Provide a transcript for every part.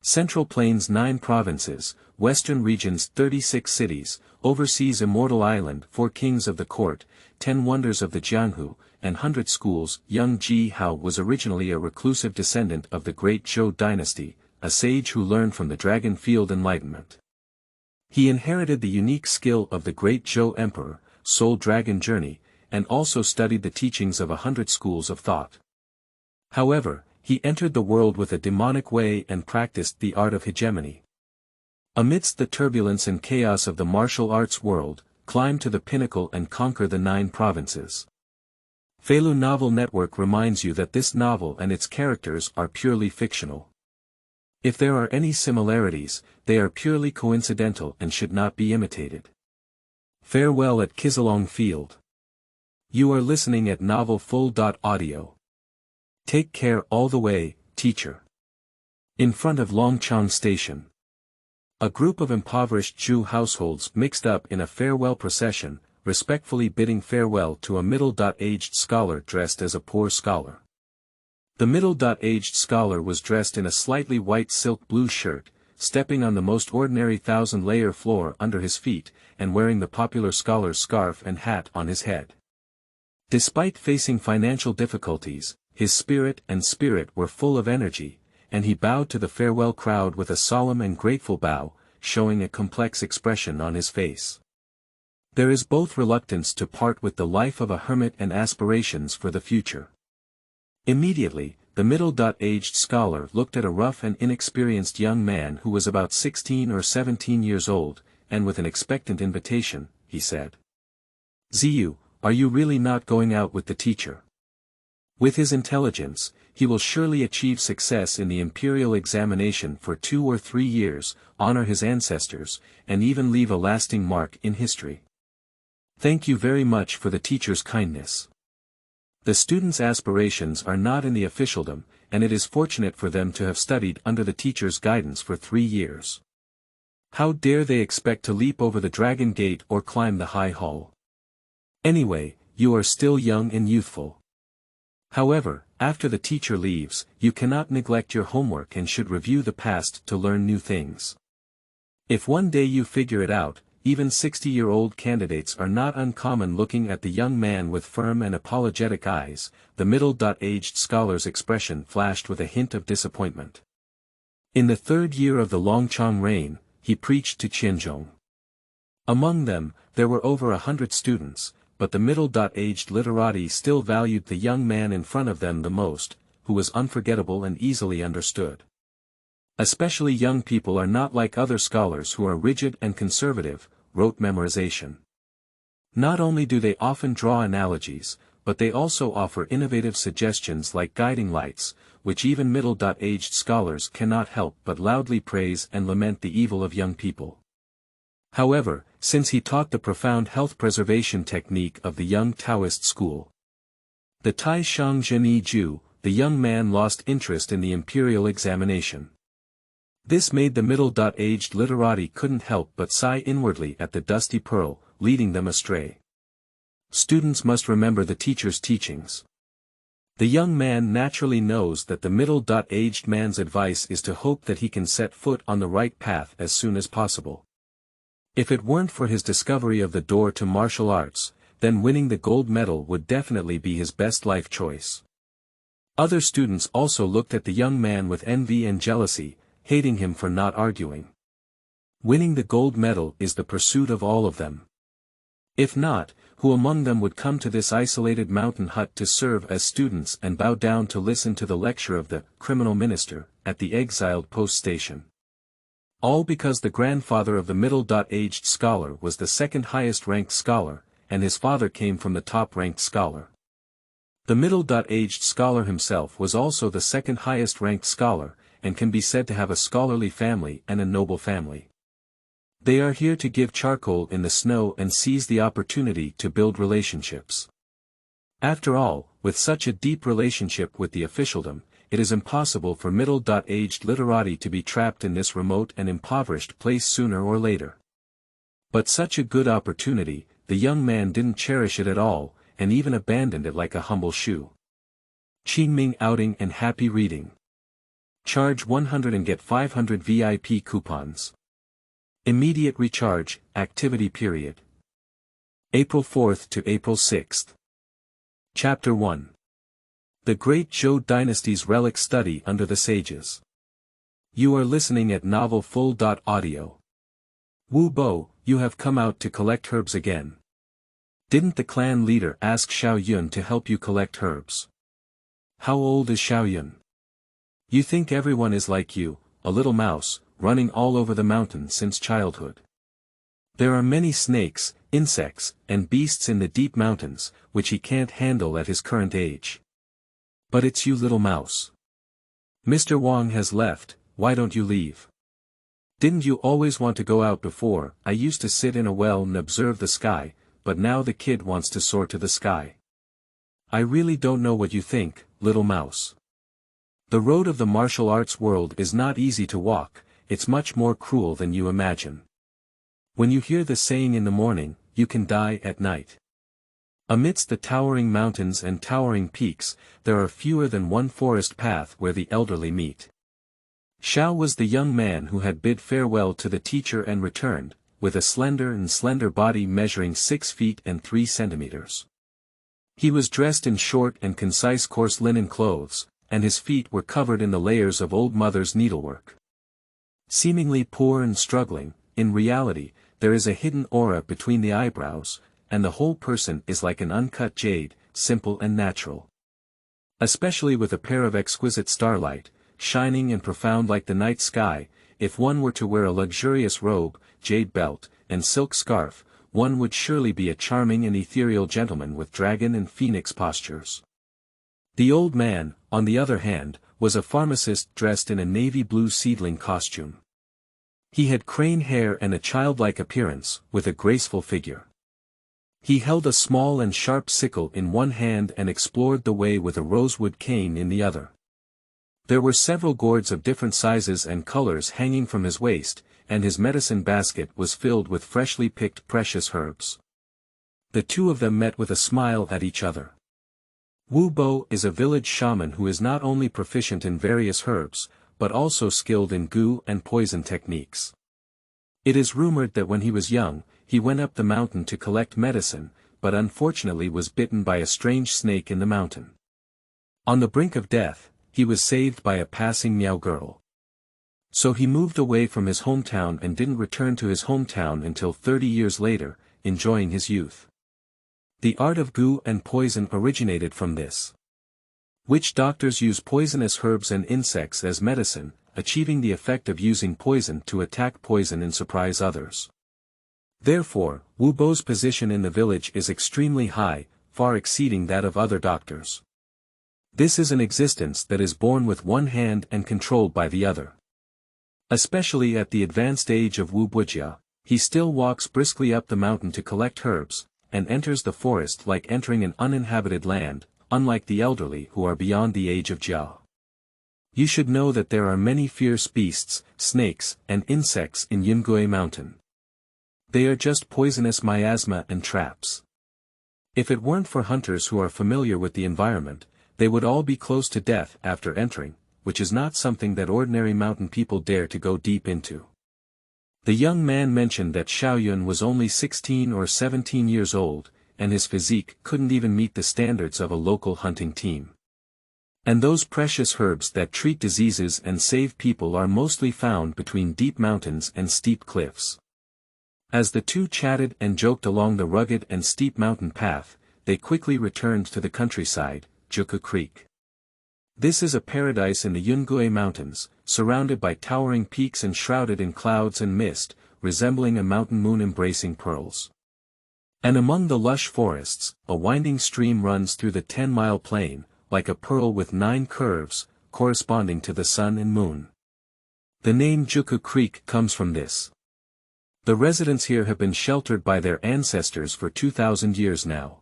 Central Plains 9 provinces, Western regions 36 cities, overseas Immortal Island 4 kings of the court, 10 wonders of the Jianghu, and 100 schools. Young Ji Hao was originally a reclusive descendant of the Great Zhou Dynasty, a sage who learned from the Dragon Field Enlightenment. He inherited the unique skill of the Great Zhou Emperor, Soul Dragon Journey, and also studied the teachings of 100 schools of thought. However, he entered the world with a demonic way and practiced the art of hegemony. Amidst the turbulence and chaos of the martial arts world, climb to the pinnacle and conquer the 9 provinces. Feilu Novel Network reminds you that this novel and its characters are purely fictional. If there are any similarities, they are purely coincidental and should not be imitated. Farewell at Qizilong Field. You are listening at novelfull.audio. Take care all the way, teacher. In front of Longchang Station. A group of impoverished Zhou households mixed up in a farewell procession, respectfully bidding farewell to a middle-aged scholar dressed as a poor scholar. The middle-aged scholar was dressed in a slightly white silk blue shirt, stepping on the most ordinary 1,000-layer floor under his feet, and wearing the popular scholar's scarf and hat on his head. Despite facing financial difficulties, his spirit were full of energy, and he bowed to the farewell crowd with a solemn and grateful bow, showing a complex expression on his face. There is both reluctance to part with the life of a hermit and aspirations for the future. Immediately, the middle-aged scholar looked at a rough and inexperienced young man who was about 16 or 17 years old, and with an expectant invitation, he said, "Ziyu, are you really not going out with the teacher? With his intelligence, he will surely achieve success in the imperial examination for 2 or 3 years, honor his ancestors, and even leave a lasting mark in history. Thank you very much for the teacher's kindness. The students' aspirations are not in the officialdom, and it is fortunate for them to have studied under the teacher's guidance for 3 years. How dare they expect to leap over the dragon gate or climb the high hall? Anyway, you are still young and youthful. However, after the teacher leaves, you cannot neglect your homework and should review the past to learn new things. If one day you figure it out, even 60-year-old candidates are not uncommon." Looking at the young man with firm and apologetic eyes, the middle-aged scholar's expression flashed with a hint of disappointment. In the 3rd year of the Longchang reign, he preached to Qianzhong. Among them, there were over 100 students, but the middle-aged literati still valued the young man in front of them the most, who was unforgettable and easily understood. Especially young people are not like other scholars who are rigid and conservative, rote memorization. Not only do they often draw analogies, but they also offer innovative suggestions like guiding lights, which even middle-aged scholars cannot help but loudly praise and lament the evil of young people. However, since he taught the profound health preservation technique of the young Taoist school, the Tai Shang Zheni Ju, the young man lost interest in the imperial examination. This made the middle-aged literati couldn't help but sigh inwardly at the dusty pearl, leading them astray. Students must remember the teacher's teachings. The young man naturally knows that the middle-aged man's advice is to hope that he can set foot on the right path as soon as possible. If it weren't for his discovery of the door to martial arts, then winning the gold medal would definitely be his best life choice. Other students also looked at the young man with envy and jealousy, hating him for not arguing. Winning the gold medal is the pursuit of all of them. If not, who among them would come to this isolated mountain hut to serve as students and bow down to listen to the lecture of the criminal minister at the exiled post station? All because the grandfather of the middle-aged scholar was the second highest-ranked scholar, and his father came from the top-ranked scholar. The middle-aged scholar himself was also the second highest-ranked scholar, and can be said to have a scholarly family and a noble family. They are here to give charcoal in the snow and seize the opportunity to build relationships. After all, with such a deep relationship with the officialdom, it is impossible for middle-aged literati to be trapped in this remote and impoverished place sooner or later. But such a good opportunity, the young man didn't cherish it at all, and even abandoned it like a humble shoe. Qingming outing and happy reading. Charge 100 and get 500 VIP coupons. Immediate recharge, activity period. April 4th to April 6th. Chapter 1. The Great Zhou Dynasty's Relic Study under the Sages. You are listening at novelfull.audio. Wu Bo, you have come out to collect herbs again. Didn't the clan leader ask Xiao Yun to help you collect herbs? How old is Xiao Yun? You think everyone is like you, a little mouse, running all over the mountain since childhood. There are many snakes, insects, and beasts in the deep mountains, which he can't handle at his current age. But it's you, little mouse. Mr. Wang has left, why don't you leave? Didn't you always want to go out before? I used to sit in a well and observe the sky, but now the kid wants to soar to the sky. I really don't know what you think, little mouse. The road of the martial arts world is not easy to walk, it's much more cruel than you imagine. When you hear the saying in the morning, you can die at night. Amidst the towering mountains and towering peaks, there are fewer than one forest path where the elderly meet. Xiao was the young man who had bid farewell to the teacher and returned, with a slender body measuring 6 feet and 3 centimeters. He was dressed in short and concise coarse linen clothes, and his feet were covered in the layers of old mother's needlework. Seemingly poor and struggling, in reality, there is a hidden aura between the eyebrows, and the whole person is like an uncut jade, simple and natural. Especially with a pair of exquisite starlight, shining and profound like the night sky, if one were to wear a luxurious robe, jade belt, and silk scarf, one would surely be a charming and ethereal gentleman with dragon and phoenix postures. The old man, on the other hand, was a pharmacist dressed in a navy blue seedling costume. He had crane hair and a childlike appearance, with a graceful figure. He held a small and sharp sickle in one hand and explored the way with a rosewood cane in the other. There were several gourds of different sizes and colors hanging from his waist, and his medicine basket was filled with freshly picked precious herbs. The two of them met with a smile at each other. Wu Bo is a village shaman who is not only proficient in various herbs, but also skilled in gu and poison techniques. It is rumored that when he was young, he went up the mountain to collect medicine, but unfortunately was bitten by a strange snake in the mountain. On the brink of death, he was saved by a passing Miao girl. So he moved away from his hometown and didn't return to his hometown until 30 years later, enjoying his youth. The art of gu and poison originated from this. Witch doctors use poisonous herbs and insects as medicine, achieving the effect of using poison to attack poison and surprise others. Therefore, Wu Bo's position in the village is extremely high, far exceeding that of other doctors. This is an existence that is born with one hand and controlled by the other. Especially at the advanced age of Wu Bujia, he still walks briskly up the mountain to collect herbs, and enters the forest like entering an uninhabited land, unlike the elderly who are beyond the age of Jia. You should know that there are many fierce beasts, snakes, and insects in Yingui Mountain. They are just poisonous miasma and traps. If it weren't for hunters who are familiar with the environment, they would all be close to death after entering, which is not something that ordinary mountain people dare to go deep into. The young man mentioned that Xiao Yun was only 16 or 17 years old, and his physique couldn't even meet the standards of a local hunting team. And those precious herbs that treat diseases and save people are mostly found between deep mountains and steep cliffs. As the two chatted and joked along the rugged and steep mountain path, they quickly returned to the countryside, Juku Creek. This is a paradise in the Yungui Mountains, surrounded by towering peaks and shrouded in clouds and mist, resembling a mountain moon embracing pearls. And among the lush forests, a winding stream runs through the 10-mile plain, like a pearl with 9 curves, corresponding to the sun and moon. The name Juku Creek comes from this. The residents here have been sheltered by their ancestors for 2,000 years now.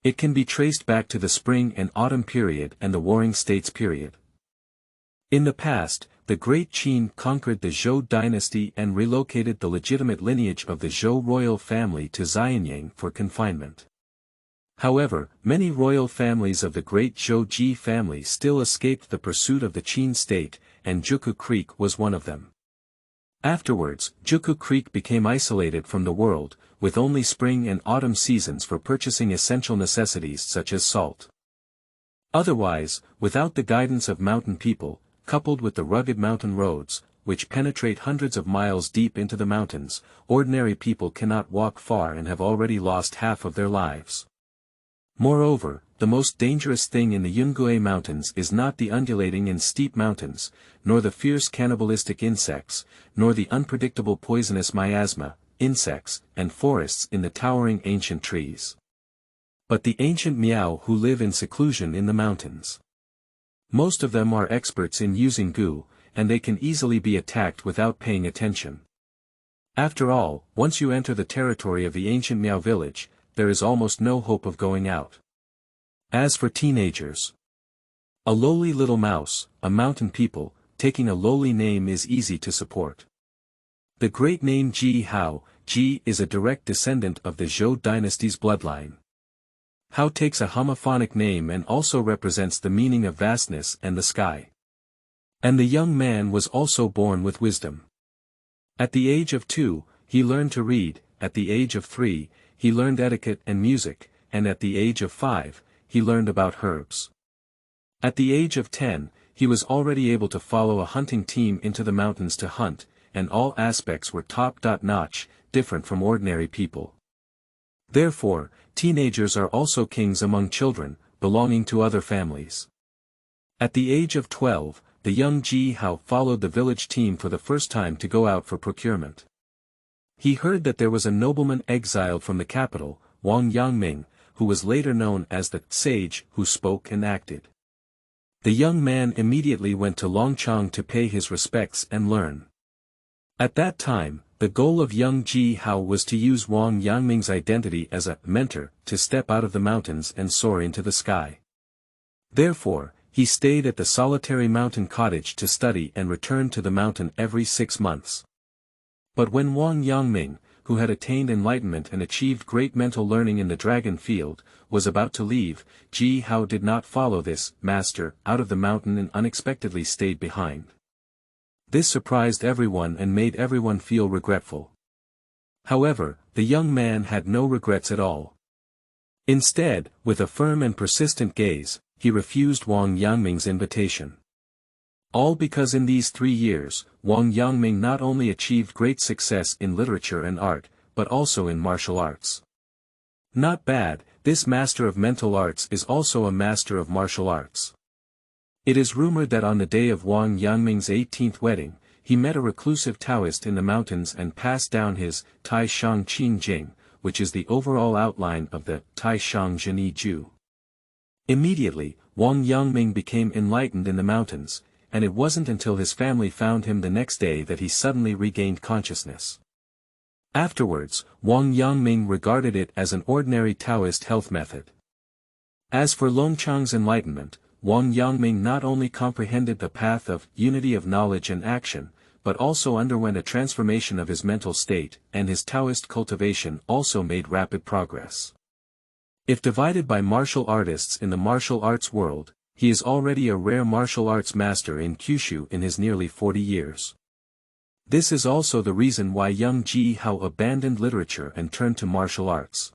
It can be traced back to the spring and autumn period and the Warring States period. In the past, the Great Qin conquered the Zhou Dynasty and relocated the legitimate lineage of the Zhou royal family to Xianyang for confinement. However, many royal families of the Great Zhou Ji family still escaped the pursuit of the Qin state, and Juku Creek was one of them. Afterwards, Juku Creek became isolated from the world, with only spring and autumn seasons for purchasing essential necessities such as salt. Otherwise, without the guidance of mountain people, coupled with the rugged mountain roads, which penetrate hundreds of miles deep into the mountains, ordinary people cannot walk far and have already lost half of their lives. Moreover, the most dangerous thing in the Yungue Mountains is not the undulating and steep mountains, nor the fierce cannibalistic insects, nor the unpredictable poisonous miasma, insects, and forests in the towering ancient trees. But the ancient Miao who live in seclusion in the mountains. Most of them are experts in using gu, and they can easily be attacked without paying attention. After all, once you enter the territory of the ancient Miao village, there is almost no hope of going out. As for teenagers, a lowly little mouse, a mountain people, taking a lowly name is easy to support. The great name Ji Hao, Ji is a direct descendant of the Zhou Dynasty's bloodline. Hao takes a homophonic name and also represents the meaning of vastness and the sky. And the young man was also born with wisdom. At the age of 2, he learned to read, at the age of 3, he learned etiquette and music, and at the age of 5, he learned about herbs. At the age of 10, he was already able to follow a hunting team into the mountains to hunt, and all aspects were top-notch, different from ordinary people. Therefore, teenagers are also kings among children, belonging to other families. At the age of 12, the young Ji Hao followed the village team for the first time to go out for procurement. He heard that there was a nobleman exiled from the capital, Guangming, who was later known as the sage who spoke and acted. The young man immediately went to Longchang to pay his respects and learn. At that time, the goal of young Ji Hao was to use Wang Yangming's identity as a mentor to step out of the mountains and soar into the sky. Therefore, he stayed at the solitary mountain cottage to study and returned to the mountain every 6 months. But when Wang Yangming, who had attained enlightenment and achieved great mental learning in the Dragon Field, was about to leave, Ji Hao did not follow this master out of the mountain and unexpectedly stayed behind. This surprised everyone and made everyone feel regretful. However, the young man had no regrets at all. Instead, with a firm and persistent gaze, he refused Wang Yangming's invitation. All because in these 3 years, Wang Yangming not only achieved great success in literature and art, but also in martial arts. Not bad, this master of mental arts is also a master of martial arts. It is rumored that on the day of Wang Yangming's 18th wedding, he met a reclusive Taoist in the mountains and passed down his Tai Shang Qing Jing, which is the overall outline of the Tai Shang Zheni Ju. Immediately, Wang Yangming became enlightened in the mountains, and it wasn't until his family found him the next day that he suddenly regained consciousness. Afterwards, Wang Yangming regarded it as an ordinary Taoist health method. As for Longchang's enlightenment, Wang Yangming not only comprehended the path of unity of knowledge and action, but also underwent a transformation of his mental state, and his Taoist cultivation also made rapid progress. If divided by martial artists in the martial arts world, he is already a rare martial arts master in Kyushu in his nearly 40 years. This is also the reason why young Ji Hao abandoned literature and turned to martial arts.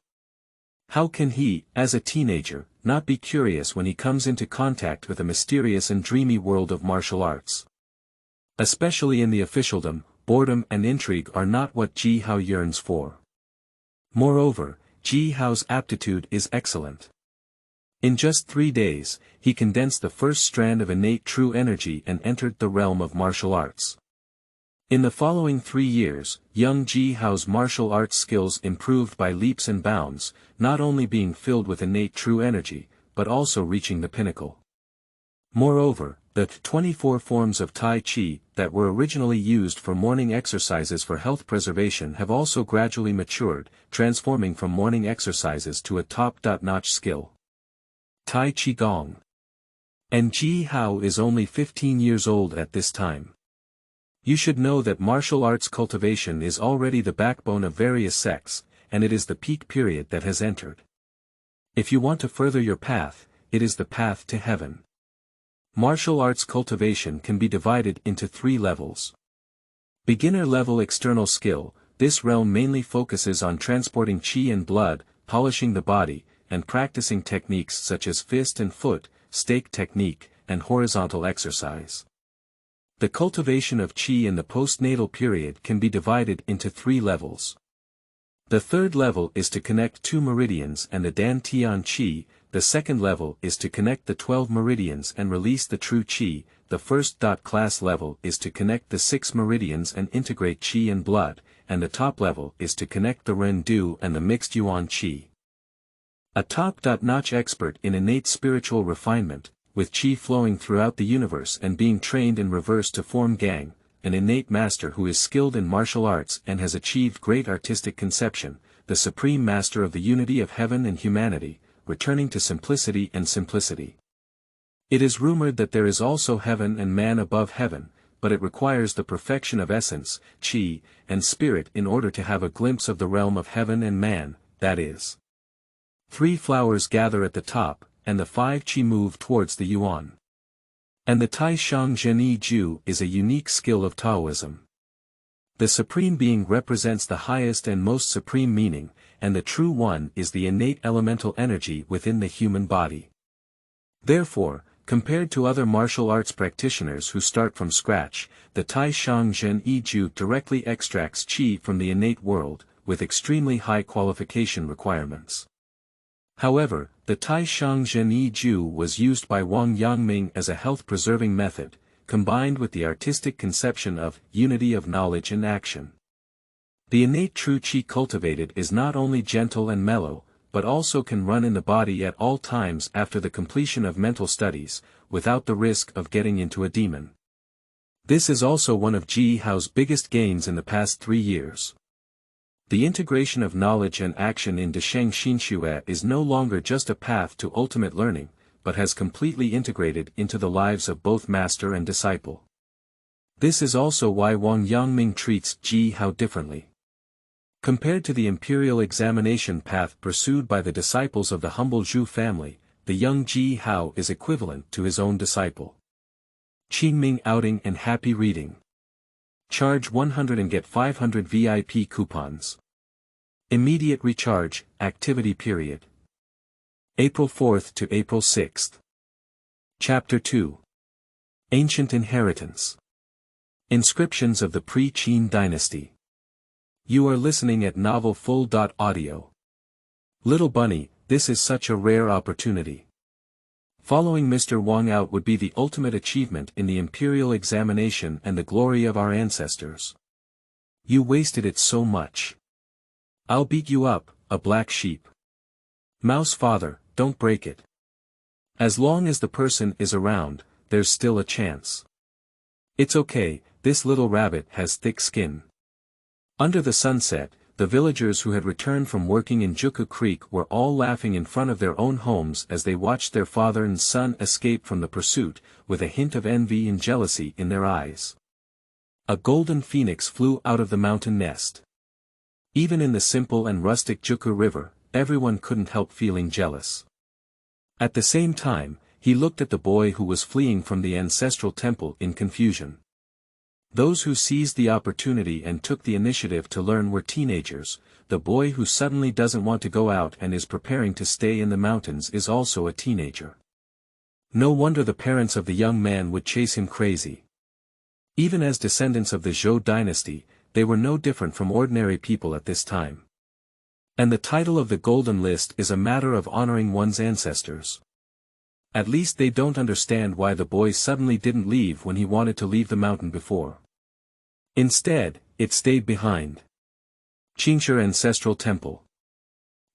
How can he, as a teenager, not be curious when he comes into contact with a mysterious and dreamy world of martial arts? Especially in the officialdom, boredom and intrigue are not what Ji Hao yearns for. Moreover, Ji Hao's aptitude is excellent. In just 3 days, he condensed the first strand of innate true energy and entered the realm of martial arts. In the following 3 years, young Ji Hao's martial arts skills improved by leaps and bounds, not only being filled with innate true energy, but also reaching the pinnacle. Moreover, the 24 forms of Tai Chi that were originally used for morning exercises for health preservation have also gradually matured, transforming from morning exercises to a top-notch skill. Tai Chi Gong. And Ji Hao is only 15 years old at this time. You should know that martial arts cultivation is already the backbone of various sects, and it is the peak period that has entered. If you want to further your path, it is the path to heaven. Martial arts cultivation can be divided into 3 levels. Beginner level external skill, this realm mainly focuses on transporting qi and blood, polishing the body, and practicing techniques such as fist and foot, stake technique, and horizontal exercise. The cultivation of qi in the postnatal period can be divided into 3 levels. The third level is to connect 2 meridians and the Dan Tian qi, the second level is to connect the 12 meridians and release the true qi, the first class level is to connect the 6 meridians and integrate qi and blood, and the top level is to connect the Ren Du and the mixed Yuan qi. A top-notch expert in innate spiritual refinement, with qi flowing throughout the universe and being trained in reverse to form Gang, an innate master who is skilled in martial arts and has achieved great artistic conception, the supreme master of the unity of heaven and humanity, returning to simplicity and simplicity. It is rumored that there is also heaven and man above heaven, but it requires the perfection of essence, qi, and spirit in order to have a glimpse of the realm of heaven and man, that is. 3 flowers gather at the top, and the 5 qi move towards the yuan. And the Tai Shang Zhenyi Ju is a unique skill of Taoism. The Supreme Being represents the highest and most supreme meaning, and the True One is the innate elemental energy within the human body. Therefore, compared to other martial arts practitioners who start from scratch, the Tai Shang Zhenyi Ju directly extracts qi from the innate world, with extremely high qualification requirements. However, the Tai Shang Zhenyi Ju was used by Guangming as a health-preserving method, combined with the artistic conception of unity of knowledge and action. The innate true qi cultivated is not only gentle and mellow, but also can run in the body at all times after the completion of mental studies, without the risk of getting into a demon. This is also one of Ji Hao's biggest gains in the past 3 years. The integration of knowledge and action in Desheng Xinxue is no longer just a path to ultimate learning, but has completely integrated into the lives of both master and disciple. This is also why Guangming treats Ji Hao differently. Compared to the imperial examination path pursued by the disciples of the humble Zhou family, the young Ji Hao is equivalent to his own disciple. Qingming outing and happy reading. Charge 100 and get 500 VIP coupons. Immediate recharge, activity period. April 4th to April 6th. Chapter 2. Ancient Inheritance. Inscriptions of the Pre-Qin Dynasty. You are listening at Novel Full.audio. Little Bunny, this is such a rare opportunity. Following Mr. Wang out would be the ultimate achievement in the imperial examination and the glory of our ancestors. You wasted it so much. I'll beat you up, a black sheep. Mouse father, don't break it. As long as the person is around, there's still a chance. It's okay, this little rabbit has thick skin. Under the sunset, the villagers who had returned from working in Juku Creek were all laughing in front of their own homes as they watched their father and son escape from the pursuit, with a hint of envy and jealousy in their eyes. A golden phoenix flew out of the mountain nest. Even in the simple and rustic Juku River, everyone couldn't help feeling jealous. At the same time, he looked at the boy who was fleeing from the ancestral temple in confusion. Those who seized the opportunity and took the initiative to learn were teenagers. The boy who suddenly doesn't want to go out and is preparing to stay in the mountains is also a teenager. No wonder the parents of the young man would chase him crazy. Even as descendants of the Zhou Dynasty, they were no different from ordinary people at this time. And the title of the Golden List is a matter of honoring one's ancestors. At least they don't understand why the boy suddenly didn't leave when he wanted to leave the mountain before. Instead, it stayed behind. Qingshi Ancestral Temple.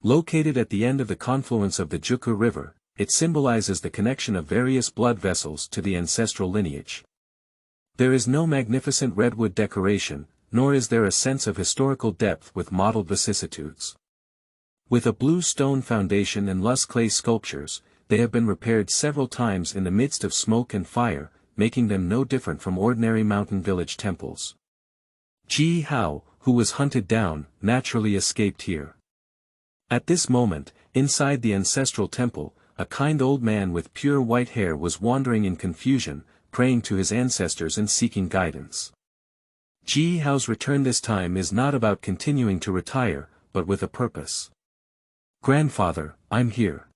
Located at the end of the confluence of the Juku River, it symbolizes the connection of various blood vessels to the ancestral lineage. There is no magnificent redwood decoration, nor is there a sense of historical depth with mottled vicissitudes. With a blue stone foundation and lush clay sculptures, they have been repaired several times in the midst of smoke and fire, making them no different from ordinary mountain village temples. Ji Hao, who was hunted down, naturally escaped here. At this moment, inside the ancestral temple, a kind old man with pure white hair was wandering in confusion, praying to his ancestors and seeking guidance. Ji Hao's return this time is not about continuing to retire, but with a purpose. "Grandfather, I'm here.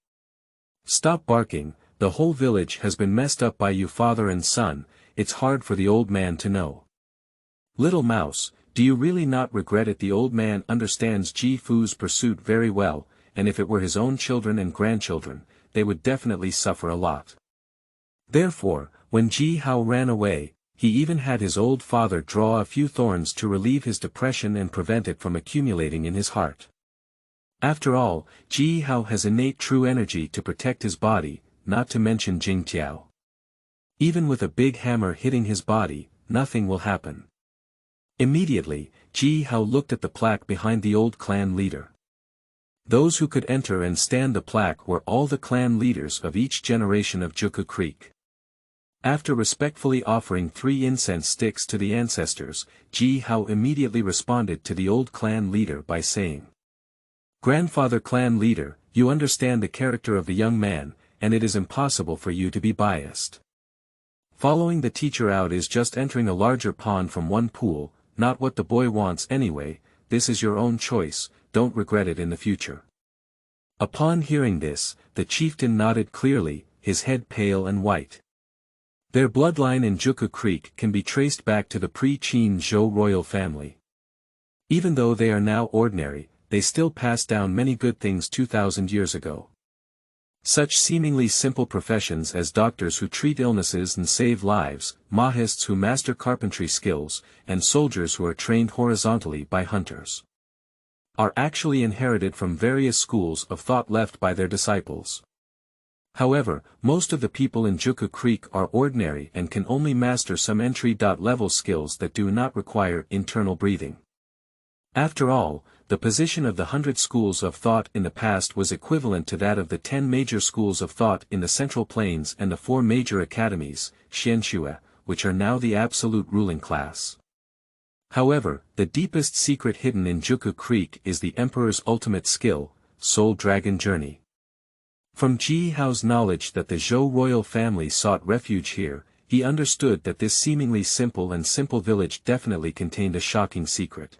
Stop barking, the whole village has been messed up by you father and son, it's hard for the old man to know. Little mouse, do you really not regret it?" The old man understands Ji Fu's pursuit very well, and if it were his own children and grandchildren, they would definitely suffer a lot. Therefore, when Ji Hao ran away, he even had his old father draw a few thorns to relieve his depression and prevent it from accumulating in his heart. After all, Ji Hao has innate true energy to protect his body, not to mention Jingtiao. Even with a big hammer hitting his body, nothing will happen. Immediately, Ji Hao looked at the plaque behind the old clan leader. Those who could enter and stand the plaque were all the clan leaders of each generation of Juku Creek. After respectfully offering 3 incense sticks to the ancestors, Ji Hao immediately responded to the old clan leader by saying, "Grandfather clan leader, you understand the character of the young man, and it is impossible for you to be biased. Following the teacher out is just entering a larger pond from one pool, not what the boy wants anyway, this is your own choice, don't regret it in the future." Upon hearing this, the chieftain nodded clearly, his head pale and white. Their bloodline in Juku Creek can be traced back to the pre-Qin Zhou royal family. Even though they are now ordinary, they still passed down many good things 2,000 years ago. Such seemingly simple professions as doctors who treat illnesses and save lives, mahists who master carpentry skills, and soldiers who are trained horizontally by hunters, are actually inherited from various schools of thought left by their disciples. However, most of the people in Juku Creek are ordinary and can only master some entry-level skills that do not require internal breathing. After all, the position of the 100 schools of thought in the past was equivalent to that of the 10 major schools of thought in the Central Plains and the 4 major academies, Xianxue, which are now the absolute ruling class. However, the deepest secret hidden in Juku Creek is the Emperor's ultimate skill, Soul Dragon Journey. From Ji Hao's knowledge that the Zhou royal family sought refuge here, he understood that this seemingly simple village definitely contained a shocking secret.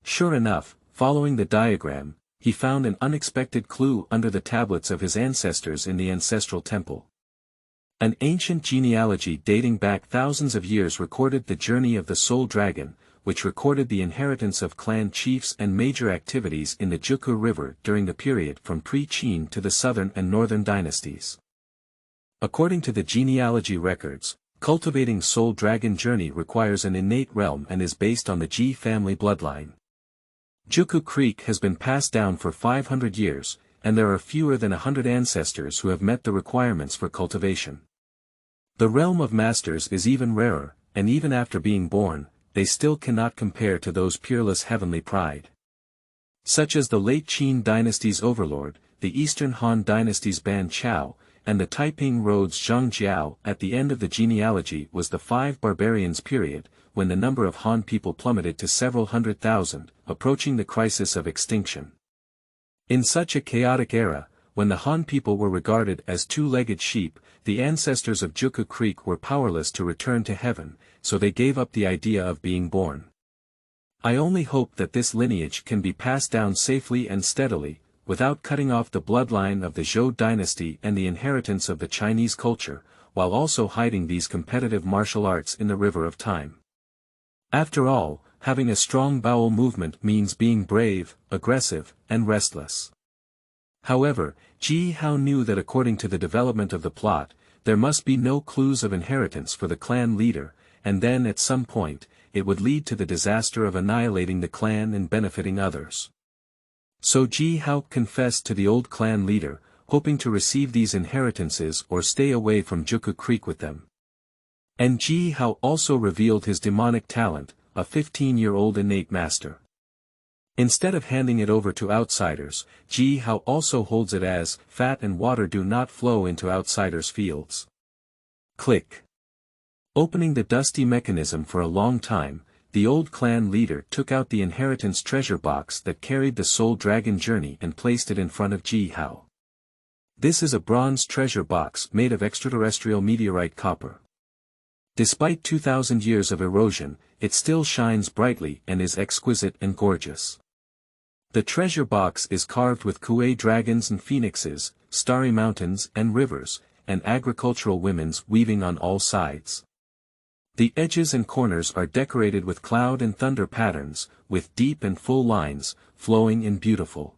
Sure enough, following the diagram, he found an unexpected clue under the tablets of his ancestors in the ancestral temple. An ancient genealogy dating back thousands of years recorded the journey of the Soul Dragon, which recorded the inheritance of clan chiefs and major activities in the Juku River during the period from pre-Qin to the southern and northern dynasties. According to the genealogy records, cultivating Soul Dragon Journey requires an innate realm and is based on the Ji family bloodline. Juku Creek has been passed down for 500 years, and there are fewer than 100 ancestors who have met the requirements for cultivation. The realm of masters is even rarer, and even after being born, they still cannot compare to those peerless heavenly pride. Such as the late Qin dynasty's overlord, the Eastern Han dynasty's Ban Chao, and the Taiping Road's Zhang Jiao. At the end of the genealogy was the 5 barbarians period, when the number of Han people plummeted to several 100,000, approaching the crisis of extinction. In such a chaotic era, when the Han people were regarded as 2-legged sheep, the ancestors of Juku Creek were powerless to return to heaven, so they gave up the idea of being born. I only hope that this lineage can be passed down safely and steadily, without cutting off the bloodline of the Zhou dynasty and the inheritance of the Chinese culture, while also hiding these competitive martial arts in the river of time. After all, having a strong bowel movement means being brave, aggressive, and restless. However, Ji Hao knew that according to the development of the plot, there must be no clues of inheritance for the clan leader, and then at some point, it would lead to the disaster of annihilating the clan and benefiting others. So Ji Hao confessed to the old clan leader, hoping to receive these inheritances or stay away from Juku Creek with them. And Ji Hao also revealed his demonic talent, a 15-year-old innate master. Instead of handing it over to outsiders, Ji Hao also holds it as, fat and water do not flow into outsiders' fields. Click. Opening the dusty mechanism for a long time, the old clan leader took out the inheritance treasure box that carried the Soul Dragon Journey and placed it in front of Ji Hao. This is a bronze treasure box made of extraterrestrial meteorite copper. Despite 2,000 years of erosion, it still shines brightly and is exquisite and gorgeous. The treasure box is carved with Kuei dragons and phoenixes, starry mountains and rivers, and agricultural women's weaving on all sides. The edges and corners are decorated with cloud and thunder patterns, with deep and full lines, flowing and beautiful.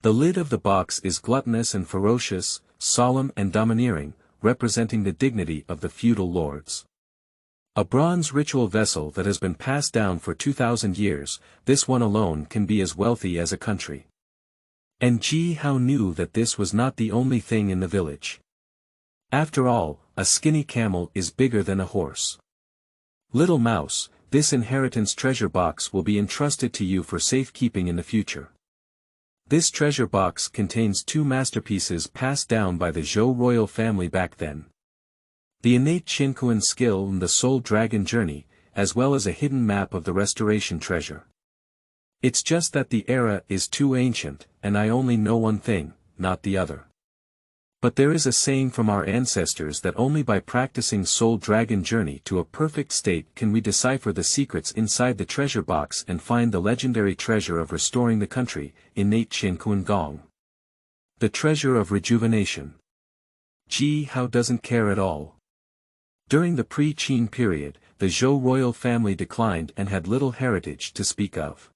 The lid of the box is gluttonous and ferocious, solemn and domineering, representing the dignity of the feudal lords. A bronze ritual vessel that has been passed down for 2,000 years, this one alone can be as wealthy as a country. And Ji Hao knew that this was not the only thing in the village. After all, a skinny camel is bigger than a horse. Little mouse, this inheritance treasure box will be entrusted to you for safekeeping in the future. This treasure box contains 2 masterpieces passed down by the Zhou royal family back then. The innate Qinquan skill and the Soul Dragon journey, as well as a hidden map of the restoration treasure. It's just that the era is too ancient, and I only know one thing, not the other. But there is a saying from our ancestors that only by practicing Soul Dragon journey to a perfect state can we decipher the secrets inside the treasure box and find the legendary treasure of restoring the country, innate Qinquan Gong. The treasure of rejuvenation. Ji Hao doesn't care at all. During the pre-Qin period, the Zhou royal family declined and had little heritage to speak of.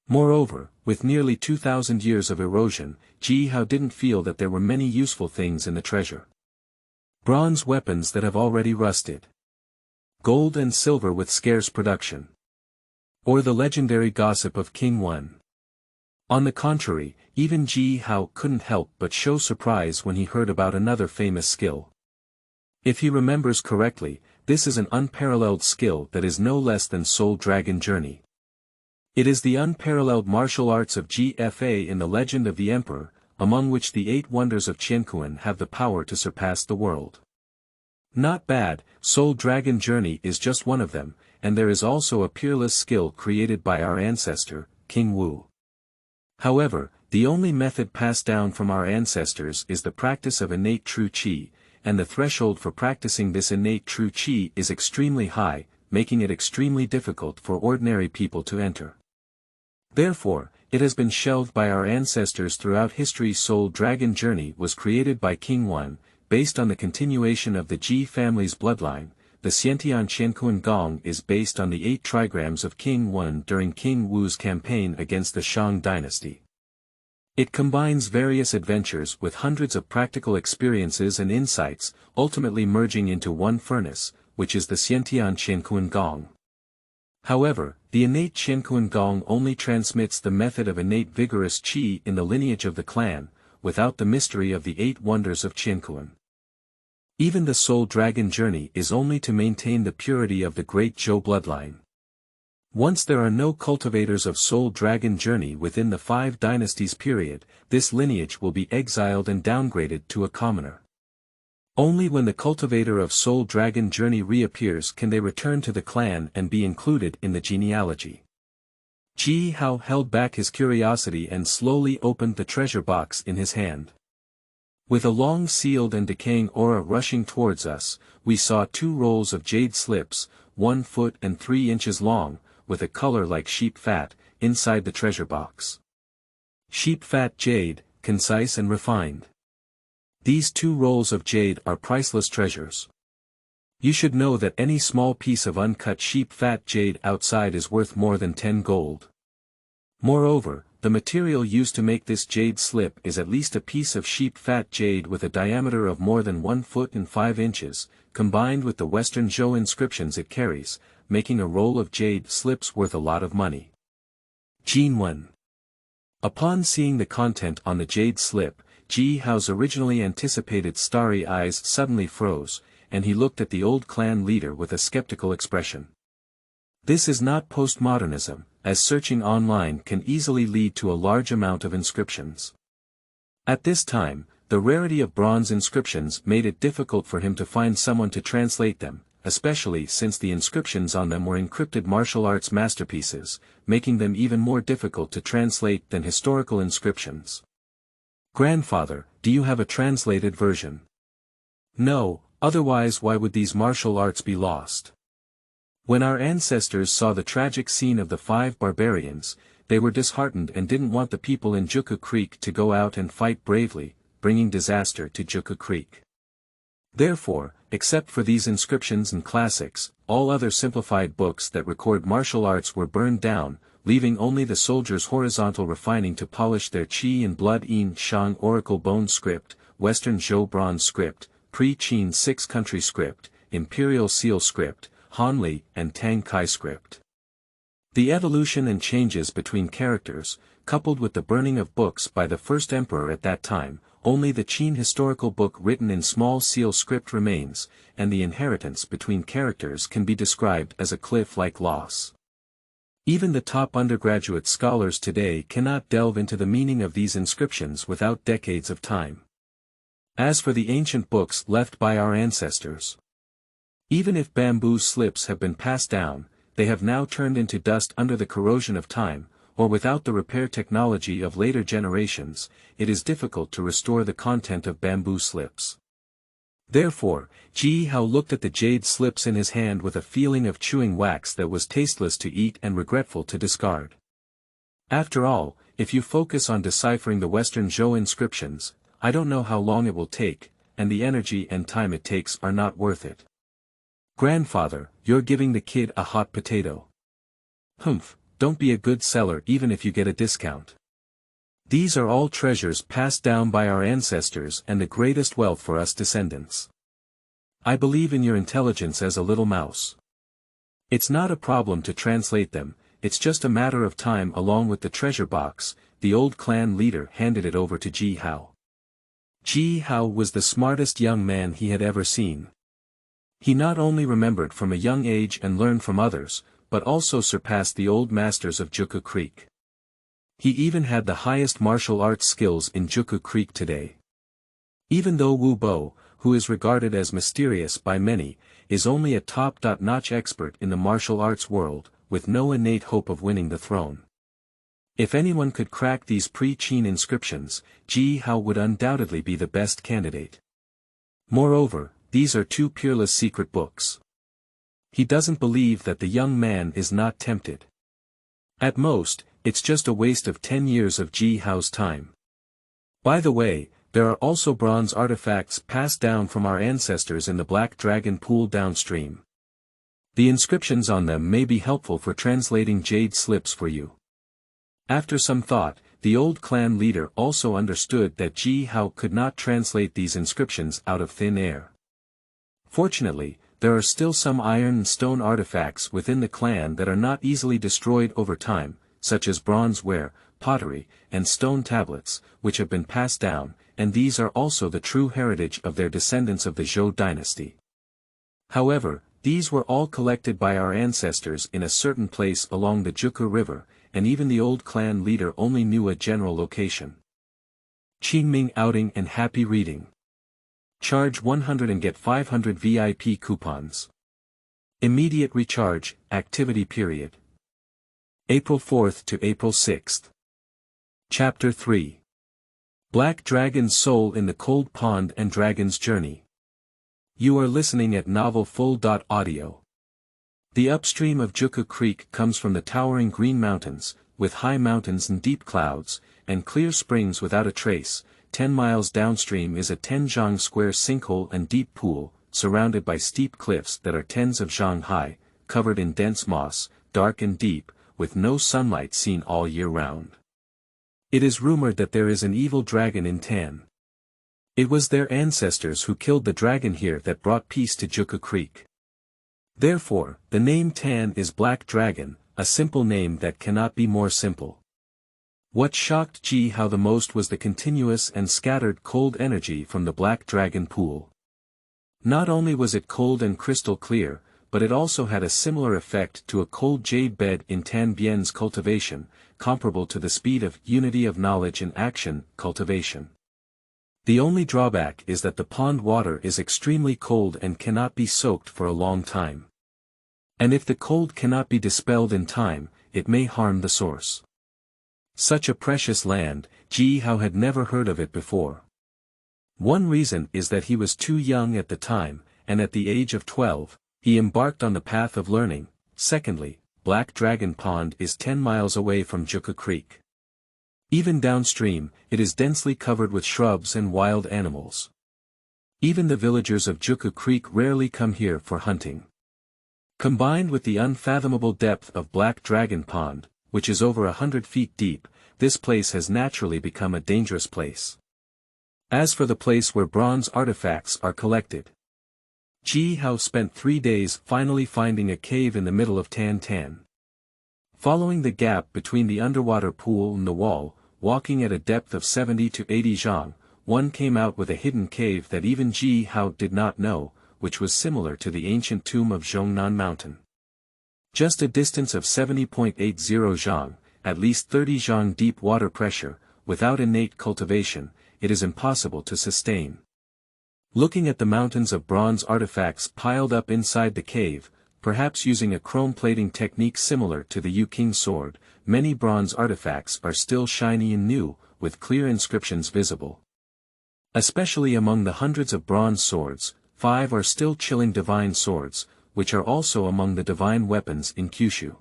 Moreover, with nearly 2,000 years of erosion, Ji Hao didn't feel that there were many useful things in the treasure. Bronze weapons that have already rusted. Gold and silver with scarce production. Or the legendary gossip of King Wen. On the contrary, even Ji Hao couldn't help but show surprise when he heard about another famous skill. If he remembers correctly, this is an unparalleled skill that is no less than Soul Dragon journey. It is the unparalleled martial arts of GFA in the legend of the Emperor, among which the 8 wonders of Qinquan have the power to surpass the world. Not bad, Soul Dragon journey is just one of them, and there is also a peerless skill created by our ancestor, King Wu. However, the only method passed down from our ancestors is the practice of innate true qi, and the threshold for practicing this innate true qi is extremely high, making it extremely difficult for ordinary people to enter. Therefore, it has been shelved by our ancestors throughout history. Soul Dragon journey was created by King Wen, based on the continuation of the Ji family's bloodline. The Xiantian Qinquan Gong is based on the 8 trigrams of King Wen during King Wu's campaign against the Zhou Dynasty. It combines various adventures with hundreds of practical experiences and insights, ultimately merging into one furnace, which is the Xiantian Qinquan Gong. However, the innate Qinquan Gong only transmits the method of innate vigorous qi in the lineage of the clan, without the mystery of the 8 wonders of Qinquan. Even the Soul Dragon journey is only to maintain the purity of the Great Zhou bloodline. Once there are no cultivators of Soul Dragon journey within the 5 dynasties period, this lineage will be exiled and downgraded to a commoner. Only when the cultivator of Soul Dragon journey reappears can they return to the clan and be included in the genealogy. Ji Hao held back his curiosity and slowly opened the treasure box in his hand. With a long sealed and decaying aura rushing towards us, we saw 2 rolls of jade slips, 1 foot and 3 inches long, with a color like sheep fat, inside the treasure box. Sheep fat jade, concise and refined. These 2 rolls of jade are priceless treasures. You should know that any small piece of uncut sheep fat jade outside is worth more than 10 gold. Moreover, the material used to make this jade slip is at least a piece of sheep fat jade with a diameter of more than 1 foot and 5 inches, combined with the Western Zhou inscriptions it carries, making a roll of jade slips worth a lot of money. Jinwen. Upon seeing the content on the jade slip, Ji Hao's originally anticipated starry eyes suddenly froze, and he looked at the old clan leader with a skeptical expression. This is not postmodernism, as searching online can easily lead to a large amount of inscriptions. At this time, the rarity of bronze inscriptions made it difficult for him to find someone to translate them, especially since the inscriptions on them were encrypted martial arts masterpieces, making them even more difficult to translate than historical inscriptions. Grandfather, do you have a translated version? No, otherwise why would these martial arts be lost? When our ancestors saw the tragic scene of the 5 barbarians, they were disheartened and didn't want the people in Jianghu Creek to go out and fight bravely, bringing disaster to Jianghu Creek. Therefore, except for these inscriptions and classics, all other simplified books that record martial arts were burned down, leaving only the soldiers' horizontal refining to polish their Qi and Blood Yin Shang Oracle Bone script, Western Zhou Bronze script, Pre-Qin 6-country script, Imperial Seal script, Hanli and Tang Kai script. The evolution and changes between characters, coupled with the burning of books by the first emperor at that time, only the Qin historical book written in small seal script remains, and the inheritance between characters can be described as a cliff-like loss. Even the top undergraduate scholars today cannot delve into the meaning of these inscriptions without decades of time. As for the ancient books left by our ancestors, even if bamboo slips have been passed down, they have now turned into dust under the corrosion of time, or without the repair technology of later generations, it is difficult to restore the content of bamboo slips. Therefore, Ji Hao looked at the jade slips in his hand with a feeling of chewing wax that was tasteless to eat and regretful to discard. After all, if you focus on deciphering the Western Zhou inscriptions, I don't know how long it will take, and the energy and time it takes are not worth it. Grandfather, you're giving the kid a hot potato. Humph, don't be a good seller even if you get a discount. These are all treasures passed down by our ancestors and the greatest wealth for us descendants. I believe in your intelligence as a little mouse. It's not a problem to translate them, it's just a matter of time. Along with the treasure box, the old clan leader handed it over to Ji Hao. Ji Hao was the smartest young man he had ever seen. He not only remembered from a young age and learned from others, but also surpassed the old masters of Jianghu Creek. He even had the highest martial arts skills in Jianghu Creek today. Even though Wu Bo, who is regarded as mysterious by many, is only a top-notch expert in the martial arts world, with no innate hope of winning the throne. If anyone could crack these pre-Qin inscriptions, Ji Hao would undoubtedly be the best candidate. Moreover, these are 2 peerless secret books. He doesn't believe that the young man is not tempted. At most, it's just a waste of 10 years of Ji Hao's time. By the way, there are also bronze artifacts passed down from our ancestors in the Black Dragon Pool downstream. The inscriptions on them may be helpful for translating jade slips for you. After some thought, the old clan leader also understood that Ji Hao could not translate these inscriptions out of thin air. Fortunately, there are still some iron and stone artifacts within the clan that are not easily destroyed over time, such as bronze ware, pottery, and stone tablets, which have been passed down, and these are also the true heritage of their descendants of the Zhou Dynasty. However, these were all collected by our ancestors in a certain place along the Jianghu River, and even the old clan leader only knew a general location. Qingming outing and happy reading. Charge 100 and get 500 VIP coupons. Immediate recharge, activity period. April 4th to April 6th. Chapter 3. Black Dragon's Soul in the Cold Pond and Dragon's Journey. You are listening at novelfull.audio. The upstream of Jianghu Creek comes from the towering Green Mountains, with high mountains and deep clouds, and clear springs without a trace. 10 miles downstream is a 10 square sinkhole and deep pool, surrounded by steep cliffs that are tens of zhang high, covered in dense moss, dark and deep, with no sunlight seen all year round. It is rumored that there is an evil dragon in Tian. It was their ancestors who killed the dragon here that brought peace to Jianghu Creek. Therefore, the name Tian is Black Dragon, a simple name that cannot be more simple. What shocked Ji Hao the most was the continuous and scattered cold energy from the Black Dragon Pool. Not only was it cold and crystal clear, but it also had a similar effect to a cold jade bed in Tan Bien's cultivation, comparable to the speed of unity of knowledge and action cultivation. The only drawback is that the pond water is extremely cold and cannot be soaked for a long time. And if the cold cannot be dispelled in time, it may harm the source. Such a precious land, Ji Hao had never heard of it before. One reason is that he was too young at the time, and at the age of 12, he embarked on the path of learning. Secondly, Black Dragon Pond is 10 miles away from Juku Creek. Even downstream, it is densely covered with shrubs and wild animals. Even the villagers of Juku Creek rarely come here for hunting. Combined with the unfathomable depth of Black Dragon Pond, which is over 100 feet deep, this place has naturally become a dangerous place. As for the place where bronze artifacts are collected, Ji Hao spent 3 days finally finding a cave in the middle of Tan. Following the gap between the underwater pool and the wall, walking at a depth of 70 to 80 zhang, one came out with a hidden cave that even Ji Hao did not know, which was similar to the ancient tomb of Zhongnan Mountain. Just a distance of 70.80 zhang, at least 30 zhang deep water pressure, without innate cultivation, it is impossible to sustain. Looking at the mountains of bronze artifacts piled up inside the cave, perhaps using a chrome plating technique similar to the Yu King sword, many bronze artifacts are still shiny and new, with clear inscriptions visible. Especially among the hundreds of bronze swords, 5 are still chilling divine swords, which are also among the divine weapons in Kyushu.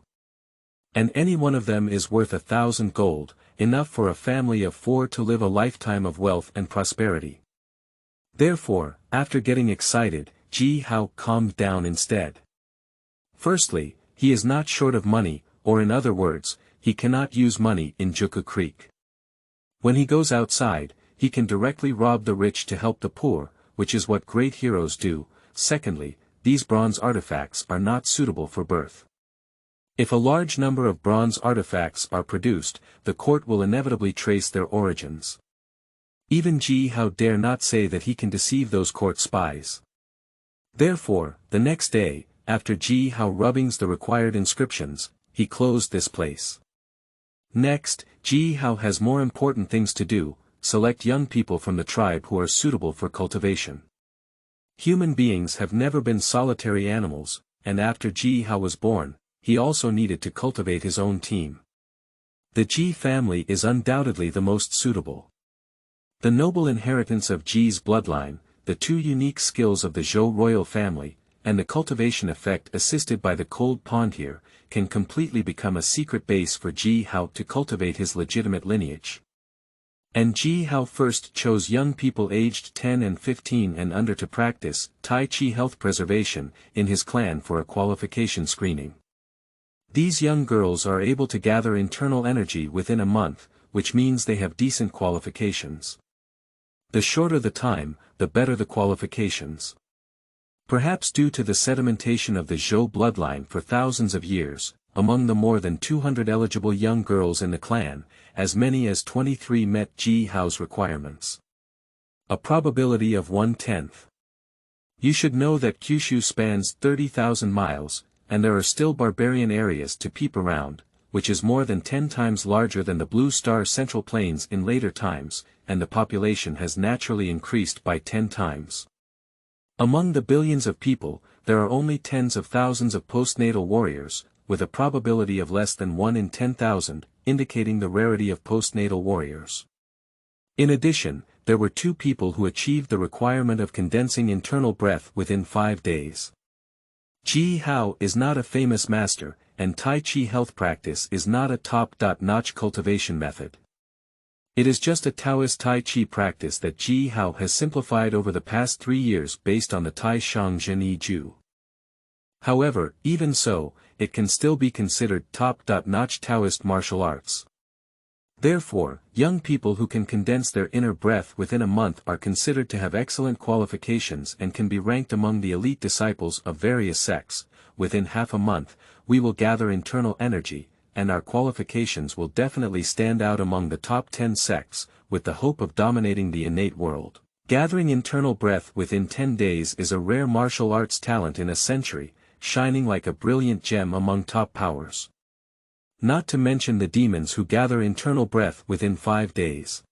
And any one of them is worth 1,000 gold, enough for a family of 4 to live a lifetime of wealth and prosperity. Therefore, after getting excited, Ji Hao calmed down instead. Firstly, he is not short of money, or in other words, he cannot use money in Juku Creek. When he goes outside, he can directly rob the rich to help the poor, which is what great heroes do. Secondly, these bronze artifacts are not suitable for birth. If a large number of bronze artifacts are produced, the court will inevitably trace their origins. Even Ji Hao dare not say that he can deceive those court spies. Therefore, the next day, after Ji Hao rubbings the required inscriptions, he closed this place. Next, Ji Hao has more important things to do: select young people from the tribe who are suitable for cultivation. Human beings have never been solitary animals, and after Ji Hao was born, he also needed to cultivate his own team. The Ji family is undoubtedly the most suitable. The noble inheritance of Ji's bloodline, the 2 unique skills of the Zhou royal family, and the cultivation effect assisted by the cold pond here, can completely become a secret base for Ji Hao to cultivate his legitimate lineage. And Ji Hao first chose young people aged 10 and 15 and under to practice Tai Chi health preservation in his clan for a qualification screening. These young girls are able to gather internal energy within a month, which means they have decent qualifications. The shorter the time, the better the qualifications. Perhaps due to the sedimentation of the Zhou bloodline for thousands of years, among the more than 200 eligible young girls in the clan, as many as 23 met Ji Hao's requirements. A probability of 1/10. You should know that Kyushu spans 30,000 miles, and there are still barbarian areas to peep around, which is more than 10 times larger than the Blue Star Central Plains in later times, and the population has naturally increased by 10 times. Among the billions of people, there are only tens of thousands of postnatal warriors, with a probability of less than 1 in 10,000, indicating the rarity of postnatal warriors. In addition, there were 2 people who achieved the requirement of condensing internal breath within 5 days. Ji Hao is not a famous master, and Tai Chi health practice is not a top-notch cultivation method. It is just a Taoist Tai Chi practice that Ji Hao has simplified over the past 3 years based on the Tai Shang Zhen Yi Ju. However, even so, it can still be considered top-notch Taoist martial arts. Therefore, young people who can condense their inner breath within a month are considered to have excellent qualifications and can be ranked among the elite disciples of various sects. Within half a month, we will gather internal energy, and our qualifications will definitely stand out among the top 10 sects, with the hope of dominating the innate world. Gathering internal breath within 10 days is a rare martial arts talent in a century, shining like a brilliant gem among top powers. Not to mention the demons who gather internal breath within 5 days.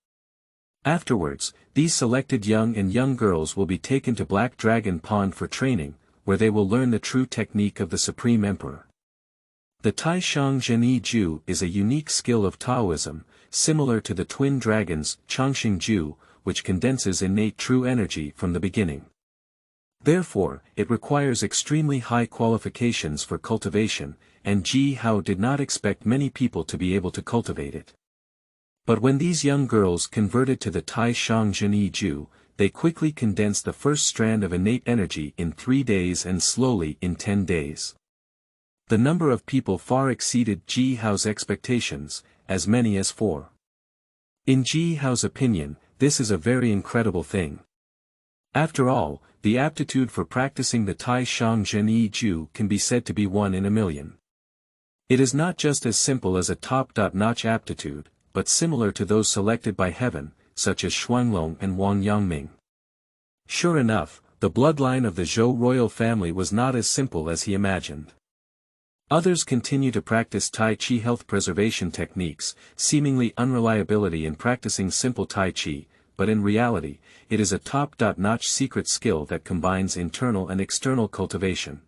Afterwards, these selected young girls will be taken to Black Dragon Pond for training, where they will learn the true technique of the Supreme Emperor. The Taishang Zhenyi Ju is a unique skill of Taoism, similar to the twin dragons Changxing Ju, which condenses innate true energy from the beginning. Therefore, it requires extremely high qualifications for cultivation, and Ji Hao did not expect many people to be able to cultivate it. But when these young girls converted to the Taishang Zhenyi Ju, they quickly condensed the first strand of innate energy in 3 days and slowly in 10 days. The number of people far exceeded Ji Hao's expectations, as many as 4. In Ji Hao's opinion, this is a very incredible thing. After all, the aptitude for practicing the Taishang Zhenyi Ju can be said to be 1 in a million. It is not just as simple as a top-notch aptitude, but similar to those selected by heaven, such as Xuanlong and Wang Yangming. Sure enough, the bloodline of the Zhou royal family was not as simple as he imagined. Others continue to practice Tai Chi health preservation techniques, seemingly unreliability in practicing simple Tai Chi, but in reality, it is a top-notch secret skill that combines internal and external cultivation.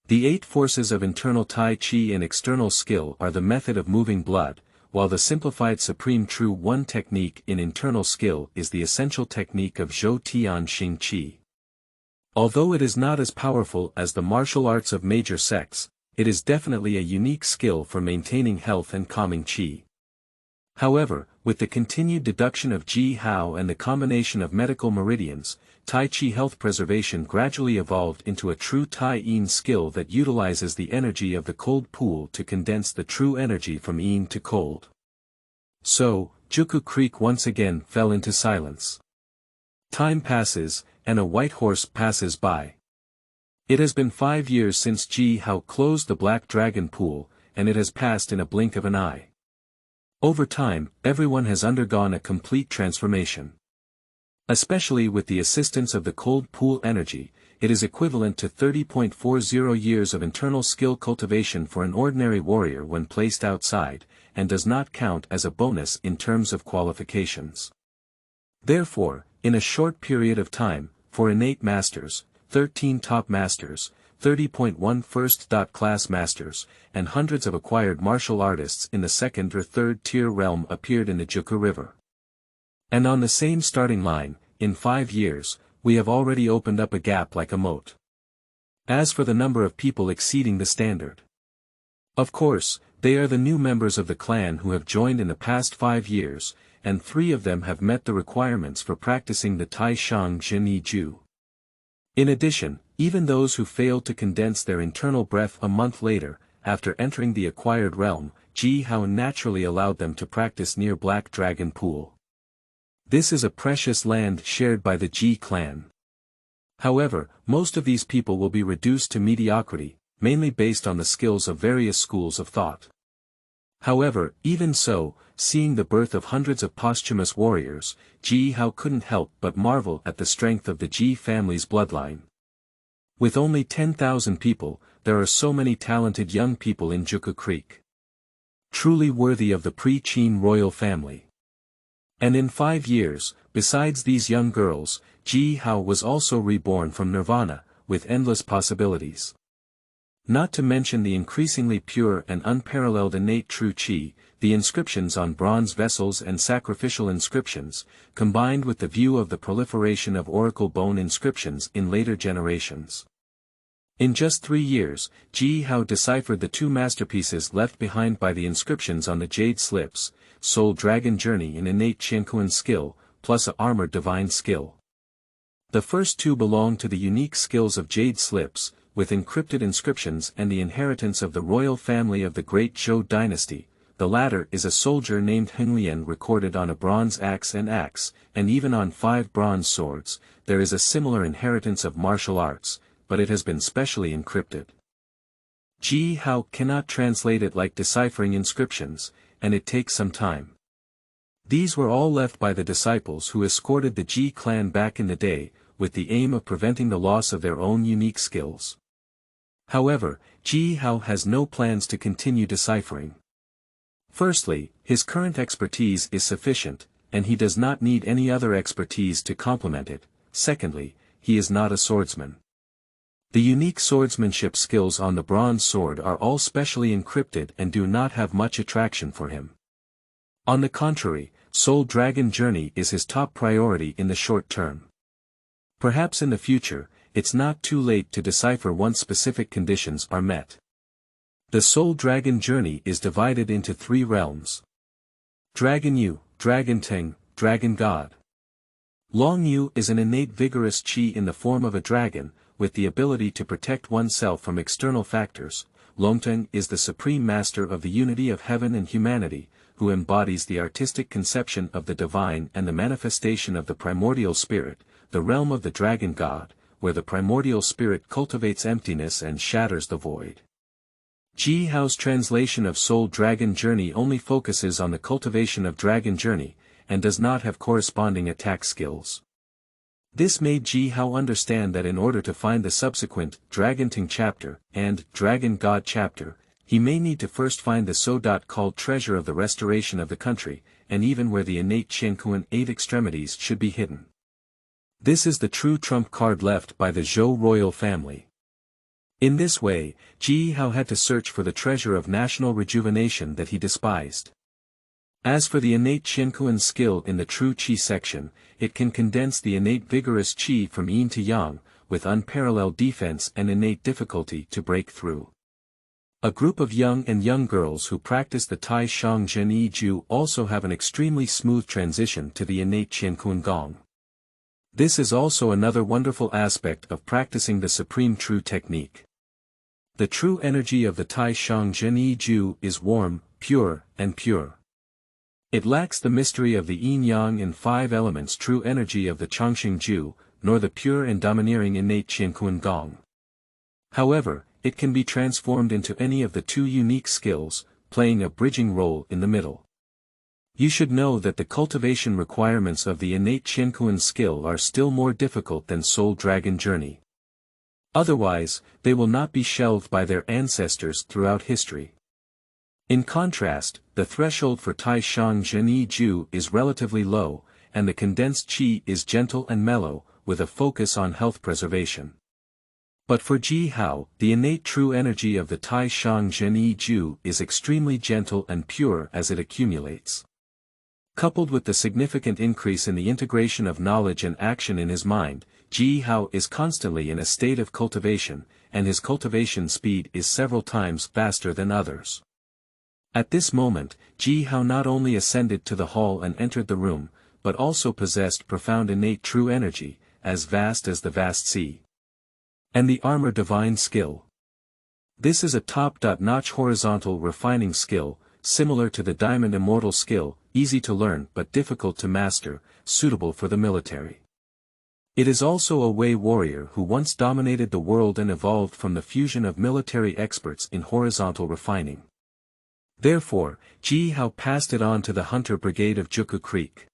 The 8 forces of internal Tai Chi and external skill are the method of moving blood, while the simplified Supreme True One technique in internal skill is the essential technique of Zhou Tian Xing Qi. Although it is not as powerful as the martial arts of major sects, it is definitely a unique skill for maintaining health and calming qi. However, with the continued deduction of Ji Hao and the combination of medical meridians, Tai Chi health preservation gradually evolved into a true Tai Yin skill that utilizes the energy of the cold pool to condense the true energy from yin to cold. So, Juku Creek once again fell into silence. Time passes, and a white horse passes by. It has been 5 years since Ji Hao closed the Black Dragon Pool, and it has passed in a blink of an eye. Over time, everyone has undergone a complete transformation. Especially with the assistance of the cold pool energy, it is equivalent to 30.40 years of internal skill cultivation for an ordinary warrior when placed outside, and does not count as a bonus in terms of qualifications. Therefore, in a short period of time, for innate masters, 13 top masters, 30.1 first-class masters, and hundreds of acquired martial artists in the 2nd or 3rd tier realm appeared in the Juku River. And on the same starting line, in 5 years, we have already opened up a gap like a moat. As for the number of people exceeding the standard, of course, they are the new members of the clan who have joined in the past 5 years, and 3 of them have met the requirements for practicing the Taishang Zhenyi Ju. In addition, even those who failed to condense their internal breath a month later, after entering the acquired realm, Ji Hao naturally allowed them to practice near Black Dragon Pool. This is a precious land shared by the Ji clan. However, most of these people will be reduced to mediocrity, mainly based on the skills of various schools of thought. However, even so, seeing the birth of hundreds of posthumous warriors, Ji Hao couldn't help but marvel at the strength of the Ji family's bloodline. With only 10,000 people, there are so many talented young people in Juku Creek. Truly worthy of the pre-Qin royal family. And in 5 years, besides these young girls, Ji Hao was also reborn from nirvana, with endless possibilities. Not to mention the increasingly pure and unparalleled innate true qi, the inscriptions on bronze vessels and sacrificial inscriptions, combined with the view of the proliferation of oracle bone inscriptions in later generations. In just 3 years, Ji Hao deciphered the 2 masterpieces left behind by the inscriptions on the jade slips, Soul Dragon Journey in innate Qianquan skill, plus a armored divine skill. The first 2 belong to the unique skills of jade slips, with encrypted inscriptions and the inheritance of the royal family of the Great Zhou Dynasty. The latter is a soldier named Henglian recorded on a bronze axe, and even on 5 bronze swords. There is a similar inheritance of martial arts, but it has been specially encrypted. Ji Hao cannot translate it like deciphering inscriptions, and it takes some time. These were all left by the disciples who escorted the Ji clan back in the day, with the aim of preventing the loss of their own unique skills. However, Ji Hao has no plans to continue deciphering. Firstly, his current expertise is sufficient, and he does not need any other expertise to complement it. Secondly, he is not a swordsman. The unique swordsmanship skills on the bronze sword are all specially encrypted and do not have much attraction for him. On the contrary, Soul Dragon Journey is his top priority in the short term. Perhaps in the future, it's not too late to decipher once specific conditions are met. The Soul Dragon Journey is divided into 3 realms. Dragon Yu, Dragon Ting, Dragon God. Long Yu is an innate vigorous qi in the form of a dragon, with the ability to protect oneself from external factors. Longteng is the supreme master of the unity of heaven and humanity, who embodies the artistic conception of the divine and the manifestation of the primordial spirit, the realm of the dragon god, where the primordial spirit cultivates emptiness and shatters the void. Ji Hao's translation of Soul Dragon Journey only focuses on the cultivation of Dragon Journey, and does not have corresponding attack skills. This made Ji Hao understand that in order to find the subsequent Dragon Ting chapter and Dragon God chapter, he may need to first find the so-called treasure of the restoration of the country, and even where the innate Qiankuan 8 extremities should be hidden. This is the true trump card left by the Zhou royal family. In this way, Ji Hao had to search for the treasure of national rejuvenation that he despised. As for the innate Qiankuan skill in the true qi section, it can condense the innate vigorous qi from yin to yang, with unparalleled defense and innate difficulty to break through. A group of young girls who practice the Tai Shang Zhen Yi Ju also have an extremely smooth transition to the innate Qiankuan Gong. This is also another wonderful aspect of practicing the supreme true technique. The true energy of the Tai Shang Zhen Yi Ju is warm, pure, and pure. It lacks the mystery of the yin-yang and 5 elements true energy of the Changxing Ju, nor the pure and domineering innate Qiankuan Gong. However, it can be transformed into any of the 2 unique skills, playing a bridging role in the middle. You should know that the cultivation requirements of the innate Qiankuan skill are still more difficult than Soul Dragon Journey. Otherwise, they will not be shelved by their ancestors throughout history. In contrast, the threshold for Tai Shang Zhen Yi Ju is relatively low, and the condensed qi is gentle and mellow, with a focus on health preservation. But for Ji Hao, the innate true energy of the Tai Shang Zhen Yi Ju is extremely gentle and pure as it accumulates. Coupled with the significant increase in the integration of knowledge and action in his mind, Ji Hao is constantly in a state of cultivation, and his cultivation speed is several times faster than others. At this moment, Ji Hao not only ascended to the hall and entered the room, but also possessed profound innate true energy, as vast as the vast sea. And the armor divine skill. This is a top-notch horizontal refining skill, similar to the diamond immortal skill, easy to learn but difficult to master, suitable for the military. It is also a Wei warrior who once dominated the world and evolved from the fusion of military experts in horizontal refining. Therefore, Ji Hao passed it on to the hunter brigade of Juku Creek.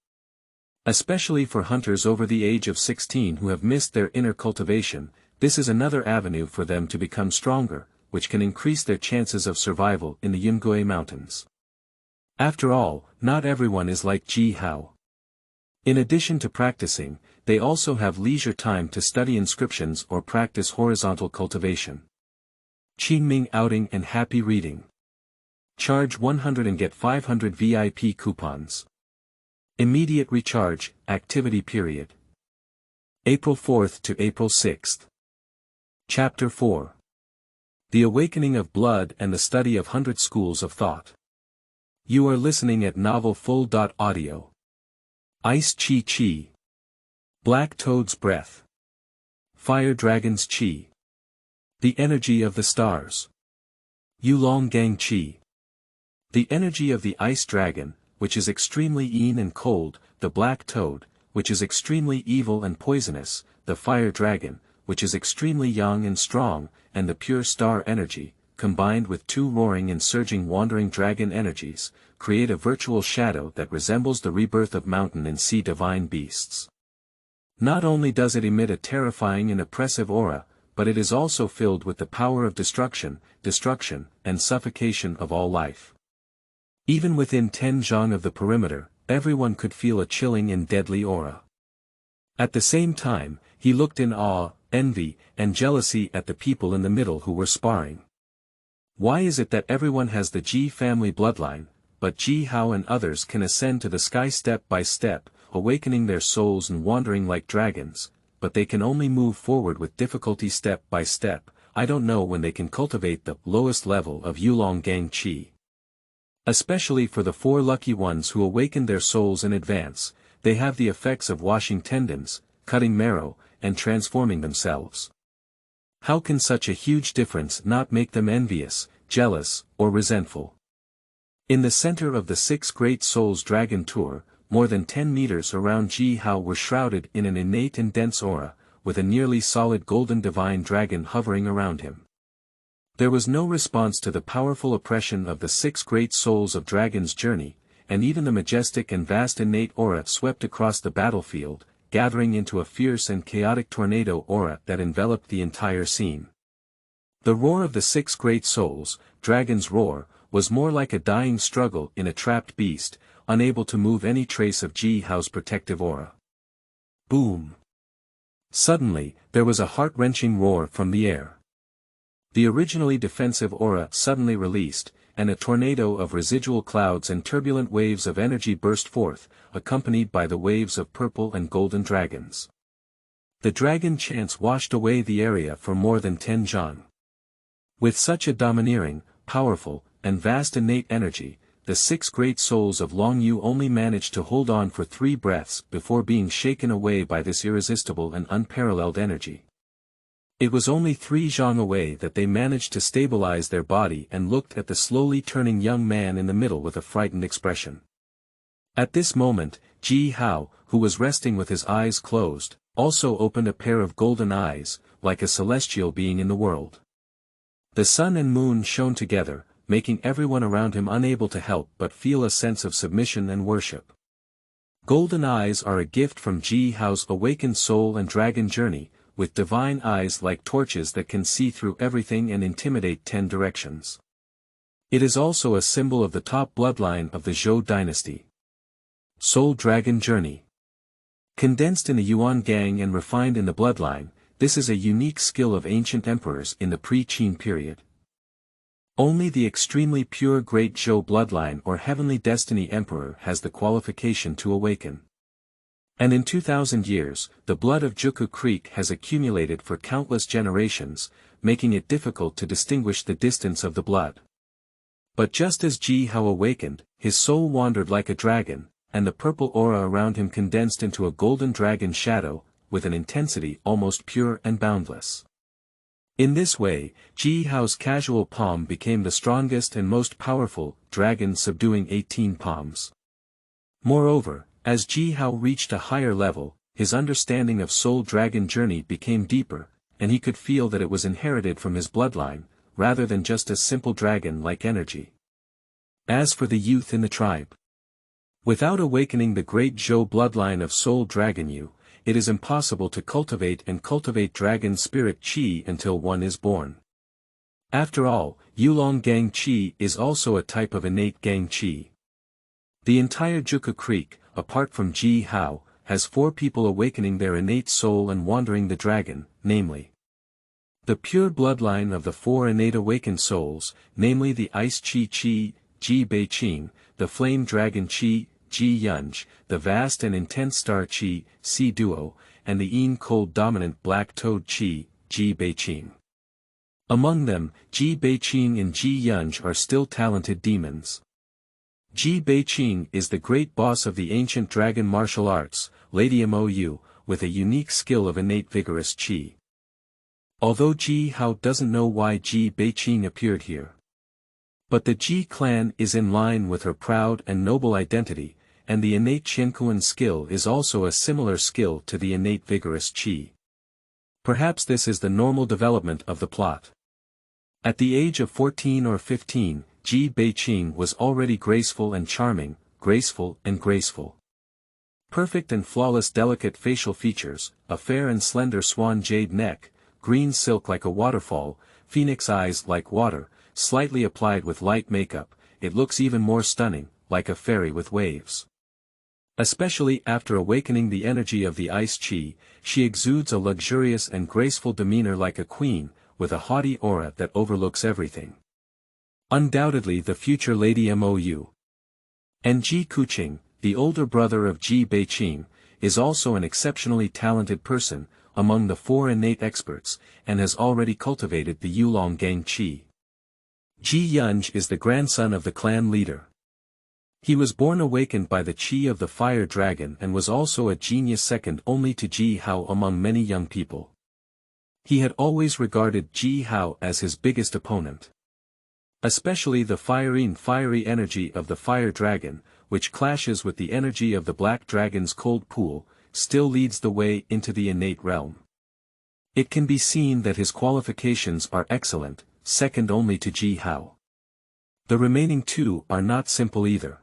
Especially for hunters over the age of 16 who have missed their inner cultivation, this is another avenue for them to become stronger, which can increase their chances of survival in the Yungue Mountains. After all, not everyone is like Ji Hao. In addition to practicing, they also have leisure time to study inscriptions or practice horizontal cultivation. Qingming outing and happy reading. Charge 100 and get 500 VIP coupons. Immediate recharge, activity period. April 4th to April 6th. Chapter 4. The Awakening of Blood and the Study of 100 Schools of Thought. You are listening at Novel Full.audio. Ice Chi Chi. Black Toad's Breath. Fire Dragon's Chi. The Energy of the Stars. Yulong Gang Chi. The energy of the Ice Dragon, which is extremely yin and cold, the Black Toad, which is extremely evil and poisonous, the Fire Dragon, which is extremely young and strong, and the pure star energy, combined with 2 roaring and surging wandering dragon energies, create a virtual shadow that resembles the rebirth of mountain and sea divine beasts. Not only does it emit a terrifying and oppressive aura, but it is also filled with the power of destruction, and suffocation of all life. Even within 10 zhang of the perimeter, everyone could feel a chilling and deadly aura. At the same time, he looked in awe, envy, and jealousy at the people in the middle who were sparring. Why is it that everyone has the Ji family bloodline, but Ji Hao and others can ascend to the sky step by step, awakening their souls and wandering like dragons, but they can only move forward with difficulty step by step? I don't know when they can cultivate the lowest level of Yulong Gang Qi. Especially for the 4 lucky ones who awaken their souls in advance, they have the effects of washing tendons, cutting marrow, and transforming themselves. How can such a huge difference not make them envious, jealous, or resentful? In the center of the 6 Great Souls Dragon Tour, more than 10 meters around Ji Hao were shrouded in an innate and dense aura, with a nearly solid golden divine dragon hovering around him. There was no response to the powerful oppression of the 6 Great Souls of Dragon's journey, and even the majestic and vast innate aura swept across the battlefield, gathering into a fierce and chaotic tornado aura that enveloped the entire scene. The roar of the 6 Great Souls, Dragon's roar, was more like a dying struggle in a trapped beast, unable to move any trace of Ji Hao's protective aura. Boom! Suddenly, there was a heart-wrenching roar from the air. The originally defensive aura suddenly released, and a tornado of residual clouds and turbulent waves of energy burst forth, accompanied by the waves of purple and golden dragons. The dragon chants washed away the area for more than 10 zhang. With such a domineering, powerful, and vast innate energy, the 6 Great Souls of Longyu only managed to hold on for 3 breaths before being shaken away by this irresistible and unparalleled energy. It was only 3 zhang away that they managed to stabilize their body and looked at the slowly turning young man in the middle with a frightened expression. At this moment, Ji Hao, who was resting with his eyes closed, also opened a pair of golden eyes, like a celestial being in the world. The sun and moon shone together, making everyone around him unable to help but feel a sense of submission and worship. Golden eyes are a gift from Ji Hao's awakened soul and dragon journey, with divine eyes like torches that can see through everything and intimidate 10 directions. It is also a symbol of the top bloodline of the Zhou Dynasty. Soul Dragon Journey. Condensed in the Yuan Gang and refined in the bloodline, this is a unique skill of ancient emperors in the pre-Qin period. Only the extremely pure Great Zhou bloodline or Heavenly Destiny Emperor has the qualification to awaken. And in 2,000 years, the blood of Juku Creek has accumulated for countless generations, making it difficult to distinguish the distance of the blood. But just as Ji Hao awakened, his soul wandered like a dragon, and the purple aura around him condensed into a golden dragon shadow, with an intensity almost pure and boundless. In this way, Ji Hao's casual palm became the strongest and most powerful dragon, subduing 18 palms. Moreover, as Ji Hao reached a higher level, his understanding of soul dragon journey became deeper, and he could feel that it was inherited from his bloodline, rather than just a simple dragon-like energy. As for the youth in the tribe, without awakening the Great Zhou bloodline of soul dragon Yu, it is impossible to cultivate dragon spirit Qi until one is born. After all, Yulong Gang Qi is also a type of innate Gang Qi. The entire Juku Creek, apart from Ji Hao, has 4 people awakening their innate soul and wandering the dragon, namely the pure bloodline of the 4 innate awakened souls, namely the Ice Qi Qi, Ji Bei Qing, the Flame Dragon Qi, Ji Yunj, the vast and intense Star Qi, Si Duo, and the Yin Cold Dominant Black Toad Qi, Ji Bei Qing. Among them, Ji Bei Qing and Ji Yunj are still talented demons. Ji Bei Qing is the great boss of the ancient dragon martial arts, Lady Mou, with a unique skill of innate vigorous Qi. Although Ji Hao doesn't know why Ji Bei Qing appeared here. But the Ji clan is in line with her proud and noble identity, and the innate Qiankuan skill is also a similar skill to the innate vigorous Qi. Perhaps this is the normal development of the plot. At the age of 14 or 15, Ji Bei Qing was already graceful and charming, graceful and graceful. Perfect and flawless delicate facial features, a fair and slender swan jade neck, green silk like a waterfall, phoenix eyes like water, slightly applied with light makeup, it looks even more stunning, like a fairy with waves. Especially after awakening the energy of the ice chi, she exudes a luxurious and graceful demeanor like a queen, with a haughty aura that overlooks everything. Undoubtedly the future Lady Mou. And Ji Kuqing, the older brother of Ji Beiqing, is also an exceptionally talented person, among the 4 innate experts, and has already cultivated the Yulong Gang Qi. Ji Yunj is the grandson of the clan leader. He was born awakened by the Qi of the Fire Dragon and was also a genius second only to Ji Hao among many young people. He had always regarded Ji Hao as his biggest opponent. Especially the fiery energy of the Fire Dragon, which clashes with the energy of the Black Dragon's cold pool, still leads the way into the innate realm. It can be seen that his qualifications are excellent, second only to Ji Hao. The remaining 2 are not simple either.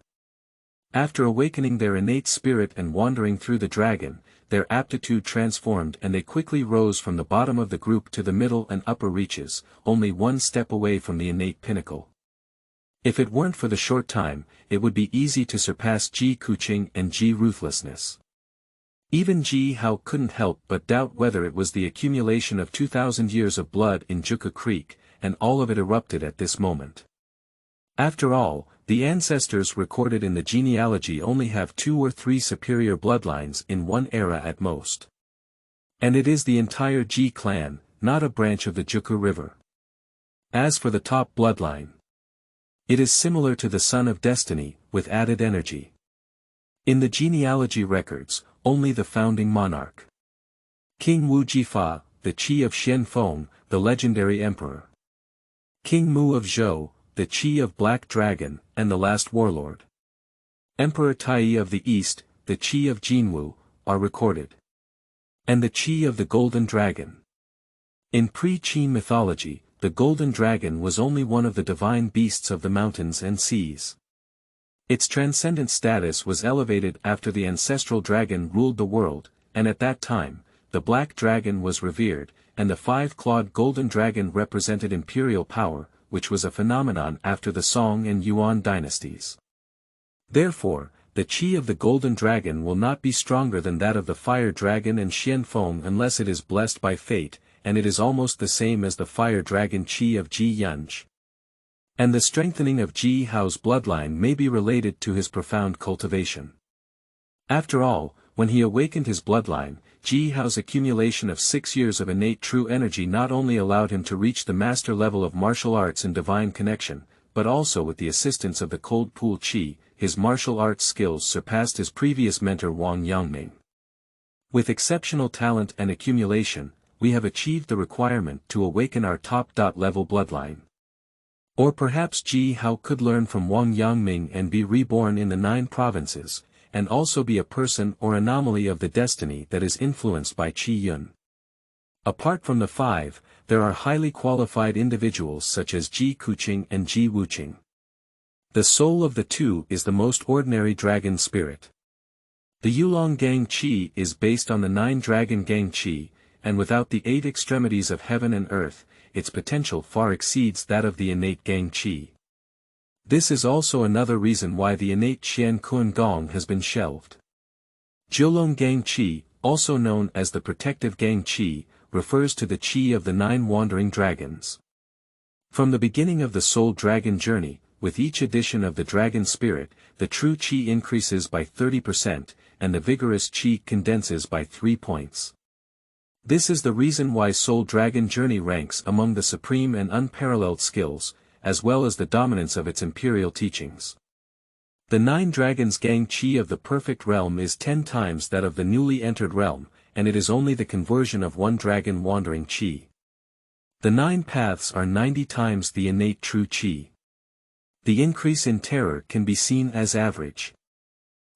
After awakening their innate spirit and wandering through the dragon, their aptitude transformed and they quickly rose from the bottom of the group to the middle and upper reaches, only 1 step away from the innate pinnacle. If it weren't for the short time, it would be easy to surpass Ji Kuqing and Ji Ruthlessness. Even Ji Hao couldn't help but doubt whether it was the accumulation of 2,000 years of blood in Juka Creek, and all of it erupted at this moment. After all, the ancestors recorded in the genealogy only have 2 or 3 superior bloodlines in one era at most. And it is the entire Ji clan, not a branch of the Juku River. As for the top bloodline, it is similar to the Son of Destiny, with added energy. In the genealogy records, only the founding monarch, King Wu Jifa, the Qi of Xianfeng, the legendary emperor, King Mu of Zhou, the Qi of Black Dragon, and the last warlord, Emperor Tai of the East, the Qi of Jinwu, are recorded. And the Qi of the Golden Dragon. In pre-Qin mythology, the Golden Dragon was only one of the divine beasts of the mountains and seas. Its transcendent status was elevated after the ancestral dragon ruled the world, and at that time, the Black Dragon was revered, and the 5-clawed Golden Dragon represented imperial power, which was a phenomenon after the Song and Yuan dynasties. Therefore, the Qi of the Golden Dragon will not be stronger than that of the Fire Dragon and Xianfeng unless it is blessed by fate, and it is almost the same as the Fire Dragon Qi of Ji Yunj. And the strengthening of Ji Hao's bloodline may be related to his profound cultivation. After all, when he awakened his bloodline, Ji Hao's accumulation of 6 years of innate true energy not only allowed him to reach the master level of martial arts and divine connection, but also with the assistance of the cold pool Qi, his martial arts skills surpassed his previous mentor Wang Yangming. With exceptional talent and accumulation, we have achieved the requirement to awaken our top-level bloodline. Or perhaps Ji Hao could learn from Wang Yangming and be reborn in the 9 provinces, and also be a person or anomaly of the destiny that is influenced by Qi Yun. Apart from the 5, there are highly qualified individuals such as Ji Kuqing and Ji Wuqing. The soul of the 2 is the most ordinary dragon spirit. The Yulong Gang Qi is based on the 9 Dragon Gang Qi, and without the 8 extremities of heaven and earth, its potential far exceeds that of the innate Gang Qi. This is also another reason why the innate Qian Kun Gong has been shelved. Zhulong Gang Qi, also known as the protective Gang Qi, refers to the Qi of the 9 wandering dragons. From the beginning of the Soul Dragon journey, with each addition of the dragon spirit, the true Qi increases by 30%, and the vigorous Qi condenses by 3 points. This is the reason why Soul Dragon journey ranks among the supreme and unparalleled skills, as well as the dominance of its imperial teachings. The 9 Dragons Gang Qi of the perfect realm is 10 times that of the newly entered realm, and it is only the conversion of 1 dragon wandering Qi. The 9 paths are 90 times the innate true Qi. The increase in terror can be seen as average.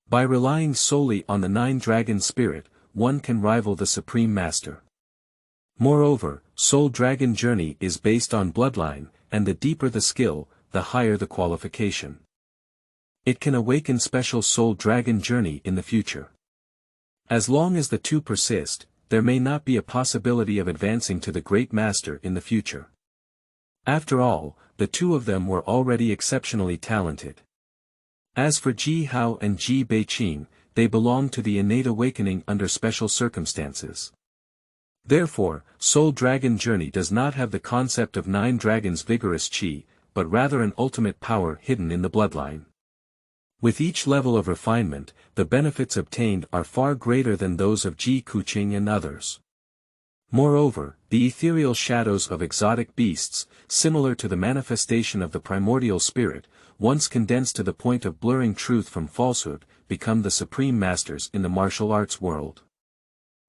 By relying solely on the 9 Dragon spirit, one can rival the Supreme Master. Moreover, Soul Dragon journey is based on bloodline, and the deeper the skill, the higher the qualification. It can awaken special Soul Dragon journey in the future. As long as the 2 persist, there may not be a possibility of advancing to the Great Master in the future. After all, the 2 of them were already exceptionally talented. As for Ji Hao and Ji Beiqing, they belong to the innate awakening under special circumstances. Therefore, Soul Dragon Journey does not have the concept of 9 dragons' vigorous chi, but rather an ultimate power hidden in the bloodline. With each level of refinement, the benefits obtained are far greater than those of Ji Kuqing and others. Moreover, the ethereal shadows of exotic beasts, similar to the manifestation of the primordial spirit, once condensed to the point of blurring truth from falsehood, become the supreme masters in the martial arts world.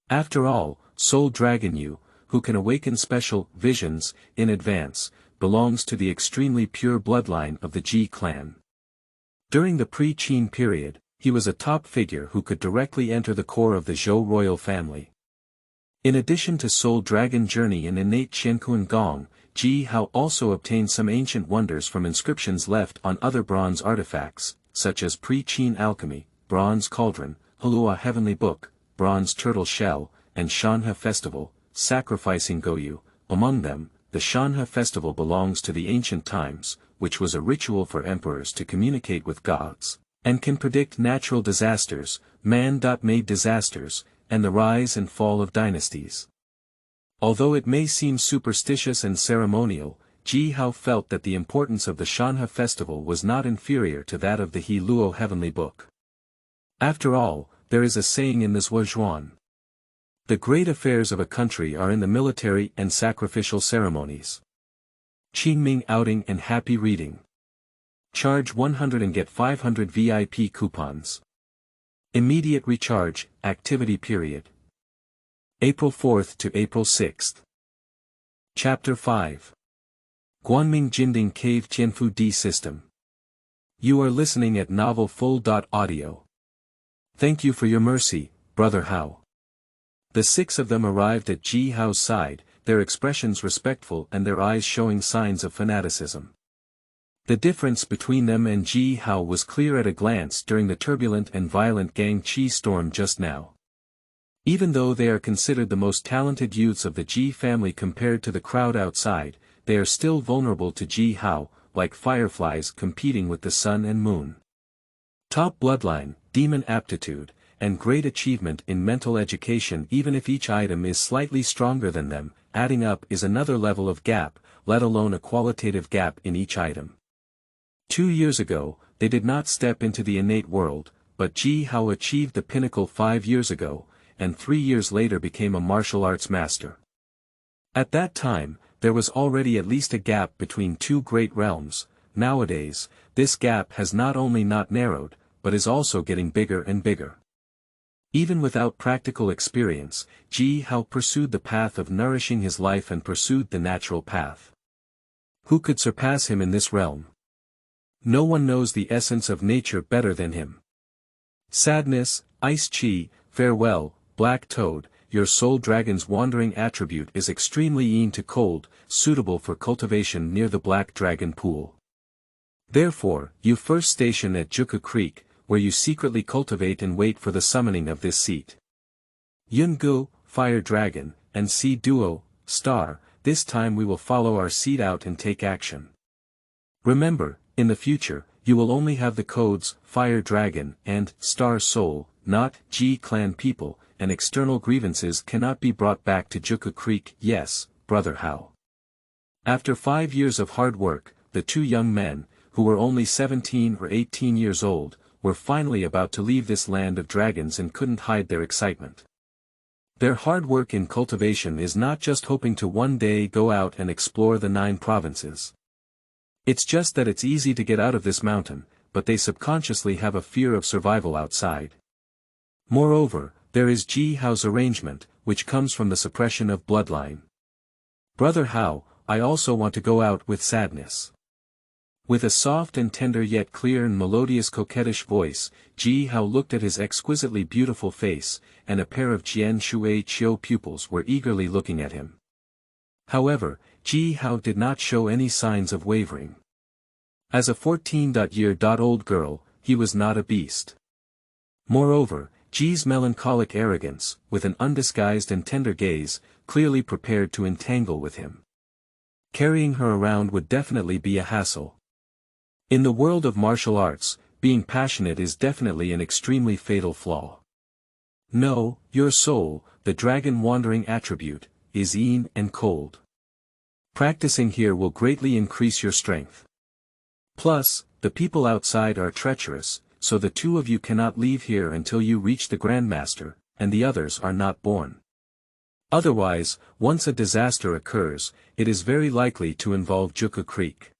After all, Soul Dragon Yu, who can awaken special visions in advance, belongs to the extremely pure bloodline of the Ji clan. During the pre-Qin period, he was a top figure who could directly enter the core of the Zhou royal family. In addition to Soul Dragon Journey and innate Qiankun Gong, Ji Hao also obtained some ancient wonders from inscriptions left on other bronze artifacts, such as pre-Qin alchemy, bronze cauldron, Hulua heavenly book, bronze turtle shell, and Shanhe festival, sacrificing Goyu. Among them, the Shanhe festival belongs to the ancient times, which was a ritual for emperors to communicate with gods, and can predict natural disasters, man-made disasters, and the rise and fall of dynasties. Although it may seem superstitious and ceremonial, Ji Hao felt that the importance of the Shanhe festival was not inferior to that of the He Luo heavenly book. After all, there is a saying in the Zhuan: the great affairs of a country are in the military and sacrificial ceremonies. Qingming outing and happy reading. Charge 100 and get 500 VIP coupons. Immediate recharge, activity period. April 4th to April 6th. Chapter 5. Guangming Jinding Cave Tianfu D System. You are listening at novelfull.audio. Thank you for your mercy, Brother Hao. The 6 of them arrived at Ji Hao's side, their expressions respectful and their eyes showing signs of fanaticism. The difference between them and Ji Hao was clear at a glance during the turbulent and violent Gang Qi storm just now. Even though they are considered the most talented youths of the Ji family compared to the crowd outside, they are still vulnerable to Ji Hao, like fireflies competing with the sun and moon. Top bloodline, demon aptitude, and great achievement in mental education. Even if each item is slightly stronger than them, adding up is another level of gap, let alone a qualitative gap in each item. 2 years ago, they did not step into the innate world, but Ji Hao achieved the pinnacle 5 years ago, and 3 years later became a martial arts master. At that time, there was already at least a gap between 2 great realms. Nowadays, this gap has not only not narrowed, but is also getting bigger and bigger. Even without practical experience, Ji Hao pursued the path of nourishing his life and pursued the natural path. Who could surpass him in this realm? No one knows the essence of nature better than him. Sadness, ice chi, farewell, black toad, your soul dragon's wandering attribute is extremely immune to cold, suitable for cultivation near the black dragon pool. Therefore, you first station at Juku Creek, where you secretly cultivate and wait for the summoning of this seat. Yungu, fire dragon, and Si Duo, star, this time we will follow our seed out and take action. Remember, in the future, you will only have the codes, fire dragon, and star soul, not Ji clan people, and external grievances cannot be brought back to Juku Creek. Yes, Brother Hao. After 5 years of hard work, the 2 young men, who were only 17 or 18 years old, were finally about to leave this land of dragons and couldn't hide their excitement. Their hard work in cultivation is not just hoping to one day go out and explore the 9 provinces. It's just that it's easy to get out of this mountain, but they subconsciously have a fear of survival outside. Moreover, there is Ji Hao's arrangement, which comes from the suppression of bloodline. Brother Hao, I also want to go out with sadness. With a soft and tender yet clear and melodious coquettish voice, Ji Hao looked at his exquisitely beautiful face, and a pair of Jian Shui Chiu pupils were eagerly looking at him. However, Ji Hao did not show any signs of wavering. As a 14-year-old girl, he was not a beast. Moreover, Ji's melancholic arrogance, with an undisguised and tender gaze, clearly prepared to entangle with him. Carrying her around would definitely be a hassle. In the world of martial arts, being passionate is definitely an extremely fatal flaw. No, your soul, the dragon wandering attribute, is ean and cold. Practicing here will greatly increase your strength. Plus, the people outside are treacherous, so the two of you cannot leave here until you reach the Grandmaster, and the others are not born. Otherwise, once a disaster occurs, it is very likely to involve Juku Creek.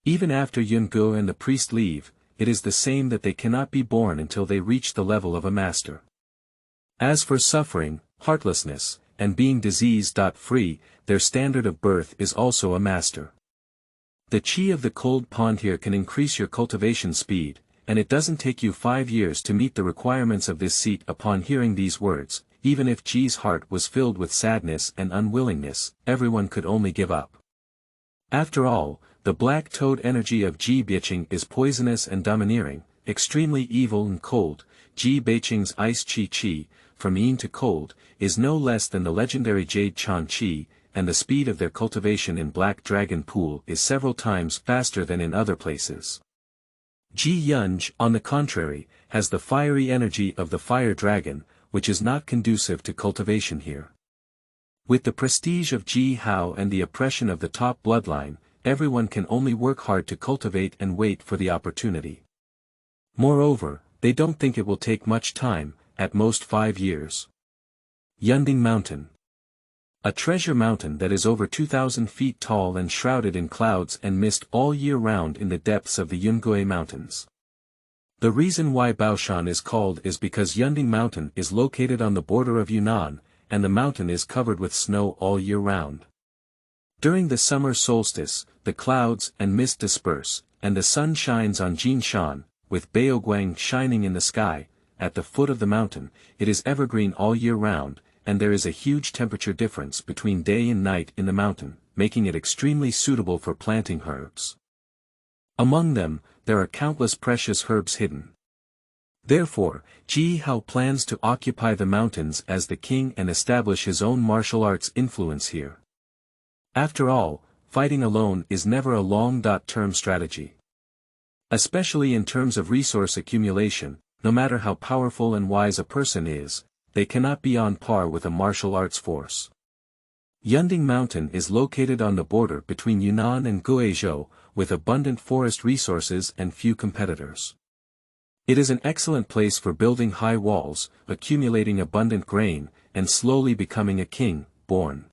Even after Yungu and the priest leave, it is the same that they cannot be born until they reach the level of a master. As for suffering, heartlessness, and being disease-free, their standard of birth is also a master. The chi of the cold pond here can increase your cultivation speed, and it doesn't take you 5 years to meet the requirements of this seat. Upon hearing these words, even if Ji's heart was filled with sadness and unwillingness, everyone could only give up. After all, the black toad energy of Ji Beiqing is poisonous and domineering, extremely evil and cold. Ji Beiqing's ice chi, from yin to cold, is no less than the legendary Jade Chan Chi, and the speed of their cultivation in Black Dragon Pool is several times faster than in other places. Ji Yunj, on the contrary, has the fiery energy of the fire dragon, which is not conducive to cultivation here. With the prestige of Ji Hao and the oppression of the top bloodline, everyone can only work hard to cultivate and wait for the opportunity. Moreover, they don't think it will take much time, at most 5 years. Jinding Mountain. A treasure mountain that is over 2,000 feet tall and shrouded in clouds and mist all year round in the depths of the Yungue Mountains. The reason why Baoshan is called is because Jinding Mountain is located on the border of Yunnan, and the mountain is covered with snow all year round. During the summer solstice, the clouds and mist disperse, and the sun shines on Jinshan, with Baoguang shining in the sky. At the foot of the mountain, it is evergreen all year round, and there is a huge temperature difference between day and night in the mountain, making it extremely suitable for planting herbs. Among them, there are countless precious herbs hidden. Therefore, Ji Hao plans to occupy the mountains as the king and establish his own martial arts influence here. After all, fighting alone is never a long-term strategy. Especially in terms of resource accumulation, no matter how powerful and wise a person is, they cannot be on par with a martial arts force. Jinding Mountain is located on the border between Yunnan and Guizhou, with abundant forest resources and few competitors. It is an excellent place for building high walls, accumulating abundant grain, and slowly becoming a king, born.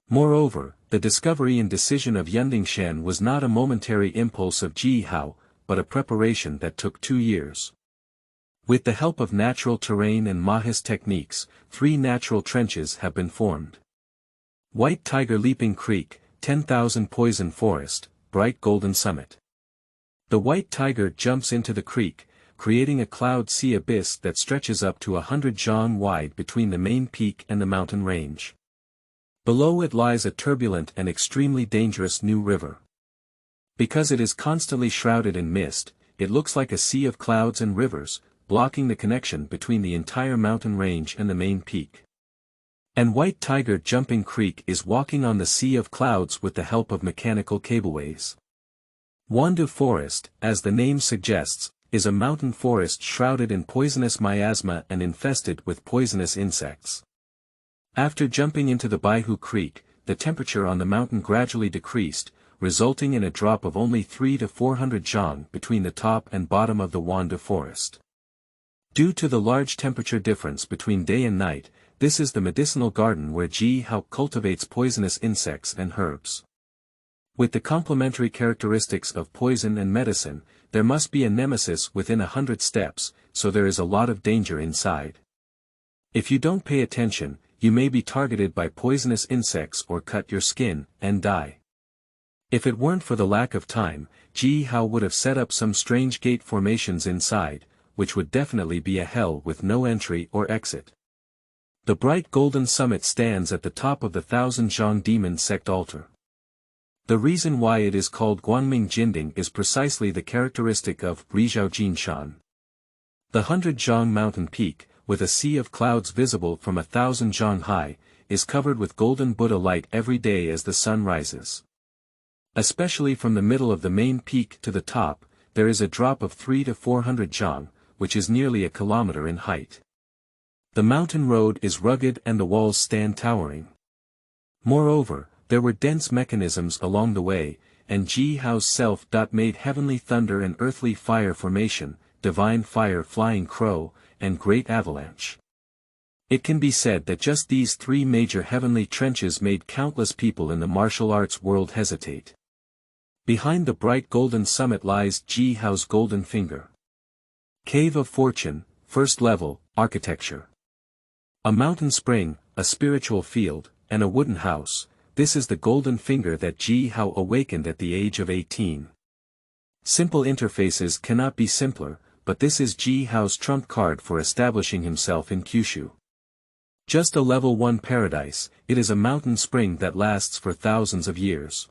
Moreover, the discovery and decision of Yundingshan was not a momentary impulse of Ji Hao, but a preparation that took 2 years. With the help of natural terrain and Mahis techniques, 3 natural trenches have been formed. White Tiger Leaping Creek, 10,000 Poison Forest, Bright Golden Summit. The White Tiger jumps into the creek, creating a cloud sea abyss that stretches up to 100 zhang wide between the main peak and the mountain range. Below it lies a turbulent and extremely dangerous new river. Because it is constantly shrouded in mist, it looks like a sea of clouds and rivers, blocking the connection between the entire mountain range and the main peak. And White Tiger Jumping Creek is walking on the sea of clouds with the help of mechanical cableways. Wandu Forest, as the name suggests, is a mountain forest shrouded in poisonous miasma and infested with poisonous insects. After jumping into the Baihu Creek, the temperature on the mountain gradually decreased, resulting in a drop of only 300 to 400 zhang between the top and bottom of the Wandu Forest. Due to the large temperature difference between day and night, this is the medicinal garden where Ji Hao cultivates poisonous insects and herbs. With the complementary characteristics of poison and medicine, there must be a nemesis within 100 steps, so there is a lot of danger inside. If you don't pay attention, you may be targeted by poisonous insects or cut your skin, and die. If it weren't for the lack of time, Ji Hao would have set up some strange gate formations inside, which would definitely be a hell with no entry or exit. The bright golden summit stands at the top of the 1,000 zhang demon sect altar. The reason why it is called Guangming Jinding is precisely the characteristic of Rizhao Jinshan. The 100 zhang mountain peak, with a sea of clouds visible from 1,000 zhang high, is covered with golden Buddha light every day as the sun rises. Especially from the middle of the main peak to the top, there is a drop of 3 to 400 zhang, which is nearly a kilometer in height. The mountain road is rugged and the walls stand towering. Moreover, there were dense mechanisms along the way, and Ji Hao's self made heavenly thunder and earthly fire formation, divine fire flying crow, and great avalanche. It can be said that just these three major heavenly trenches made countless people in the martial arts world hesitate. Behind the bright golden summit lies Ji Hao's golden finger. Cave of Fortune, first level, architecture. A mountain spring, a spiritual field, and a wooden house, this is the golden finger that Ji Hao awakened at the age of 18. Simple interfaces cannot be simpler, but this is Ji Hao's trump card for establishing himself in Kyushu. Just a level 1 paradise, it is a mountain spring that lasts for thousands of years.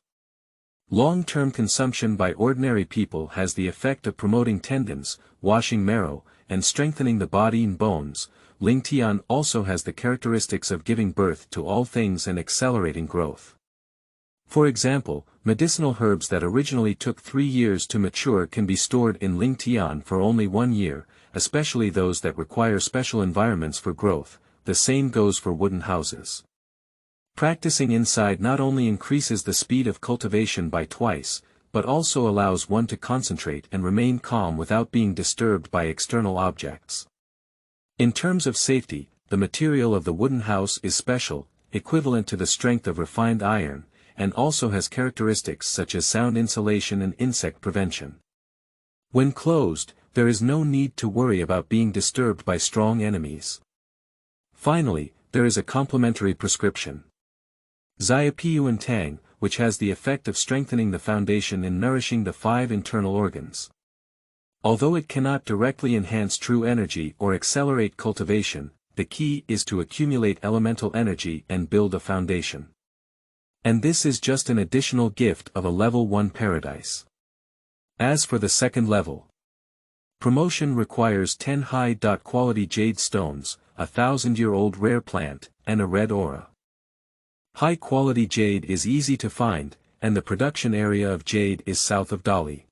Long-term consumption by ordinary people has the effect of promoting tendons, washing marrow, and strengthening the body and bones. Ling Tian also has the characteristics of giving birth to all things and accelerating growth. For example, medicinal herbs that originally took 3 years to mature can be stored in Ling Tian for only 1 year, especially those that require special environments for growth. The same goes for wooden houses. Practicing inside not only increases the speed of cultivation by twice, but also allows one to concentrate and remain calm without being disturbed by external objects. In terms of safety, the material of the wooden house is special, equivalent to the strength of refined iron, and also has characteristics such as sound insulation and insect prevention. When closed, there is no need to worry about being disturbed by strong enemies. Finally, there is a complementary prescription. EP1-10, which has the effect of strengthening the foundation and nourishing the 5 internal organs. Although it cannot directly enhance true energy or accelerate cultivation, the key is to accumulate elemental energy and build a foundation. And this is just an additional gift of a level 1 paradise. As for the second level, promotion requires 10 high-quality jade stones, a 1,000-year-old rare plant, and a red aura. High-quality jade is easy to find, and the production area of jade is south of Dali.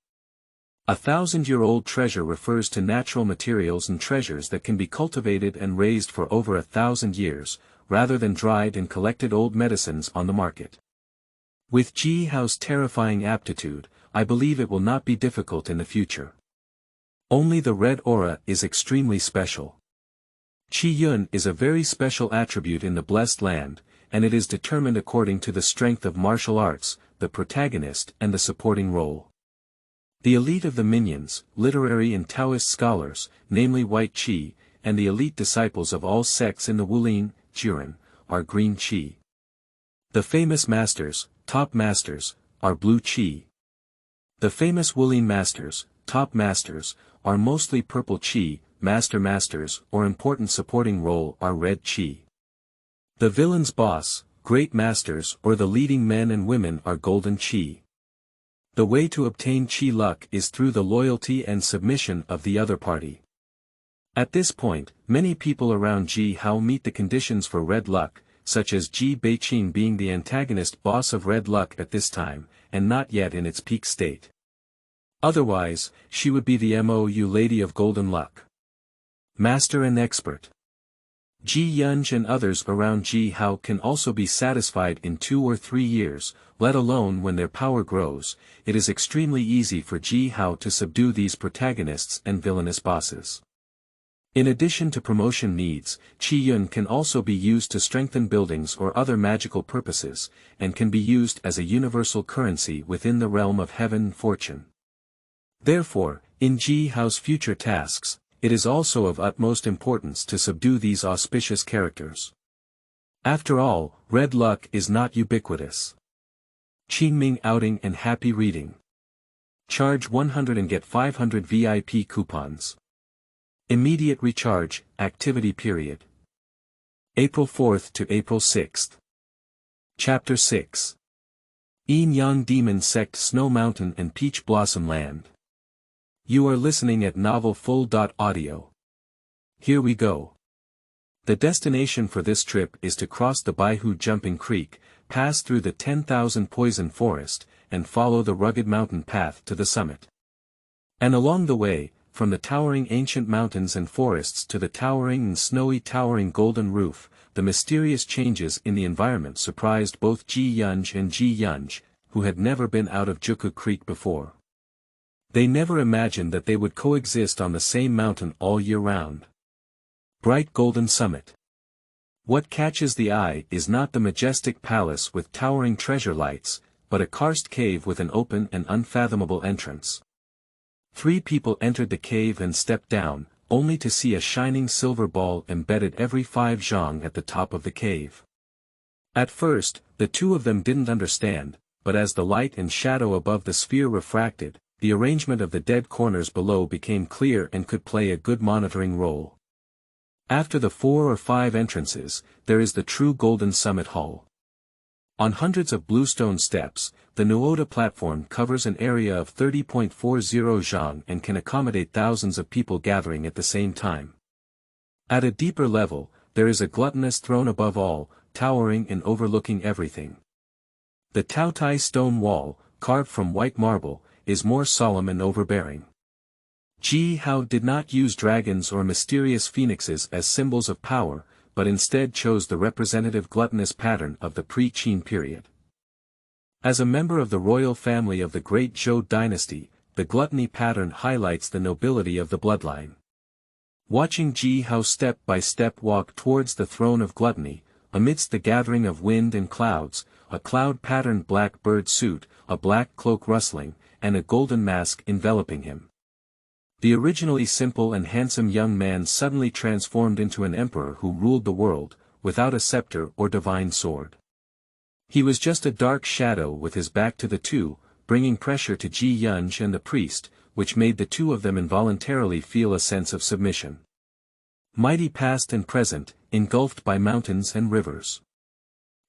A 1,000-year-old treasure refers to natural materials and treasures that can be cultivated and raised for over 1,000 years, rather than dried and collected old medicines on the market. With Ji Hao's terrifying aptitude, I believe it will not be difficult in the future. Only the red aura is extremely special. Qi Yun is a very special attribute in the Blessed Land, and it is determined according to the strength of martial arts, the protagonist and the supporting role. The elite of the minions, literary and Taoist scholars, namely White Qi, and the elite disciples of all sects in the Wulin, Jiren, are Green Qi. The famous masters, top masters, are Blue Qi. The famous Wulin masters, top masters, are mostly Purple Qi. Masters or important supporting role are Red Qi. The villain's boss, great masters or the leading men and women are Golden Qi. The way to obtain Qi luck is through the loyalty and submission of the other party. At this point, many people around Ji Hao meet the conditions for red luck, such as Ji Beiqing being the antagonist boss of red luck at this time, and not yet in its peak state. Otherwise, she would be the MOU Lady of Golden Luck. Master and expert. Ji Yunj and others around Ji Hao can also be satisfied in 2 or 3 years, let alone when their power grows. It is extremely easy for Ji Hao to subdue these protagonists and villainous bosses. In addition to promotion needs, Qi Yun can also be used to strengthen buildings or other magical purposes, and can be used as a universal currency within the realm of heaven and fortune. Therefore, in Ji Hao's future tasks, it is also of utmost importance to subdue these auspicious characters. After all, red luck is not ubiquitous. Qingming outing and happy reading. Charge 100 and get 500 VIP coupons. Immediate recharge, activity period. April 4th to April 6th. Chapter 6. Yin Yang Demon Sect Snow Mountain and Peach Blossom Land. You are listening at novelfull.audio. Here we go. The destination for this trip is to cross the Baihu Jumping Creek, pass through the 10,000 Poison Forest, and follow the rugged mountain path to the summit. And along the way, from the towering ancient mountains and forests to the towering and snowy towering golden roof, the mysterious changes in the environment surprised both Ji Yunj and Ji Yunj, who had never been out of Juku Creek before. They never imagined that they would coexist on the same mountain all year round. Bright golden summit. What catches the eye is not the majestic palace with towering treasure lights, but a karst cave with an open and unfathomable entrance. 3 people entered the cave and stepped down, only to see a shining silver ball embedded every 5 zhong at the top of the cave. At first, the 2 of them didn't understand, but as the light and shadow above the sphere refracted, the arrangement of the dead corners below became clear and could play a good monitoring role. After the 4 or 5 entrances, there is the true golden summit hall. On hundreds of bluestone steps, the Nuoda platform covers an area of 30.40 zhang and can accommodate thousands of people gathering at the same time. At a deeper level, there is a gluttonous throne above all, towering and overlooking everything. The Taotai stone wall, carved from white marble, is more solemn and overbearing. Ji Hao did not use dragons or mysterious phoenixes as symbols of power, but instead chose the representative gluttonous pattern of the pre-Qin period. As a member of the royal family of the Great Zhou Dynasty, the gluttony pattern highlights the nobility of the bloodline. Watching Ji Hao step by step walk towards the throne of gluttony, amidst the gathering of wind and clouds, a cloud-patterned black bird suit, a black cloak rustling, and a golden mask enveloping him. The originally simple and handsome young man suddenly transformed into an emperor who ruled the world, without a scepter or divine sword. He was just a dark shadow with his back to the 2, bringing pressure to Ji Yunj and the priest, which made the 2 of them involuntarily feel a sense of submission. Mighty past and present, engulfed by mountains and rivers.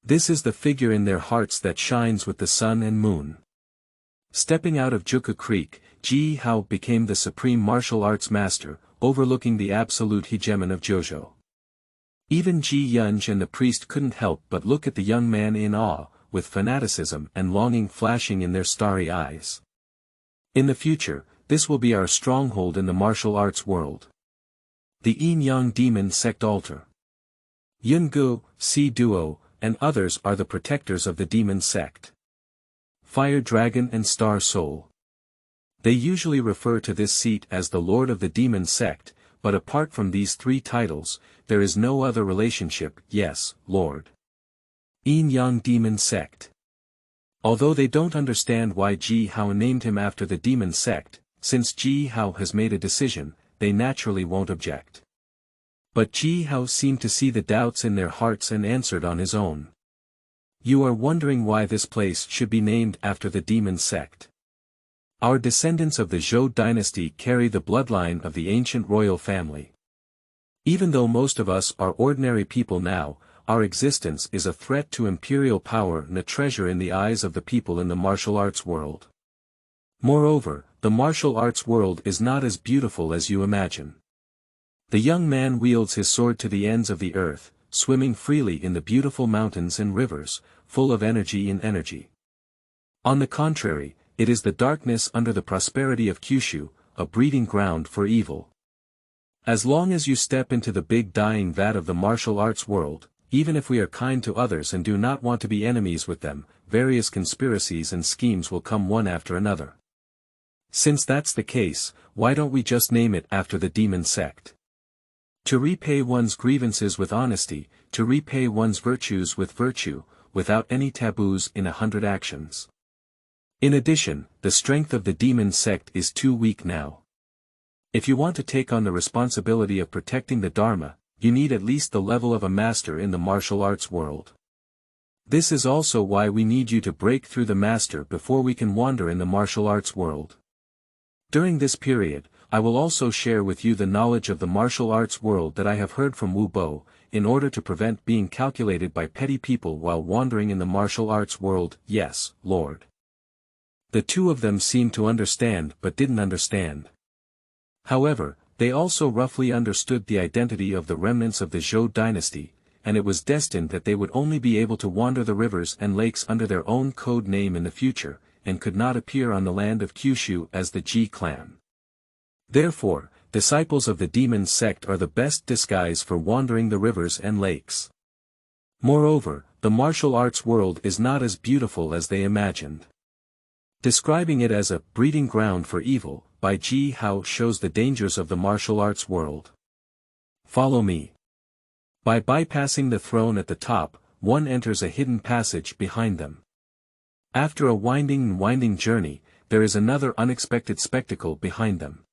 This is the figure in their hearts that shines with the sun and moon. Stepping out of Juku Creek, Ji Hao became the supreme martial arts master, overlooking the absolute hegemon of Zhou. Even Ji Yunj and the priest couldn't help but look at the young man in awe, with fanaticism and longing flashing in their starry eyes. In the future, this will be our stronghold in the martial arts world. The Yin Yang Demon Sect Altar. Yungu, Si Duo, and others are the protectors of the demon sect. Fire Dragon and Star Soul. They usually refer to this seat as the Lord of the Demon Sect, but apart from these 3 titles, there is no other relationship. Yes, Lord. Yin Yang Demon Sect. Although they don't understand why Ji Hao named him after the demon sect, since Ji Hao has made a decision, they naturally won't object. But Ji Hao seemed to see the doubts in their hearts and answered on his own. You are wondering why this place should be named after the demon sect. Our descendants of the Zhou Dynasty carry the bloodline of the ancient royal family. Even though most of us are ordinary people now, our existence is a threat to imperial power and a treasure in the eyes of the people in the martial arts world. Moreover, the martial arts world is not as beautiful as you imagine. The young man wields his sword to the ends of the earth, swimming freely in the beautiful mountains and rivers, full of energy in energy. On the contrary, it is the darkness under the prosperity of Kyushu, a breeding ground for evil. As long as you step into the big dying vat of the martial arts world, even if we are kind to others and do not want to be enemies with them, various conspiracies and schemes will come one after another. Since that's the case, why don't we just name it after the demon sect? To repay one's grievances with honesty, to repay one's virtues with virtue, without any taboos in 100 actions. In addition, the strength of the demon sect is too weak now. If you want to take on the responsibility of protecting the Dharma, you need at least the level of a master in the martial arts world. This is also why we need you to break through the master before we can wander in the martial arts world. During this period, I will also share with you the knowledge of the martial arts world that I have heard from Wu Bo, in order to prevent being calculated by petty people while wandering in the martial arts world. Yes, Lord. The 2 of them seemed to understand but didn't understand. However, they also roughly understood the identity of the remnants of the Zhou dynasty, and it was destined that they would only be able to wander the rivers and lakes under their own code name in the future, and could not appear on the land of Kyushu as the Ji clan. Therefore, disciples of the demon sect are the best disguise for wandering the rivers and lakes. Moreover, the martial arts world is not as beautiful as they imagined. Describing it as a breeding ground for evil, by Ji Hao shows the dangers of the martial arts world. Follow me. By bypassing the throne at the top, one enters a hidden passage behind them. After a winding journey, there is another unexpected spectacle behind them.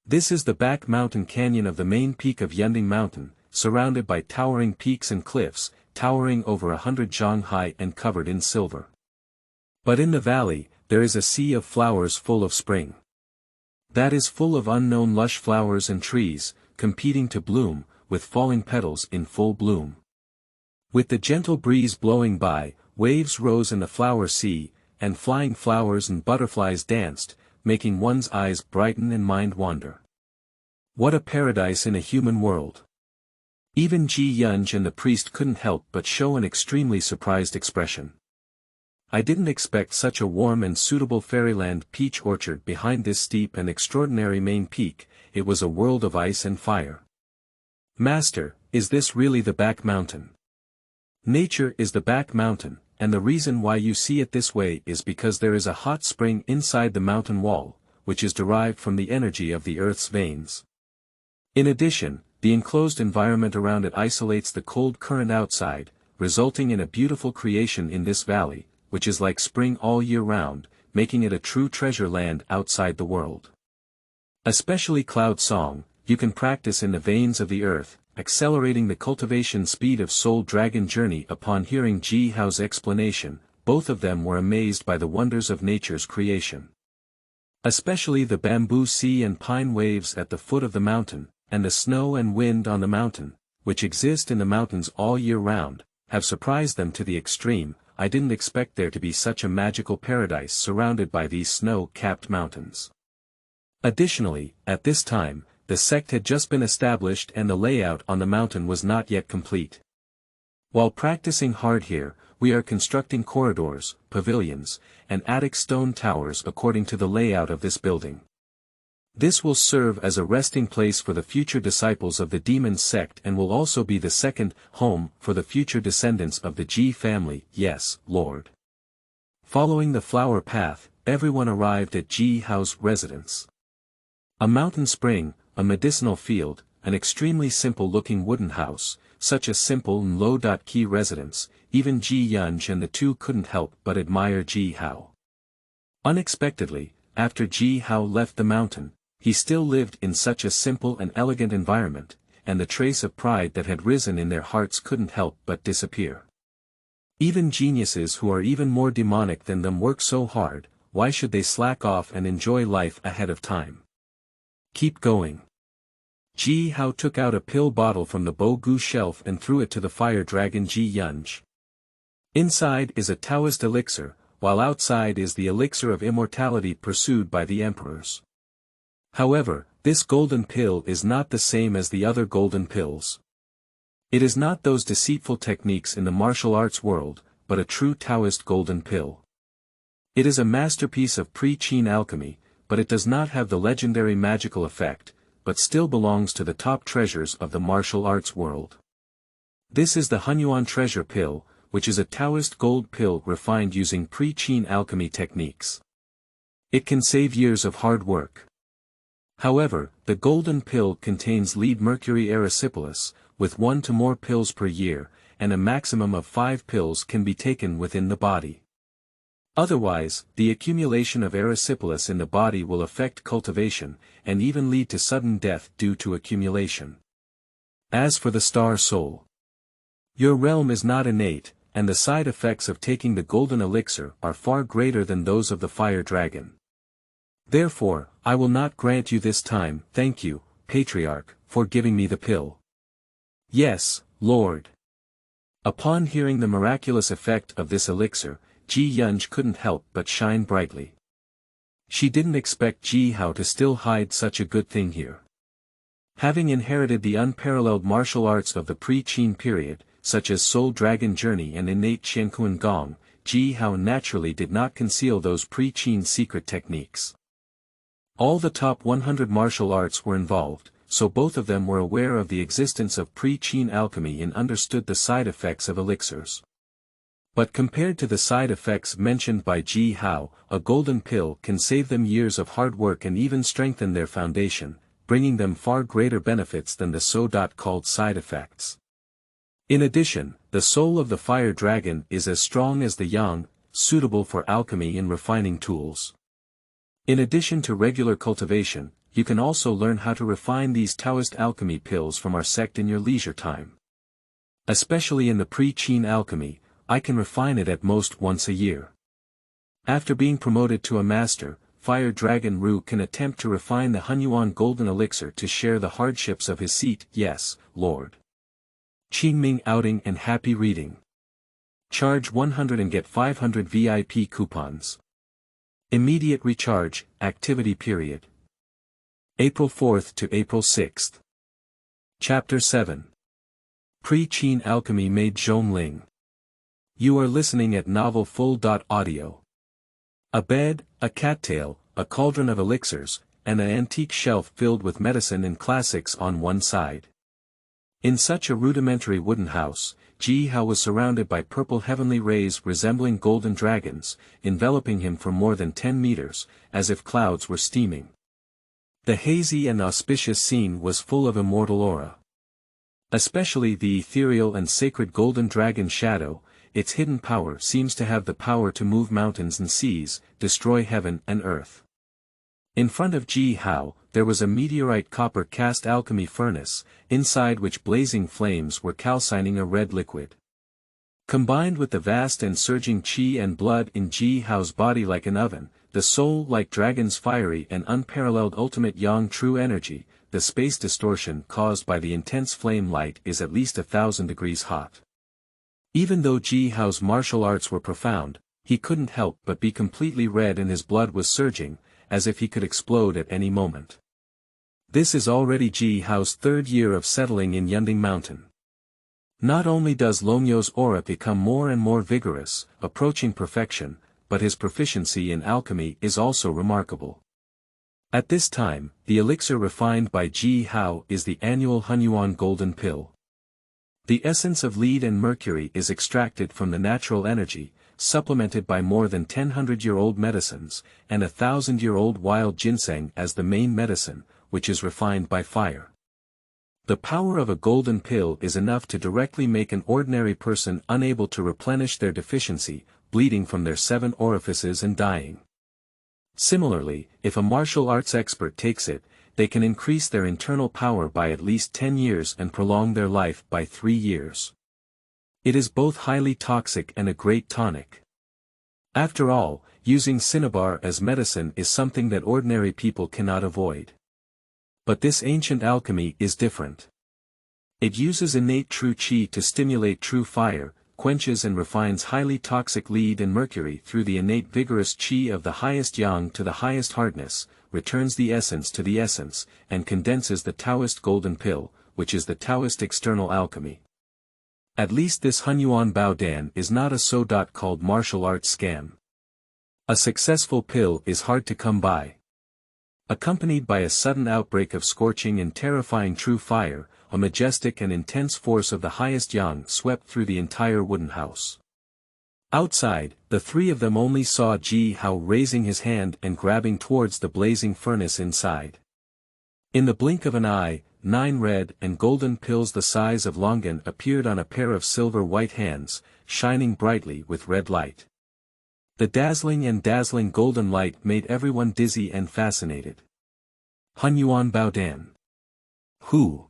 This is the back mountain canyon of the main peak of Jinding Mountain, surrounded by towering peaks and cliffs, towering over 100 zhong high and covered in silver. But in the valley, there is a sea of flowers full of spring. That is full of unknown lush flowers and trees, competing to bloom, with falling petals in full bloom. With the gentle breeze blowing by, waves rose in the flower sea, and flying flowers and butterflies danced, making one's eyes brighten and mind wander. What a paradise in a human world! Even Ji Yunj and the priest couldn't help but show an extremely surprised expression. I didn't expect such a warm and suitable fairyland peach orchard behind this steep and extraordinary main peak. It was a world of ice and fire. Master, is this really the back mountain? Nature is the back mountain, and the reason why you see it this way is because there is a hot spring inside the mountain wall, which is derived from the energy of the earth's veins. In addition, the enclosed environment around it isolates the cold current outside, resulting in a beautiful creation in this valley, which is like spring all year round, making it a true treasure land outside the world. Especially Cloud Song, you can practice in the veins of the earth, accelerating the cultivation speed of Soul Dragon Journey. Upon hearing Ji Hao's explanation, both of them were amazed by the wonders of nature's creation. Especially the bamboo sea and pine waves at the foot of the mountain, and the snow and wind on the mountain, which exist in the mountains all year round, have surprised them to the extreme. I didn't expect there to be such a magical paradise surrounded by these snow-capped mountains. Additionally, at this time, the sect had just been established and the layout on the mountain was not yet complete. While practicing hard here, we are constructing corridors, pavilions, and attic stone towers according to the layout of this building. This will serve as a resting place for the future disciples of the demon sect and will also be the second home for the future descendants of the Ji family. Yes, Lord. Following the flower path, everyone arrived at Ji Hao's residence. A mountain spring, a medicinal field, an extremely simple-looking wooden house, such a simple and low-key residence. Even Ji Yunj and the two couldn't help but admire Ji Hao. Unexpectedly, after Ji Hao left the mountain, he still lived in such a simple and elegant environment, and the trace of pride that had risen in their hearts couldn't help but disappear. Even geniuses who are even more demonic than them work so hard, why should they slack off and enjoy life ahead of time? Keep going. Ji Hao took out a pill bottle from the Bo Gu shelf and threw it to the fire dragon Ji Yunj. Inside is a Taoist elixir, while outside is the elixir of immortality pursued by the emperors. However, this golden pill is not the same as the other golden pills. It is not those deceitful techniques in the martial arts world, but a true Taoist golden pill. It is a masterpiece of pre-Qin alchemy, but it does not have the legendary magical effect, but still belongs to the top treasures of the martial arts world. This is the Hunyuan treasure pill, which is a Taoist gold pill refined using pre-Qin alchemy techniques. It can save years of hard work. However, the golden pill contains lead mercury erysipelas, with 1 to more pills per year, and a maximum of 5 pills can be taken within the body. Otherwise, the accumulation of erysipelas in the body will affect cultivation, and even lead to sudden death due to accumulation. As for the star soul, your realm is not innate, and the side effects of taking the golden elixir are far greater than those of the fire dragon. Therefore, I will not grant you this time. Thank you, Patriarch, for giving me the pill. Yes, Lord. Upon hearing the miraculous effect of this elixir, Ji Yunj couldn't help but shine brightly. She didn't expect Ji Hao to still hide such a good thing here. Having inherited the unparalleled martial arts of the pre-Qin period, such as Soul Dragon Journey and innate Qiankuan Gong, Ji Hao naturally did not conceal those pre-Qin secret techniques. All the top 100 martial arts were involved, so both of them were aware of the existence of pre-Qin alchemy and understood the side effects of elixirs. But compared to the side effects mentioned by Ji Hao, a golden pill can save them years of hard work and even strengthen their foundation, bringing them far greater benefits than the so-called side effects. In addition, the soul of the fire dragon is as strong as the yang, suitable for alchemy and refining tools. In addition to regular cultivation, you can also learn how to refine these Taoist alchemy pills from our sect in your leisure time. Especially in the pre-Qin alchemy, I can refine it at most once a year. After being promoted to a master, Fire Dragon Ru can attempt to refine the Hunyuan golden elixir to share the hardships of his seat. Yes, Lord. Qingming outing and happy reading. Charge 100 and get 500 VIP coupons. Immediate recharge, activity period. April 4th to April 6th. Chapter 7. Pre-Qin Alchemy Maid Zhong Ling. You are listening at Novel Full.audio. A bed, a cattail, a cauldron of elixirs, and an antique shelf filled with medicine and classics on one side. In such a rudimentary wooden house, Ji Hao was surrounded by purple heavenly rays resembling golden dragons, enveloping him for more than 10 meters, as if clouds were steaming. The hazy and auspicious scene was full of immortal aura. Especially the ethereal and sacred golden dragon shadow, its hidden power seems to have the power to move mountains and seas, destroy heaven and earth. In front of Ji Hao, there was a meteorite copper cast alchemy furnace, inside which blazing flames were calcining a red liquid. Combined with the vast and surging qi and blood in Ji Hao's body like an oven, the soul like dragon's fiery and unparalleled ultimate yang true energy, the space distortion caused by the intense flame light is at least 1,000 degrees hot. Even though Ji Hao's martial arts were profound, he couldn't help but be completely red and his blood was surging, as if he could explode at any moment. This is already Ji Hao's third year of settling in Jinding Mountain. Not only does Longyo's aura become more and more vigorous, approaching perfection, but his proficiency in alchemy is also remarkable. At this time, the elixir refined by Ji Hao is the annual Hunyuan golden pill. The essence of lead and mercury is extracted from the natural energy, supplemented by more than 1,000-year-old medicines, and 1,000-year-old wild ginseng as the main medicine, which is refined by fire. The power of a golden pill is enough to directly make an ordinary person unable to replenish their deficiency, bleeding from their 7 orifices and dying. Similarly, if a martial arts expert takes it, they can increase their internal power by at least 10 years and prolong their life by 3 years. It is both highly toxic and a great tonic. After all, using cinnabar as medicine is something that ordinary people cannot avoid. But this ancient alchemy is different. It uses innate true qi to stimulate true fire, quenches and refines highly toxic lead and mercury through the innate vigorous qi of the highest yang to the highest hardness, returns the essence to the essence, and condenses the Taoist golden pill, which is the Taoist external alchemy. At least this Hunyuan Bao Dan is not a so-called martial arts scam. A successful pill is hard to come by. Accompanied by a sudden outbreak of scorching and terrifying true fire, a majestic and intense force of the highest yang swept through the entire wooden house. Outside, the three of them only saw Ji Hao raising his hand and grabbing towards the blazing furnace inside. In the blink of an eye, 9 red and golden pills the size of longan appeared on a pair of silver-white hands, shining brightly with red light. The dazzling golden light made everyone dizzy and fascinated. Hunyuan Bao Dan. Who?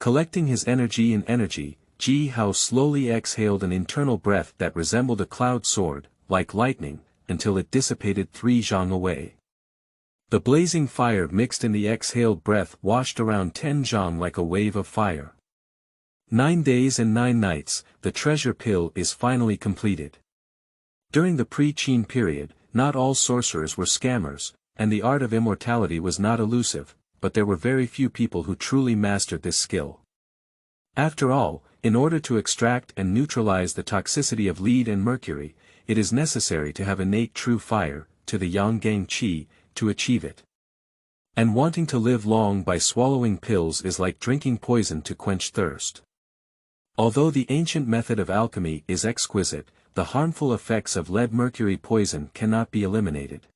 Collecting his energy in energy, Ji Hao slowly exhaled an internal breath that resembled a cloud sword, like lightning, until it dissipated 3 zhang away. The blazing fire mixed in the exhaled breath washed around 10 zhang like a wave of fire. 9 days and 9 nights, the treasure pill is finally completed. During the pre-Qin period, not all sorcerers were scammers, and the art of immortality was not elusive, but there were very few people who truly mastered this skill. After all, in order to extract and neutralize the toxicity of lead and mercury, it is necessary to have innate true fire, to the yang gang qi, to achieve it. And wanting to live long by swallowing pills is like drinking poison to quench thirst. Although the ancient method of alchemy is exquisite, the harmful effects of lead-mercury poison cannot be eliminated.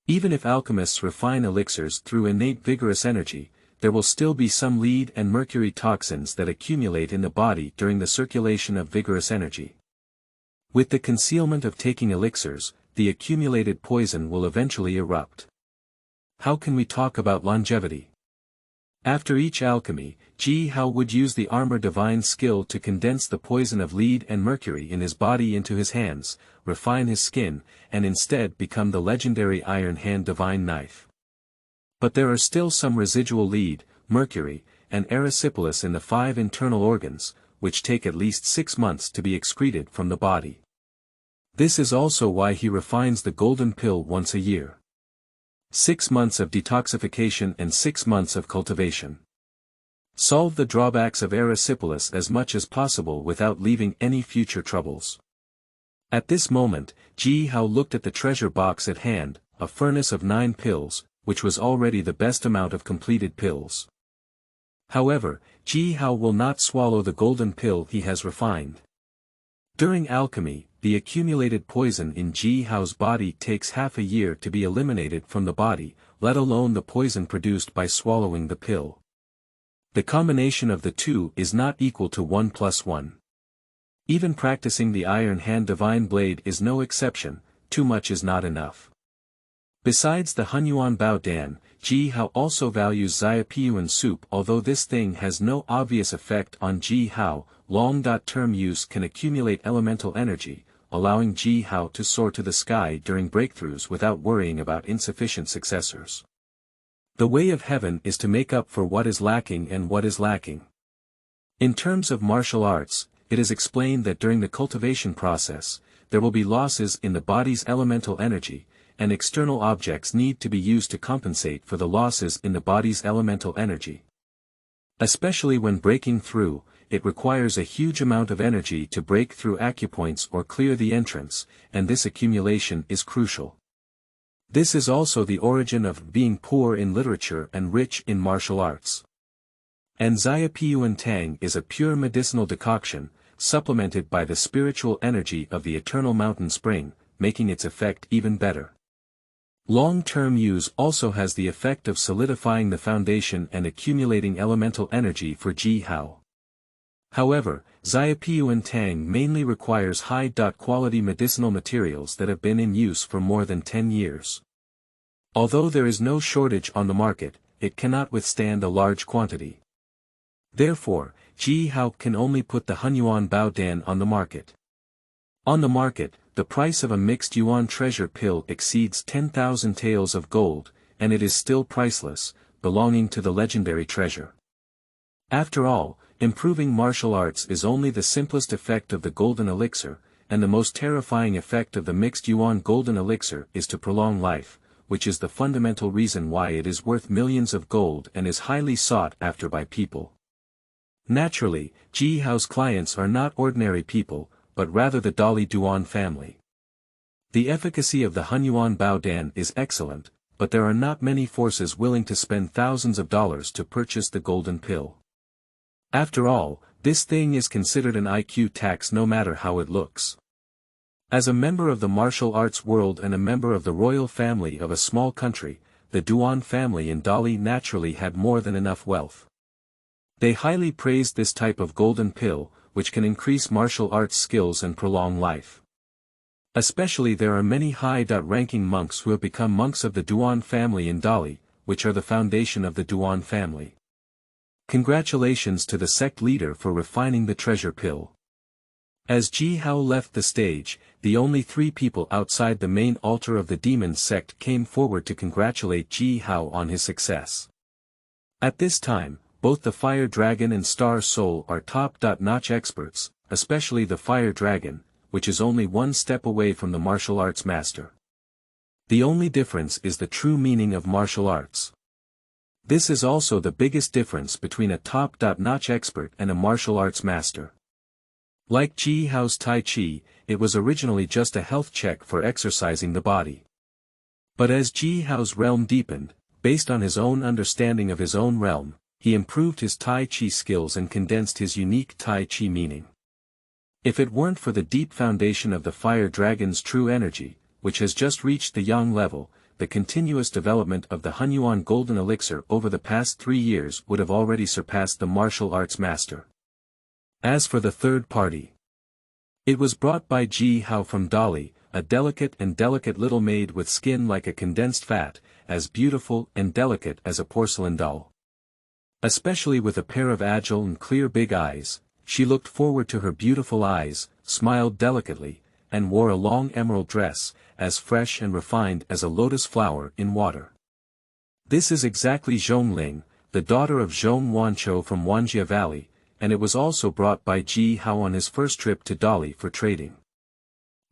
Even if alchemists refine elixirs through innate vigorous energy, there will still be some lead and mercury toxins that accumulate in the body during the circulation of vigorous energy. With the concealment of taking elixirs, the accumulated poison will eventually erupt. How can we talk about longevity? After each alchemy, Ji Hao would use the armor divine skill to condense the poison of lead and mercury in his body into his hands, refine his skin, and instead become the legendary Iron Hand divine knife. But there are still some residual lead, mercury, and erysipelas in the 5 internal organs, which take at least 6 months to be excreted from the body. This is also why he refines the golden pill once a year. 6 months of detoxification and 6 months of cultivation. Solve the drawbacks of erysipelas as much as possible without leaving any future troubles. At this moment, Ji Hao looked at the treasure box at hand, a furnace of 9 pills, which was already the best amount of completed pills. However, Ji Hao will not swallow the golden pill he has refined. During alchemy, the accumulated poison in Ji Hao's body takes half a year to be eliminated from the body, let alone the poison produced by swallowing the pill. The combination of the two is not equal to 1 + 1. Even practicing the Iron Hand Divine Blade is no exception, too much is not enough. Besides the Hunyuan Bao Dan, Ji Hao also values Xiaopiyuan soup. Although this thing has no obvious effect on Ji Hao, long-term use can accumulate elemental energy, allowing Ji Hao to soar to the sky during breakthroughs without worrying about insufficient successors. The way of heaven is to make up for what is lacking and what is lacking. In terms of martial arts, it is explained that during the cultivation process, there will be losses in the body's elemental energy, and external objects need to be used to compensate for the losses in the body's elemental energy. Especially when breaking through, it requires a huge amount of energy to break through acupoints or clear the entrance, and this accumulation is crucial. This is also the origin of being poor in literature and rich in martial arts. And Xiaopiyuan Tang is a pure medicinal decoction, supplemented by the spiritual energy of the eternal mountain spring, making its effect even better. Long-term use also has the effect of solidifying the foundation and accumulating elemental energy for Ji Hao. However, Xiaopiyuan Tang mainly requires high-quality medicinal materials that have been in use for more than 10 years. Although there is no shortage on the market, it cannot withstand a large quantity. Therefore, Ji Hao can only put the Hunyuan Bao Dan on the market. On the market, the price of a mixed yuan treasure pill exceeds 10,000 taels of gold, and it is still priceless, belonging to the legendary treasure. After all, improving martial arts is only the simplest effect of the golden elixir, and the most terrifying effect of the mixed yuan golden elixir is to prolong life, which is the fundamental reason why it is worth millions of gold and is highly sought after by people. Naturally, Ji Hao's clients are not ordinary people, but rather the Dali Duan family. The efficacy of the Hunyuan Bao Dan is excellent, but there are not many forces willing to spend thousands of dollars to purchase the golden pill. After all, this thing is considered an IQ tax no matter how it looks. As a member of the martial arts world and a member of the royal family of a small country, the Duan family in Dali naturally had more than enough wealth. They highly praised this type of golden pill, which can increase martial arts skills and prolong life. Especially there are many high-ranking monks who have become monks of the Duan family in Dali, which are the foundation of the Duan family. Congratulations to the sect leader for refining the treasure pill. As Ji Hao left the stage, the only 3 people outside the main altar of the demon sect came forward to congratulate Ji Hao on his success. At this time, both the Fire Dragon and Star Soul are top-notch experts, especially the Fire Dragon, which is only 1 step away from the martial arts master. The only difference is the true meaning of martial arts. This is also the biggest difference between a top-notch expert and a martial arts master. Like Ji Hao's Tai Chi, it was originally just a health check for exercising the body. But as Ji Hao's realm deepened, based on his own understanding of his own realm, he improved his Tai Chi skills and condensed his unique Tai Chi meaning. If it weren't for the deep foundation of the fire dragon's true energy, which has just reached the yang level, the continuous development of the Hunyuan golden elixir over the past 3 years would have already surpassed the martial arts master. As for the third party, it was brought by Ji Hao from Dali, a delicate little maid with skin like a condensed fat, as beautiful and delicate as a porcelain doll. Especially with a pair of agile and clear big eyes, she looked forward to her beautiful eyes, smiled delicately, and wore a long emerald dress, as fresh and refined as a lotus flower in water. This is exactly Zhong Ling, the daughter of Zhong Wanqiu from Wanjia Valley, and it was also brought by Ji Hao on his first trip to Dali for trading.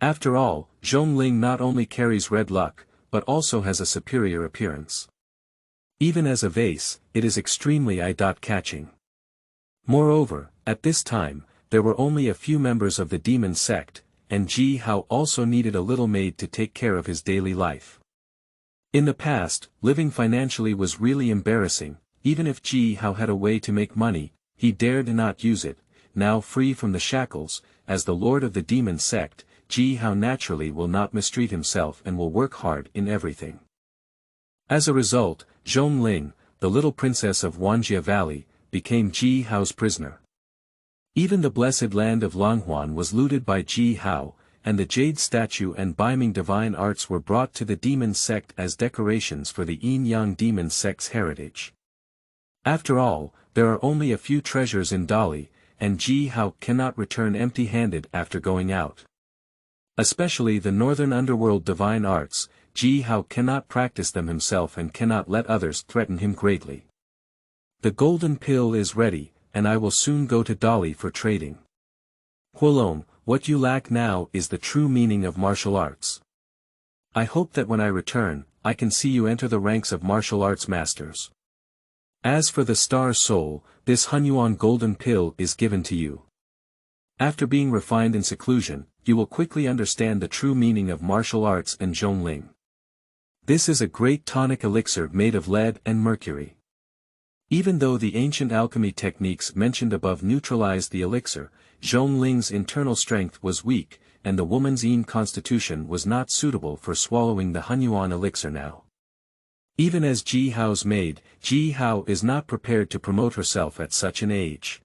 After all, Zhong Ling not only carries red luck, but also has a superior appearance. Even as a vase, it is extremely eye-catching. Moreover, at this time, there were only a few members of the demon sect, and Ji Hao also needed a little maid to take care of his daily life. In the past, living financially was really embarrassing. Even if Ji Hao had a way to make money, he dared not use it. Now free from the shackles, as the lord of the demon sect, Ji Hao naturally will not mistreat himself and will work hard in everything. As a result, Zhong Ling, the little princess of Wanjia Valley, became Ji Hao's prisoner. Even the blessed land of Longhuan was looted by Ji Hao, and the jade statue and Guangming divine arts were brought to the demon sect as decorations for the Yin-Yang demon sect's heritage. After all, there are only a few treasures in Dali, and Ji Hao cannot return empty-handed after going out. Especially the northern underworld divine arts, Ji Hao cannot practice them himself and cannot let others threaten him greatly. The golden pill is ready, and I will soon go to Dali for trading. Qizilong, what you lack now is the true meaning of martial arts. I hope that when I return, I can see you enter the ranks of martial arts masters. As for the star soul, this Hunyuan golden pill is given to you. After being refined in seclusion, you will quickly understand the true meaning of martial arts and Zhong Ling. This is a great tonic elixir made of lead and mercury. Even though the ancient alchemy techniques mentioned above neutralized the elixir, Zhong Ling's internal strength was weak, and the woman's Yin constitution was not suitable for swallowing the Hunyuan elixir now. Even as Ji Hao's maid, Ji Hao is not prepared to promote herself at such an age.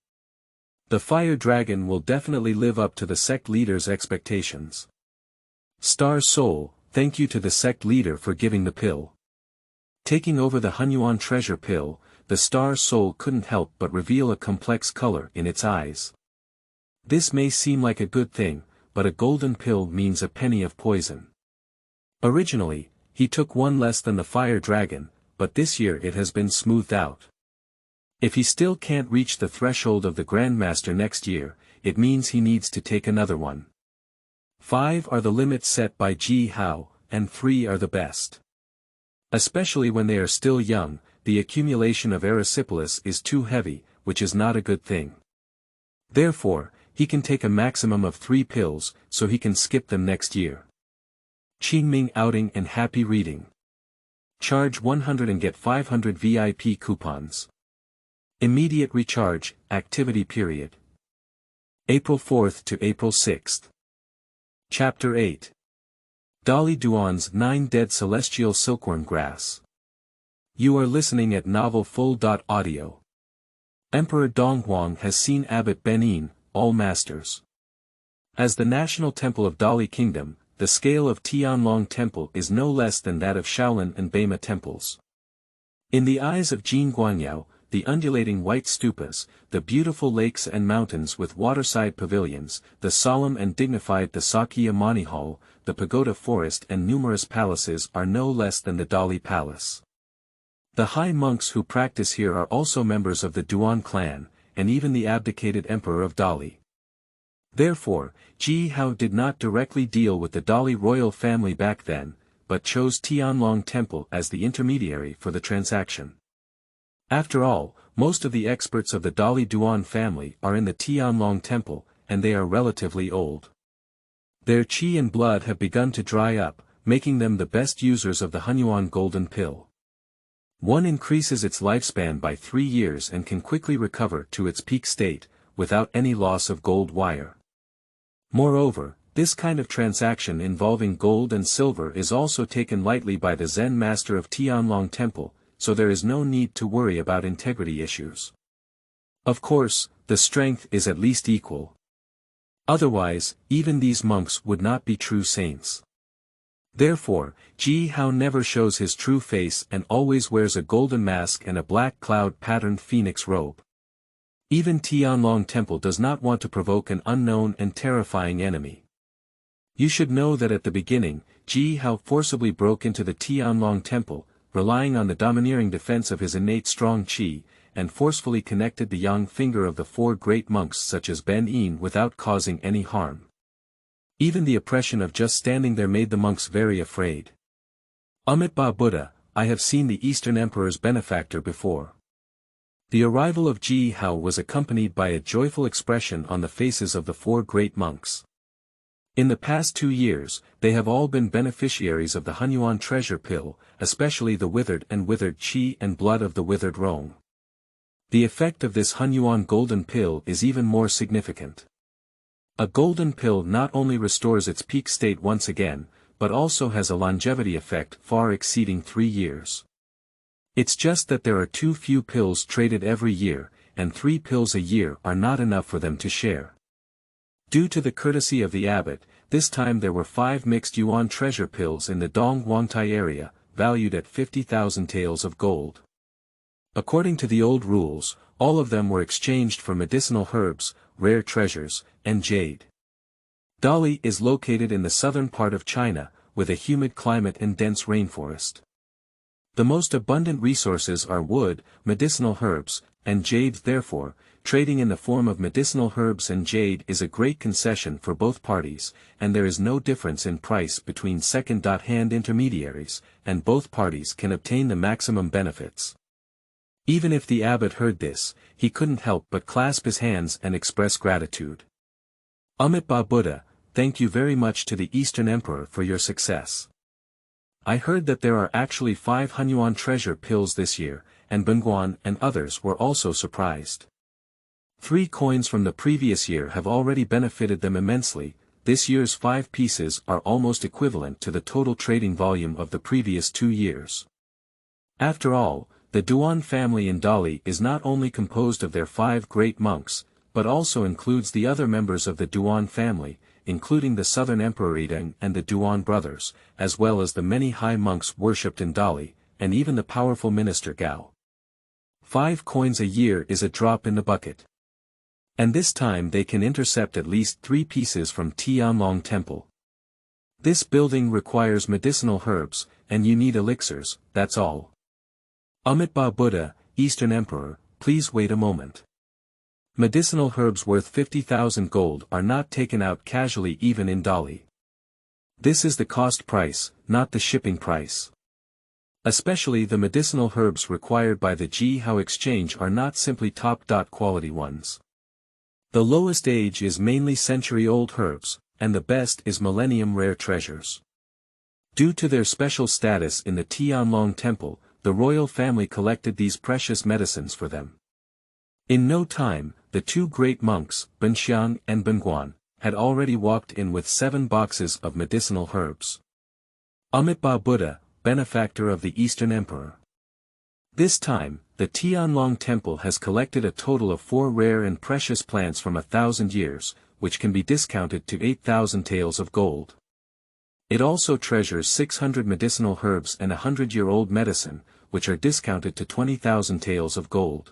The fire dragon will definitely live up to the sect leader's expectations. Star Soul, thank you to the sect leader for giving the pill. Taking over the Hunyuan treasure pill, the Star Soul couldn't help but reveal a complex color in its eyes. This may seem like a good thing, but a golden pill means a penny of poison. Originally, he took one less than the fire dragon, but this year it has been smoothed out. If he still can't reach the threshold of the Grandmaster next year, it means he needs to take another one. 5 are the limits set by Ji Hao, and 3 are the best. Especially when they are still young, the accumulation of erysipelas is too heavy, which is not a good thing. Therefore, he can take a maximum of 3 pills, so he can skip them next year. Qingming outing and happy reading. Charge 100 and get 500 VIP coupons. Immediate recharge, activity period. April 4th to April 6th. Chapter 8. Dali Duan's 9 Dead Celestial Silkworm Grass. You are listening at novelfull.audio. Emperor Donghuang has seen Abbot Benin, all masters. As the national temple of Dali Kingdom, the scale of Tianlong Temple is no less than that of Shaolin and Beima temples. In the eyes of Jin Guangyao, the undulating white stupas, the beautiful lakes and mountains with waterside pavilions, the solemn and dignified Sakya Mani Hall, the pagoda forest and numerous palaces are no less than the Dali Palace. The high monks who practice here are also members of the Duan clan, and even the abdicated emperor of Dali. Therefore, Ji Hao did not directly deal with the Dali royal family back then, but chose Tianlong Temple as the intermediary for the transaction. After all, most of the experts of the Dali Duan family are in the Tianlong Temple, and they are relatively old. Their qi and blood have begun to dry up, making them the best users of the Hunyuan golden pill. One increases its lifespan by 3 years and can quickly recover to its peak state, without any loss of gold wire. Moreover, this kind of transaction involving gold and silver is also taken lightly by the Zen master of Tianlong Temple, so there is no need to worry about integrity issues. Of course, the strength is at least equal. Otherwise, even these monks would not be true saints. Therefore, Ji Hao never shows his true face and always wears a golden mask and a black cloud-patterned phoenix robe. Even Tianlong Temple does not want to provoke an unknown and terrifying enemy. You should know that at the beginning, Ji Hao forcibly broke into the Tianlong Temple, relying on the domineering defense of his innate strong qi, and forcefully connected the yang finger of the 4 great monks such as Ben Yin without causing any harm. Even the oppression of just standing there made the monks very afraid. Amitabha Buddha, I have seen the Eastern Emperor's benefactor before. The arrival of Ji Hao was accompanied by a joyful expression on the faces of the 4 great monks. In the past 2 years, they have all been beneficiaries of the Hunyuan treasure pill, especially the withered qi and blood of the withered Rong. The effect of this Hunyuan golden pill is even more significant. A golden pill not only restores its peak state once again, but also has a longevity effect far exceeding 3 years. It's just that there are too few pills traded every year, and 3 pills a year are not enough for them to share. Due to the courtesy of the abbot, this time there were 5 mixed yuan treasure pills in the Dong Wangtai area, valued at 50,000 taels of gold. According to the old rules, all of them were exchanged for medicinal herbs, rare treasures, and jade. Dali is located in the southern part of China, with a humid climate and dense rainforest. The most abundant resources are wood, medicinal herbs, and jade. Therefore, trading in the form of medicinal herbs and jade is a great concession for both parties, and there is no difference in price between second-hand intermediaries, and both parties can obtain the maximum benefits. Even if the abbot heard this, he couldn't help but clasp his hands and express gratitude. Amitabha Buddha, thank you very much to the Eastern Emperor for your success. I heard that there are actually 5 Hunyuan treasure pills this year, and Bengguan and others were also surprised. 3 coins from the previous year have already benefited them immensely. This year's 5 pieces are almost equivalent to the total trading volume of the previous 2 years. After all, the Duan family in Dali is not only composed of their 5 great monks, but also includes the other members of the Duan family, including the southern Emperor Yideng and the Duan brothers, as well as the many high monks worshipped in Dali, and even the powerful minister Gao. 5 coins a year is a drop in the bucket. And this time they can intercept at least 3 pieces from Tianlong Temple. This building requires medicinal herbs, and you need elixirs, that's all. Amitabha Buddha, Eastern Emperor, please wait a moment. Medicinal herbs worth 50,000 gold are not taken out casually even in Dali. This is the cost price, not the shipping price. Especially the medicinal herbs required by the Ji Hao exchange are not simply top-quality ones. The lowest age is mainly century-old herbs, and the best is millennium rare treasures. Due to their special status in the Tianlong Temple, the royal family collected these precious medicines for them. In no time, the 2 great monks, Benxiang and Bengguan, had already walked in with 7 boxes of medicinal herbs. Amitabha Buddha, benefactor of the Eastern Emperor. This time, the Tianlong Temple has collected a total of 4 rare and precious plants from 1,000 years, which can be discounted to 8,000 taels of gold. It also treasures 600 medicinal herbs and 100-year-old medicine, which are discounted to 20,000 taels of gold.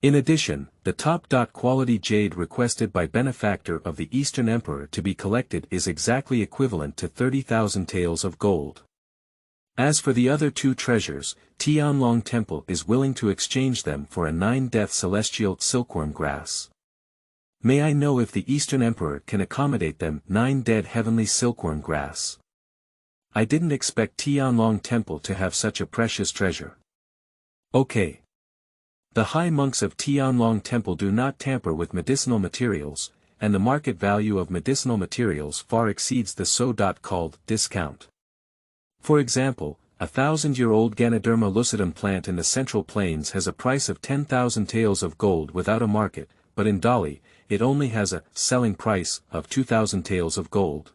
In addition, the top-quality jade requested by benefactor of the Eastern Emperor to be collected is exactly equivalent to 30,000 taels of gold. As for the other 2 treasures, Tianlong Temple is willing to exchange them for a 9-death celestial silkworm grass. May I know if the Eastern Emperor can accommodate them 9 dead heavenly silkworm grass? I didn't expect Tianlong Temple to have such a precious treasure. Okay. The high monks of Tianlong Temple do not tamper with medicinal materials, and the market value of medicinal materials far exceeds the so-called discount. For example, a 1,000-year-old Ganoderma lucidum plant in the Central Plains has a price of 10,000 taels of gold without a market, but in Dali, it only has a selling price of 2,000 taels of gold.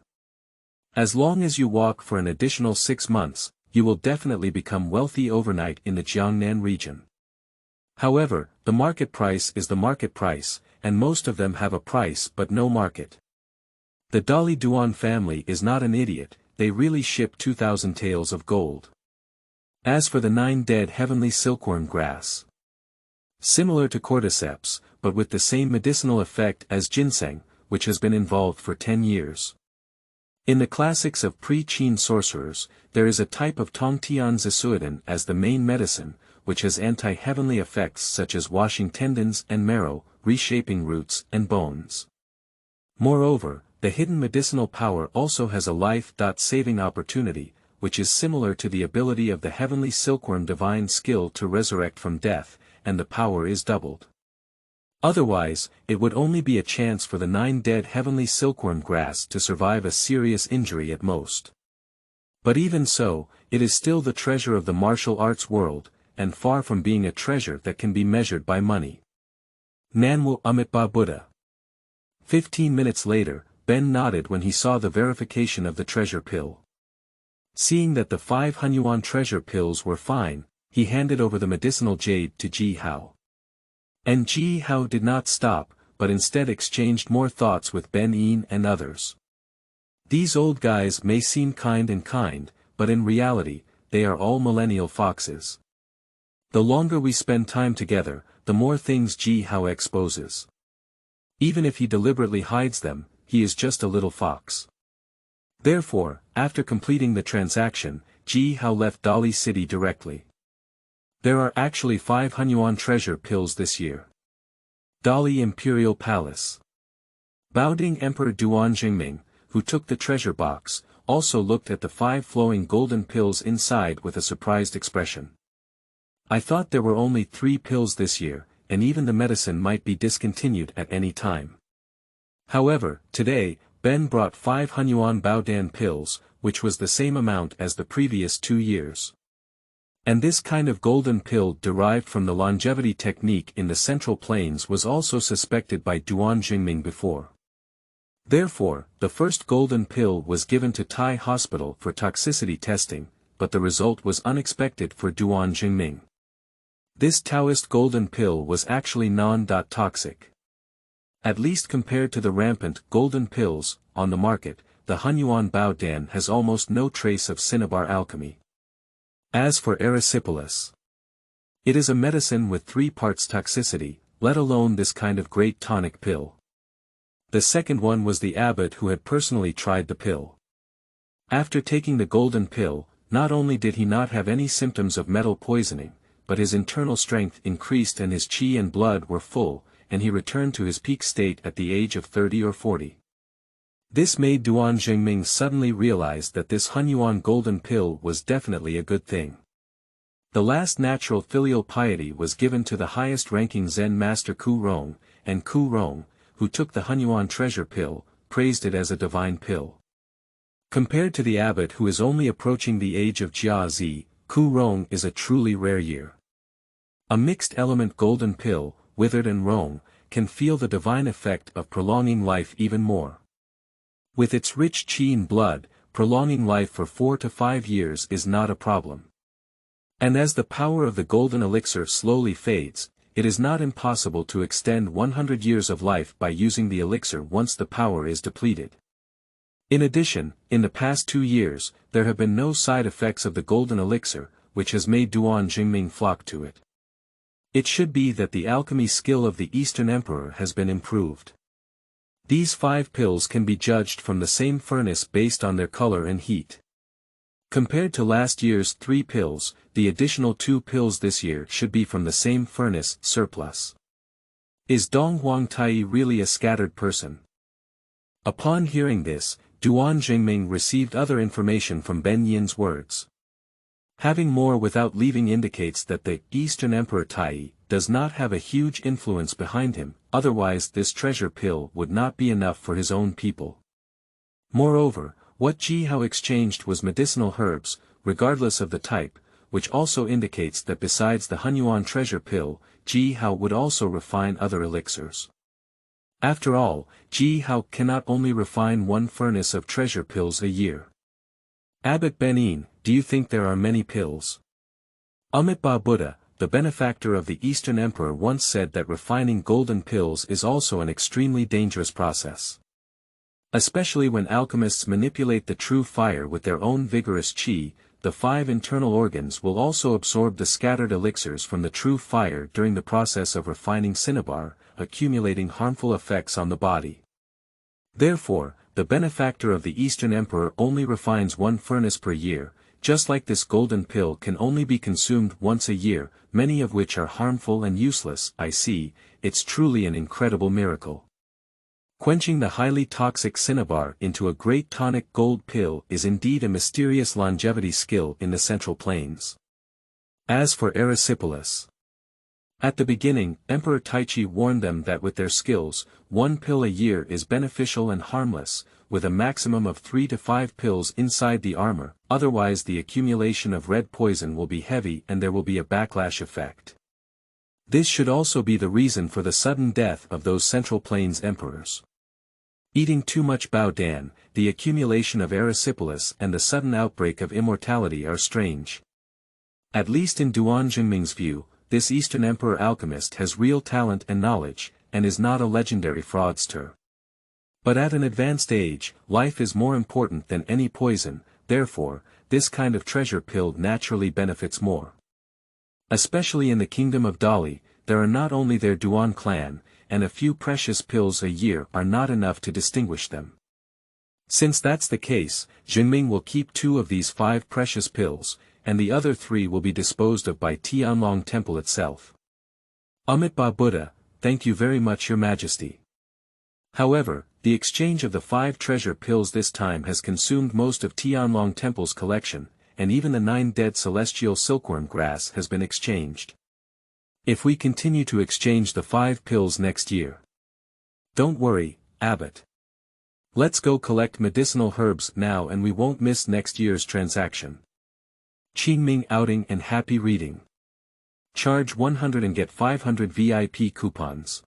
As long as you walk for an additional 6 months, you will definitely become wealthy overnight in the Jiangnan region. However, the market price is the market price, and most of them have a price but no market. The Dali Duan family is not an idiot, they really ship 2,000 taels of gold. As for the 9 dead heavenly silkworm grass, similar to cordyceps, but with the same medicinal effect as ginseng, which has been involved for 10 years. In the classics of pre-Qin sorcerers, there is a type of Tongtian Zisuodin as the main medicine, which has anti-heavenly effects such as washing tendons and marrow, reshaping roots and bones. Moreover, the hidden medicinal power also has a life-saving opportunity, which is similar to the ability of the heavenly silkworm divine skill to resurrect from death, and the power is doubled. Otherwise, it would only be a chance for the 9 dead heavenly silkworm grass to survive a serious injury at most. But even so, it is still the treasure of the martial arts world, and far from being a treasure that can be measured by money. Nanwu Amitba Buddha. 15 minutes later, Ben nodded when he saw the verification of the treasure pill. Seeing that the 5 Hunyuan treasure pills were fine, he handed over the medicinal jade to Ji Hao. And Ji Hao did not stop, but instead exchanged more thoughts with Ben Yin and others. These old guys may seem kind, but in reality, they are all millennial foxes. The longer we spend time together, the more things Ji Hao exposes. Even if he deliberately hides them, he is just a little fox. Therefore, after completing the transaction, Ji Hao left Dali City directly. There are actually 5 Hunyuan treasure pills this year. Dali Imperial Palace. Baoding Emperor Duan Jingming, who took the treasure box, also looked at the 5 flowing golden pills inside with a surprised expression. I thought there were only 3 pills this year, and even the medicine might be discontinued at any time. However, today, Ben brought 5 Hunyuan Baodan pills, which was the same amount as the previous 2 years. And this kind of golden pill derived from the longevity technique in the Central Plains was also suspected by Duan Jingming before. Therefore, the first golden pill was given to Tai Hospital for toxicity testing, but the result was unexpected for Duan Jingming. This Taoist golden pill was actually non-toxic. At least compared to the rampant golden pills on the market, the Hunyuan Baodan has almost no trace of cinnabar alchemy. As for erysipelas, it is a medicine with 3 parts toxicity, let alone this kind of great tonic pill. The second one was the abbot who had personally tried the pill. After taking the golden pill, not only did he not have any symptoms of metal poisoning, but his internal strength increased and his qi and blood were full, and he returned to his peak state at the age of 30 or 40. This made Duan Jingming suddenly realize that this Hunyuan golden pill was definitely a good thing. The last natural filial piety was given to the highest-ranking Zen master Ku Rong, and Ku Rong, who took the Hunyuan treasure pill, praised it as a divine pill. Compared to the abbot who is only approaching the age of Jia Zi, Ku Rong is a truly rare year. A mixed-element golden pill, withered and Rong, can feel the divine effect of prolonging life even more. With its rich qi and blood, prolonging life for 4 to 5 years is not a problem. And as the power of the golden elixir slowly fades, it is not impossible to extend 100 years of life by using the elixir once the power is depleted. In addition, in the past 2 years, there have been no side effects of the golden elixir, which has made Duan Jingming flock to it. It should be that the alchemy skill of the Eastern Emperor has been improved. These 5 pills can be judged from the same furnace based on their color and heat. Compared to last year's 3 pills, the additional 2 pills this year should be from the same furnace surplus. Is Dong Huang Tai really a scattered person? Upon hearing this, Duan Jingming received other information from Ben Yin's words. Having more without leaving indicates that the Eastern Emperor Tai does not have a huge influence behind him, otherwise this treasure pill would not be enough for his own people. Moreover, what Ji Hao exchanged was medicinal herbs, regardless of the type, which also indicates that besides the Hunyuan treasure pill, Ji Hao would also refine other elixirs. After all, Ji Hao cannot only refine one furnace of treasure pills a year. Abbot Benin, do you think there are many pills? Amitabha Buddha, the benefactor of the Eastern Emperor, once said that refining golden pills is also an extremely dangerous process. Especially when alchemists manipulate the true fire with their own vigorous qi, the 5 internal organs will also absorb the scattered elixirs from the true fire during the process of refining cinnabar, accumulating harmful effects on the body. Therefore, the benefactor of the Eastern Emperor only refines one furnace per year, just like this golden pill can only be consumed once a year, many of which are harmful and useless. I see, it's truly an incredible miracle. Quenching the highly toxic cinnabar into a great tonic gold pill is indeed a mysterious longevity skill in the Central Plains. As for erysipelas, at the beginning, Emperor Taichi warned them that with their skills, 1 pill a year is beneficial and harmless, with a maximum of 3 to 5 pills inside the armor, otherwise the accumulation of red poison will be heavy and there will be a backlash effect. This should also be the reason for the sudden death of those Central Plains emperors. Eating too much bao dan, the accumulation of erysipelas and the sudden outbreak of immortality are strange. At least in Duan Zhengming's view, this Eastern Emperor alchemist has real talent and knowledge, and is not a legendary fraudster. But at an advanced age, life is more important than any poison, therefore, this kind of treasure pill naturally benefits more. Especially in the kingdom of Dali, there are not only their Duan clan, and a few precious pills a year are not enough to distinguish them. Since that's the case, Zhengming will keep 2 of these 5 precious pills, and the other 3 will be disposed of by Tianlong Temple itself. Amitabha Buddha, thank you very much, Your Majesty. However, the exchange of the 5 treasure pills this time has consumed most of Tianlong Temple's collection, and even the 9 dead celestial silkworm grass has been exchanged. If we continue to exchange the 5 pills next year. Don't worry, Abbot. Let's go collect medicinal herbs now and we won't miss next year's transaction. Qingming outing and happy reading. Charge 100 and get 500 VIP coupons.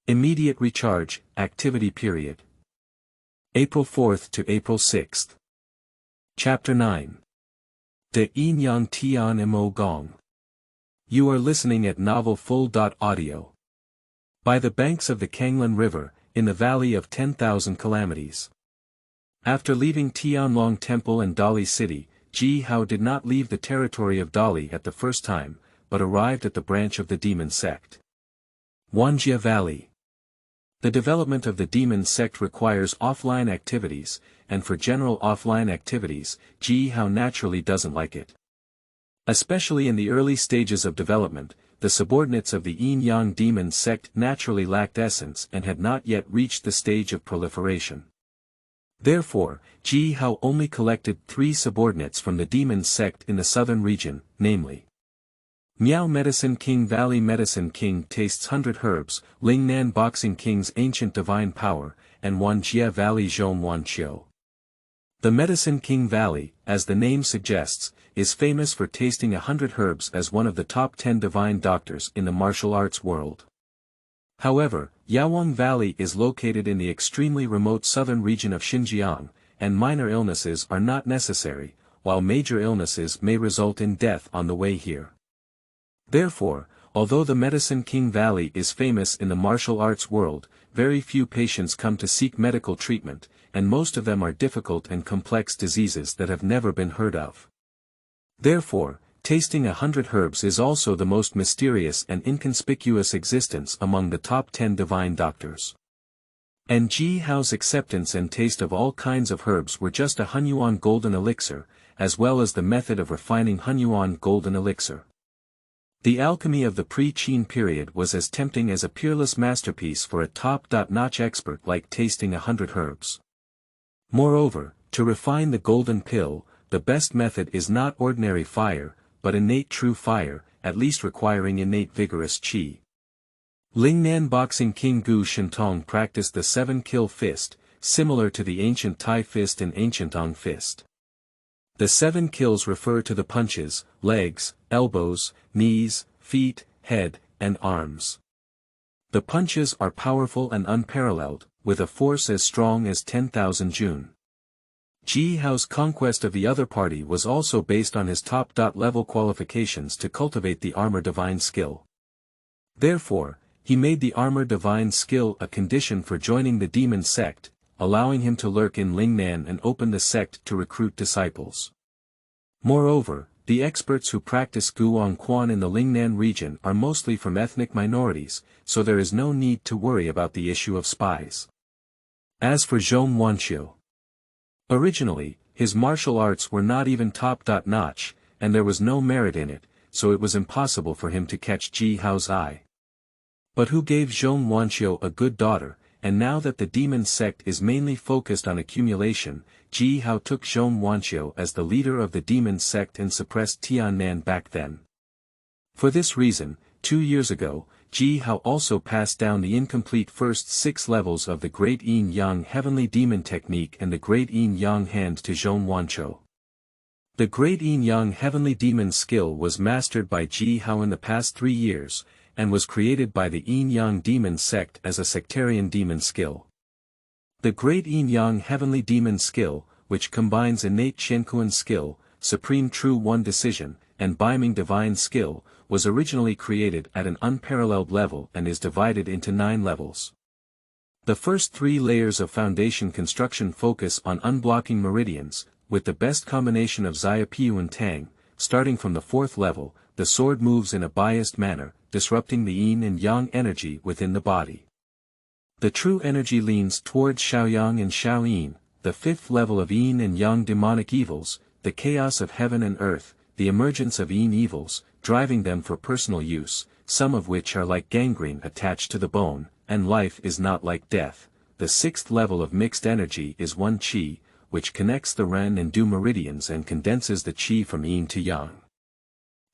Immediate recharge, activity period. April 4th to April 6th. Chapter 9. De Yin Yang Tian Mo Gong. You are listening at novelfull.audio. By the banks of the Kanglan River, in the Valley of 10,000 Calamities. After leaving Tianlong Temple and Dali City, Ji Hao did not leave the territory of Dali at the first time, but arrived at the branch of the demon sect. Wanjia Valley. The development of the demon sect requires offline activities, and for general offline activities, Ji Hao naturally doesn't like it. Especially in the early stages of development, the subordinates of the Yin-Yang demon sect naturally lacked essence and had not yet reached the stage of proliferation. Therefore, Ji Hao only collected 3 subordinates from the demon sect in the southern region, namely Miao Medicine King Valley Medicine King Tastes 100 Herbs, Ling Nan Boxing King's Ancient Divine Power, and Wanjia Valley Zhong Wanqiu. The Medicine King Valley, as the name suggests, is famous for tasting 100 herbs as one of the top 10 divine doctors in the martial arts world. However, Yaowang Valley is located in the extremely remote southern region of Xinjiang, and minor illnesses are not necessary, while major illnesses may result in death on the way here. Therefore, although the Medicine King Valley is famous in the martial arts world, very few patients come to seek medical treatment, and most of them are difficult and complex diseases that have never been heard of. Therefore, tasting 100 herbs is also the most mysterious and inconspicuous existence among the top 10 divine doctors. And Ji Hao's acceptance and taste of all kinds of herbs were just a Hunyuan golden elixir, as well as the method of refining Hunyuan golden elixir. The alchemy of the pre-Qin period was as tempting as a peerless masterpiece for a top-notch expert like tasting 100 herbs. Moreover, to refine the golden pill, the best method is not ordinary fire, but innate true fire, at least requiring innate vigorous qi. Lingnan Boxing King Gu Shintong practiced the 7-kill fist, similar to the ancient Tai fist and ancient Ong fist. The 7 kills refer to the punches, legs, elbows, knees, feet, head, and arms. The punches are powerful and unparalleled, with a force as strong as 10,000 Jun. Ji Hao's conquest of the other party was also based on his top-level qualifications to cultivate the armor divine skill. Therefore, he made the armor divine skill a condition for joining the demon sect, allowing him to lurk in Lingnan and open the sect to recruit disciples. Moreover, the experts who practice Guangquan in the Lingnan region are mostly from ethnic minorities, so there is no need to worry about the issue of spies. As for Zhong Wanqiu, originally, his martial arts were not even top-notch, and there was no merit in it, so it was impossible for him to catch Ji Hao's eye. But who gave Zhong Wanqiu a good daughter, and now that the demon sect is mainly focused on accumulation, Ji Hao took Zhong Wanqiu as the leader of the demon sect and suppressed Tiannan back then. For this reason, 2 years ago, Ji Hao also passed down the incomplete first 6 levels of the Great Yin-Yang Heavenly Demon Technique and the Great Yin-Yang Hand to Zhong Wanqiu. The Great Yin-Yang Heavenly Demon skill was mastered by Ji Hao in the past 3 years, and was created by the Yin-Yang Demon Sect as a sectarian demon skill. The Great Yin-Yang Heavenly Demon skill, which combines innate Shenkuan skill, Supreme True One Decision, and Baiming Divine skill, was originally created at an unparalleled level and is divided into 9 levels. The first 3 layers of foundation construction focus on unblocking meridians, with the best combination of Zia Piu and Tang. Starting from the 4th level, the sword moves in a biased manner, disrupting the yin and yang energy within the body. The true energy leans towards Shaoyang and Shaoyin, the 5th level of yin and yang demonic evils, the chaos of heaven and earth, the emergence of yin evils, driving them for personal use, some of which are like gangrene attached to the bone, and life is not like death. The 6th level of mixed energy is one qi, which connects the ren and du meridians and condenses the qi from yin to yang.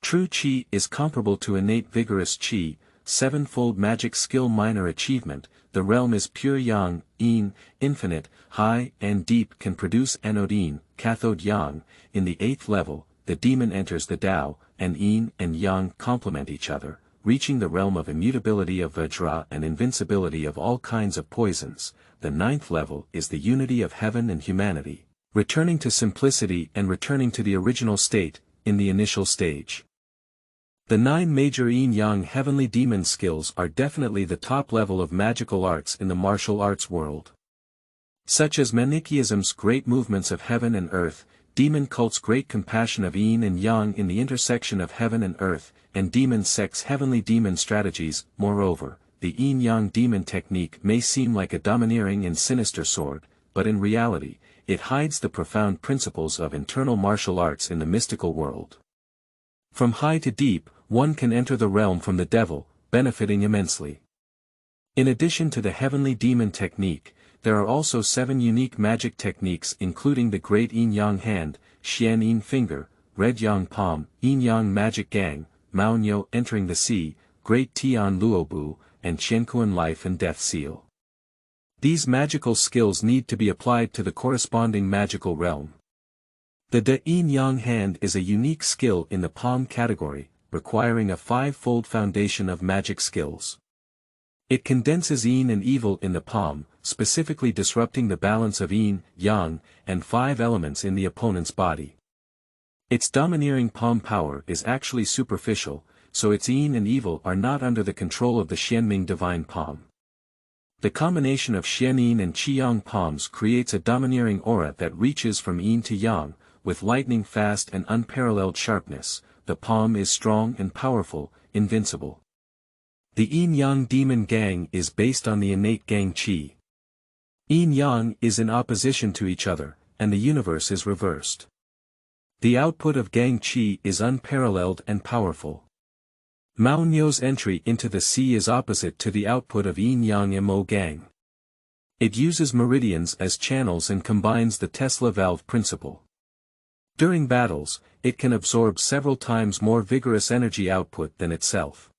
True qi is comparable to innate vigorous qi, 7-fold magic skill minor achievement. The realm is pure yang, yin, infinite, high and deep, can produce anode yin, cathode yang. In the 8th level, the demon enters the Tao, and yin and yang complement each other, reaching the realm of immutability of Vajra and invincibility of all kinds of poisons. The 9th level is the unity of heaven and humanity, returning to simplicity and returning to the original state, in the initial stage. The 9 major yin-yang heavenly demon skills are definitely the top level of magical arts in the martial arts world. Such as Manichaeism's great movements of heaven and earth, demon cult's great compassion of yin and yang in the intersection of heaven and earth, and demon sect's heavenly demon strategies. Moreover, the yin-yang demon technique may seem like a domineering and sinister sword, but in reality, it hides the profound principles of internal martial arts in the mystical world. From high to deep, one can enter the realm from the devil, benefiting immensely. In addition to the heavenly demon technique, there are also 7 unique magic techniques including the Great Yin-Yang Hand, Xian Yin Finger, Red Yang Palm, Yin-Yang Magic Gang, Mao Niu Entering the Sea, Great Tian Luobu, and Shenkuan Life and Death Seal. These magical skills need to be applied to the corresponding magical realm. The De Yin-Yang Hand is a unique skill in the palm category, requiring a 5-fold foundation of magic skills. It condenses yin and evil in the palm, specifically disrupting the balance of yin, yang, and 5 elements in the opponent's body. Its domineering palm power is actually superficial, so its yin and evil are not under the control of the Xianming divine palm. The combination of Xianyin and Qiyang palms creates a domineering aura that reaches from yin to yang, with lightning fast and unparalleled sharpness. The palm is strong and powerful, invincible. The yin-yang demon gang is based on the innate gang qi. Yin-yang is in opposition to each other, and the universe is reversed. The output of gang qi is unparalleled and powerful. Mao Niu's entry into the sea is opposite to the output of yin-yang mo gang. It uses meridians as channels and combines the Tesla valve principle. During battles, it can absorb several times more vigorous energy output than itself.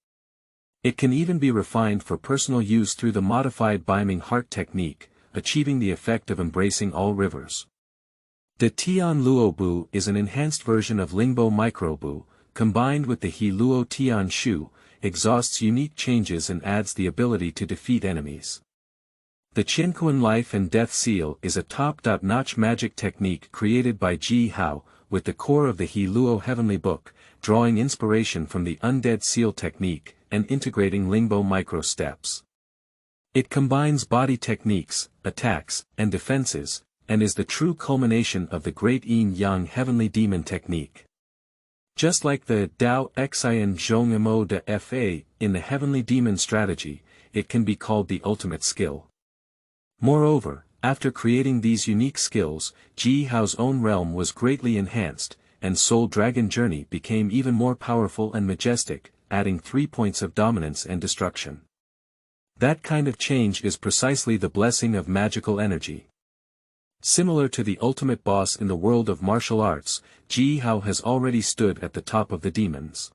It can even be refined for personal use through the modified Baiming heart technique, achieving the effect of embracing all rivers. The Tian Luobu is an enhanced version of Lingbo Microbu, combined with the He Luo Tian Shu, exhausts unique changes and adds the ability to defeat enemies. The Qianquan Life and Death Seal is a top-notch magic technique created by Ji Hao, with the core of the He Luo Heavenly Book, drawing inspiration from the Undead Seal technique, and integrating Lingbo micro steps. It combines body techniques, attacks, and defenses, and is the true culmination of the Great Yin-Yang Heavenly Demon technique. Just like the Dao Xian Zhong Mo de Fa in the Heavenly Demon strategy, it can be called the ultimate skill. Moreover, after creating these unique skills, Ji Hao's own realm was greatly enhanced, and Soul Dragon Journey became even more powerful and majestic, adding 3 points of dominance and destruction. That kind of change is precisely the blessing of magical energy. Similar to the ultimate boss in the world of martial arts, Ji Hao has already stood at the top of the demons.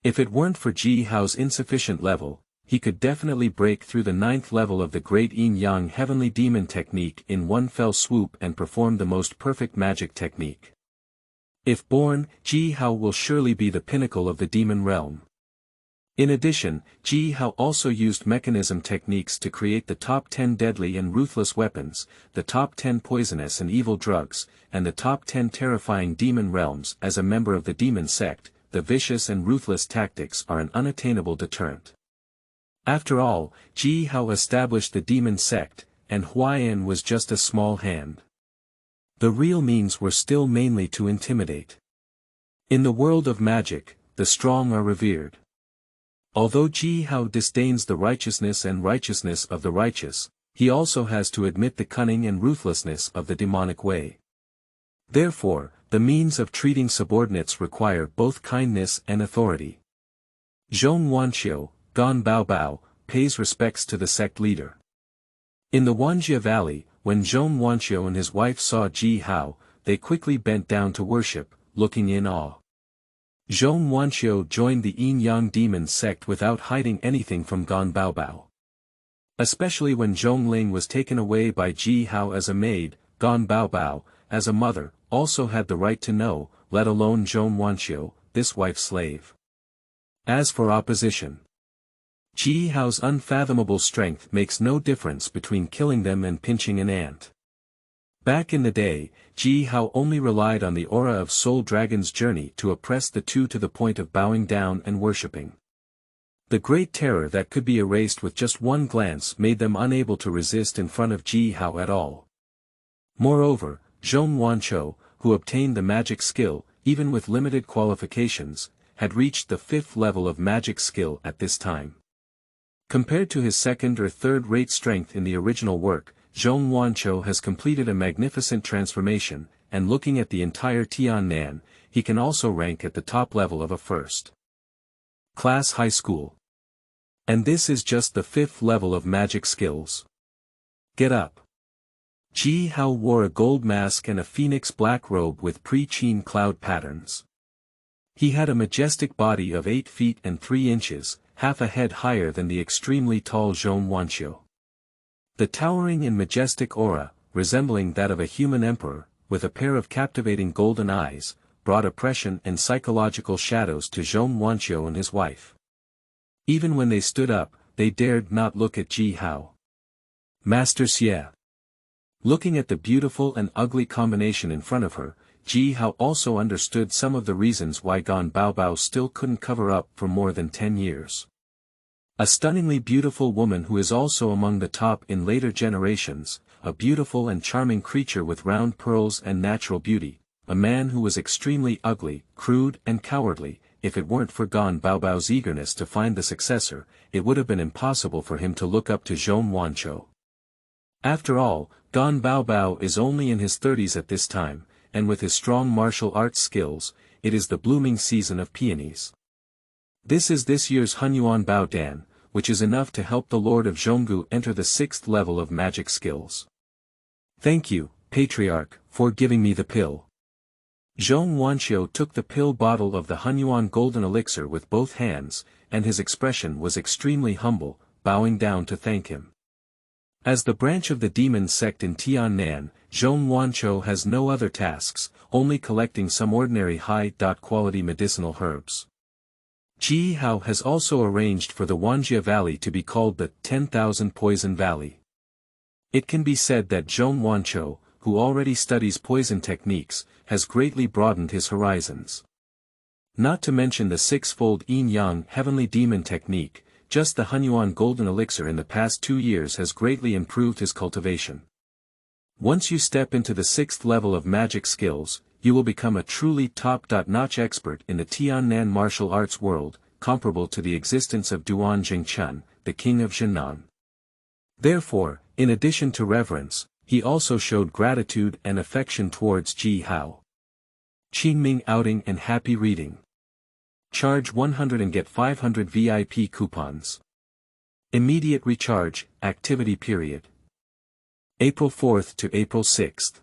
If it weren't for Ji Hao's insufficient level, he could definitely break through the 9th level of the Great Yin-Yang Heavenly Demon technique in one fell swoop and perform the most perfect magic technique. If born, Ji Hao will surely be the pinnacle of the demon realm. In addition, Ji Hao also used mechanism techniques to create the top 10 deadly and ruthless weapons, the top 10 poisonous and evil drugs, and the top 10 terrifying demon realms. As a member of the demon sect, the vicious and ruthless tactics are an unattainable deterrent. After all, Ji Hao established the demon sect, and Huaiyan was just a small hand. The real means were still mainly to intimidate. In the world of magic, the strong are revered. Although Ji Hao disdains the righteousness of the righteous, he also has to admit the cunning and ruthlessness of the demonic way. Therefore, the means of treating subordinates require both kindness and authority. Zhong Wanxiu, Gan Baobao, pays respects to the sect leader. In the Wanjia Valley, when Zhong Wanxiu and his wife saw Ji Hao, they quickly bent down to worship, looking in awe. Zhong Wanxiu joined the Yin-Yang Demon sect without hiding anything from Gan Baobao. Especially when Zhong Ling was taken away by Ji Hao as a maid, Gan Baobao, as a mother, also had the right to know, let alone Zhong Wanxiu, this wife's slave. As for opposition, Ji Hao's unfathomable strength makes no difference between killing them and pinching an ant. Back in the day, Ji Hao only relied on the aura of Soul Dragon's journey to oppress the two to the point of bowing down and worshipping. The great terror that could be erased with just one glance made them unable to resist in front of Ji Hao at all. Moreover, Zhong Wanqiu, who obtained the magic skill, even with limited qualifications, had reached the 5th level of magic skill at this time. Compared to his 2nd or 3rd-rate strength in the original work, Zhong Wanqiu has completed a magnificent transformation, and looking at the entire Tiannan, he can also rank at the top level of a first-class high school. And this is just the 5th level of magic skills. Get up. Ji Hao wore a gold mask and a phoenix black robe with pre-Qin cloud patterns. He had a majestic body of 8 feet and 3 inches, half a head higher than the extremely tall Zhong Wanqiu. The towering and majestic aura, resembling that of a human emperor, with a pair of captivating golden eyes, brought oppression and psychological shadows to Zhong Wanqiu and his wife. Even when they stood up, they dared not look at Ji Hao. Master Xie. Looking at the beautiful and ugly combination in front of her, Ji Hao also understood some of the reasons why Gan Baobao still couldn't cover up for more than 10 years. A stunningly beautiful woman who is also among the top in later generations, a beautiful and charming creature with round pearls and natural beauty, a man who was extremely ugly, crude and cowardly. If it weren't for Gan Baobao's eagerness to find the successor, it would have been impossible for him to look up to Zhong Wanqiu. After all, Gan Baobao is only in his 30s at this time, and with his strong martial arts skills, it is the blooming season of peonies. This is this year's Hunyuan Bao Dan, which is enough to help the Lord of Zhonggu enter the 6th level of magic skills. Thank you, Patriarch, for giving me the pill. Zhong Wanqiu took the pill bottle of the Hunyuan golden elixir with both hands, and his expression was extremely humble, bowing down to thank him. As the branch of the demon sect in Tiannan, Zhong Wancho has no other tasks, only collecting some ordinary high-quality medicinal herbs. Ji Hao has also arranged for the Wanjia Valley to be called the 10,000 Poison Valley. It can be said that Zhong Wancho, who already studies poison techniques, has greatly broadened his horizons. Not to mention the six-fold yin-yang heavenly demon technique, just the Hunyuan golden elixir in the past 2 years has greatly improved his cultivation. Once you step into the 6th level of magic skills, you will become a truly top-notch expert in the Tiannan martial arts world, comparable to the existence of Duan Jingchen, the king of Zhenan. Therefore, in addition to reverence, he also showed gratitude and affection towards Ji Hao. Qingming outing and happy reading. Charge 100 and get 500 VIP coupons. Immediate recharge, activity period. April 4th to April 6th.